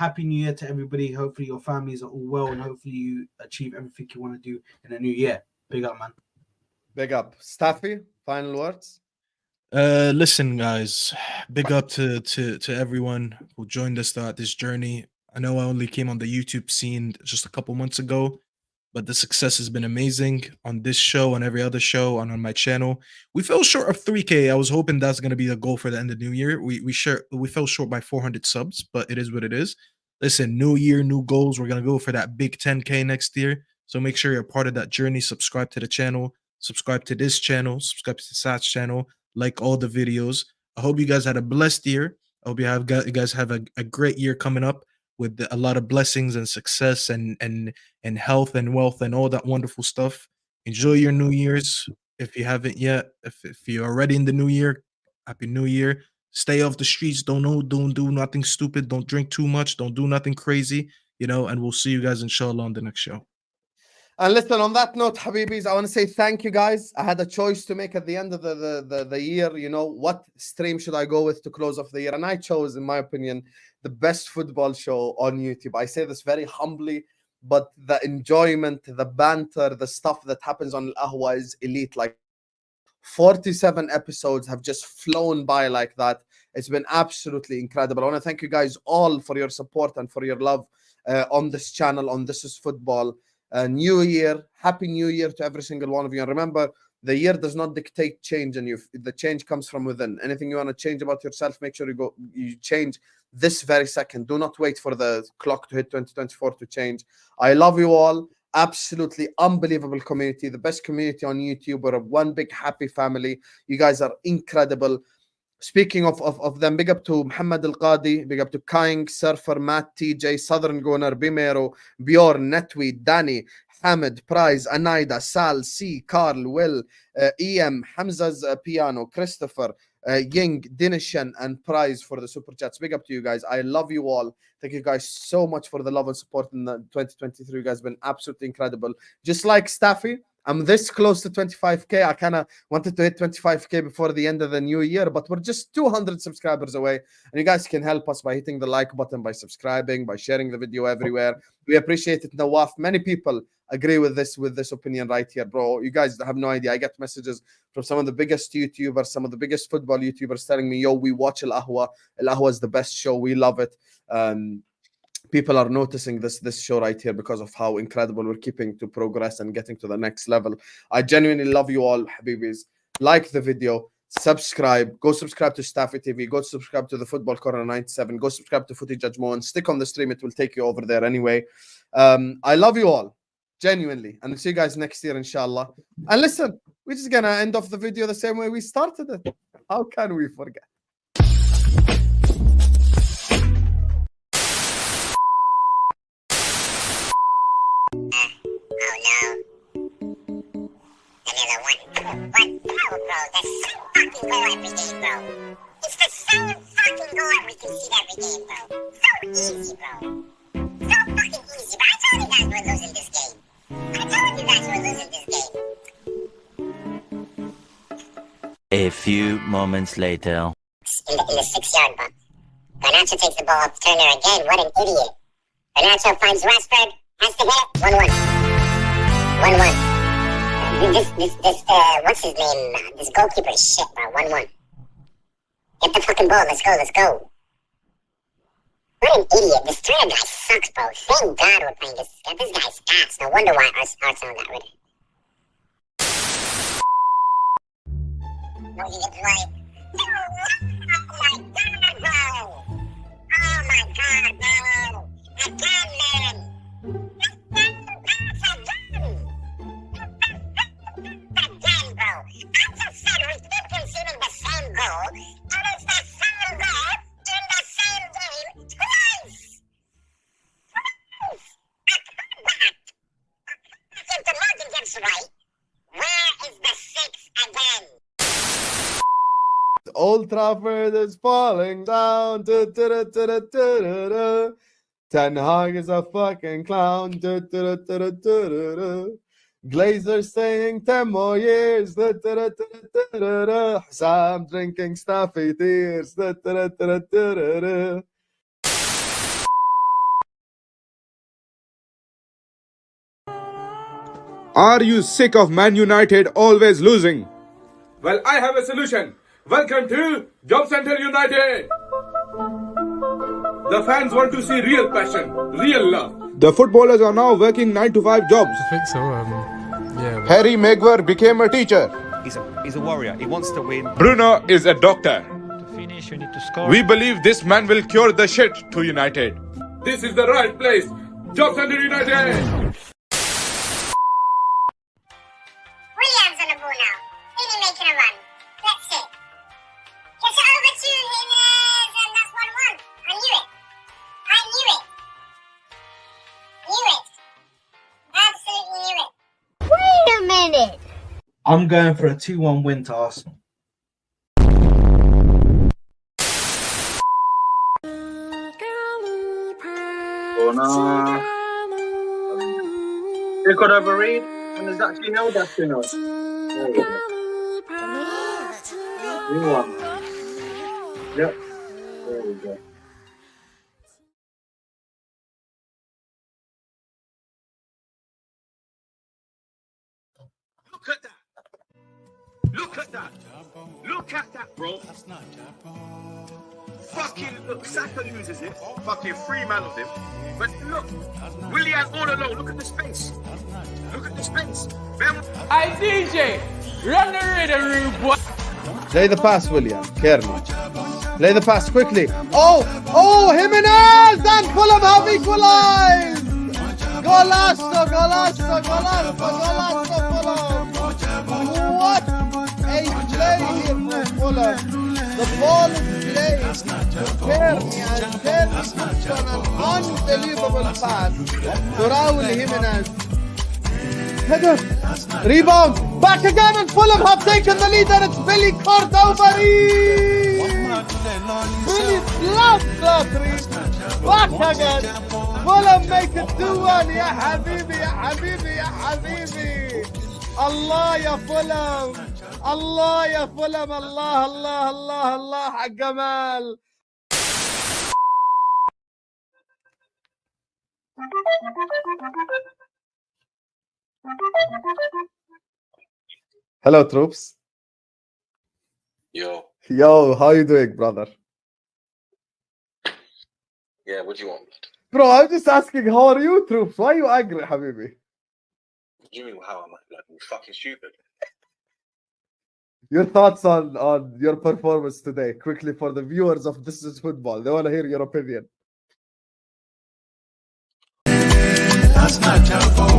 Happy New Year to everybody. Hopefully your families are all well and hopefully you achieve everything you want to do in a new year. Big up, man. Big up. Staffy, final words? Listen, guys, big up to everyone who joined us throughout this journey. I know I only came on the YouTube scene just a couple months ago, but the success has been amazing on this show, on every other show, on my channel. We fell short of 3K. I was hoping that's going to be the goal for the end of the new year. We fell short by 400 subs, but it is what it is. Listen, new year, new goals. We're going to go for that big 10K next year. So make sure you're part of that journey. Subscribe to the channel. Subscribe to this channel. Subscribe to Saad's channel. Like all the videos. I hope you guys had a blessed year. I hope you guys have a great year coming up with a lot of blessings and success and health and wealth and all that wonderful stuff. Enjoy your New Year's. If you haven't yet, if you're already in the new year, Happy New Year. Stay off the streets. Don't do nothing stupid. Don't drink too much. Don't do nothing crazy. And we'll see you guys inshallah on the next show. And listen, on that note, Habibis, I want to say thank you guys. I had a choice to make at the end of the year, what stream should I go with to close off the year? And I chose, in my opinion, the best football show on YouTube. I say this very humbly, but the enjoyment, the banter, the stuff that happens on Ahwa is elite. Like 47 episodes have just flown by like that. It's been absolutely incredible. I want to thank you guys all for your support and for your love on this channel, on This Is Football. New Year, Happy New Year to every single one of you. And remember, the year does not dictate change, and the change comes from within. Anything you want to change about yourself, make sure you change this very second. Do not wait for the clock to hit 2024 to change. I love you all. Absolutely unbelievable community, the best community on YouTube. We're one big happy family. You guys are incredible. Speaking of them, big up to Muhammad Al-Qadi, big up to Kaing, Surfer, Matt, TJ, Southern Goner, Bimero, Bjorn, Netweed, Danny, Hamid, Prize, Anaida, Sal, C, Carl, Will, EM, Hamza's Piano, Christopher, Ying, Dinishan, and Prize for the super chats. Big up to you guys. I love you all. Thank you guys so much for the love and support in the 2023. You guys have been absolutely incredible. Just like Staffy, I'm this close to 25K. I kind of wanted to hit 25K before the end of the new year, but we're just 200 subscribers away. And you guys can help us by hitting the like button, by subscribing, by sharing the video everywhere. We appreciate it, Nawaf. Many people agree with this opinion right here, bro. You guys have no idea. I get messages from some of the biggest YouTubers, some of the biggest football YouTubers telling me, yo, we watch Al-Ahwa. Al-Ahwa is the best show. We love it. People are noticing this show right here because of how incredible we're keeping to progress and getting to the next level. I genuinely love you all, Habibis. Like the video, subscribe, go subscribe to Staffy TV, go subscribe to the Football Corner 97, go subscribe to Footy Judge Moamen, stick on the stream, it will take you over there anyway. I love you all, genuinely, and I'll see you guys next year, inshallah. And listen, we're just gonna end off the video the same way we started it. How can we forget? One goal, bro. The same fucking goal every game, bro. It's the same fucking goal we can see every game, bro. So easy, bro. So fucking easy. But I told you guys we're losing this game. I told you guys we're losing this game. A few moments later. In the 6-yard box. Garnacho takes the ball off Turner again. What an idiot. Garnacho finds Rashford. Has to hit it. 1-1. 1-1. What's his name? This goalkeeper is shit, bro. 1-1. Get the fucking ball. Let's go. What an idiot. This Turner guy sucks, bro. Thank God we're playing this guy's ass. No wonder why Arsenal got rid of him. No, he gets right. Oh my God, bro. Again, man. Again, bro. I just said we keep conceding the same goal, and it's the same goal in the same game twice. If the margin gets right, where is the 6 again? Old Trafford is falling down. Ten Hag is a fucking clown. Glazers saying 10 more years. Sam drinking Staffy tears. Are you sick of Man United always losing? Well, I have a solution. Welcome to Job Center United. The fans want to see real passion, real love. The footballers are now working 9 to 5 jobs. I think so. Yeah. Harry Maguire became a teacher. He's a warrior. He wants to win. Bruno is a doctor. To finish, we need to score. We believe this man will cure the shit to United. This is the right place. Job Center United. Williams on the ball now. Really making a run. Let's see. Gets it over to Jimenez, and that's 1-1. I knew it. Knew it. Absolutely knew it. Wait a minute. I'm going for a 2-1 win to Arsenal. Oh no. You could overread, and there's actually no dash in us. There we go. New one. Yep. There we go. Look at that. Look at that. Look at that, bro. Fucking look, Saka loses it. Fucking 3 man of him. But look, Willian all alone. Look at the space. Look at the space. Hey DJ, run the rhythm, rude boy. Play the pass, William. Carefully. Play the pass quickly. Oh, Jimenez and Fulham have equalized. Golazo, Fulham. What a play here for Fulham. The ball is played. Kearney puts on an unbelievable pass to Raul Jimenez. Header, rebound, back again, and Fulham have taken the lead, and it's Billy Cordova-Reid. Billy Cordova-Reid, back again. Fulham make it 2-1. Ya habibi. Allah ya Fulham. Allah ya Fulham. Allah Gamal. Hello, troops. Yo, How you doing, brother? yeah, what do you want? Bro, I'm just asking, how are you, troops? Why are you angry, habibi? What do you mean, how am I? Like, fucking stupid. Your thoughts on your performance today, quickly, for the viewers of This Is Football. They want to hear your opinion. That's not your fault.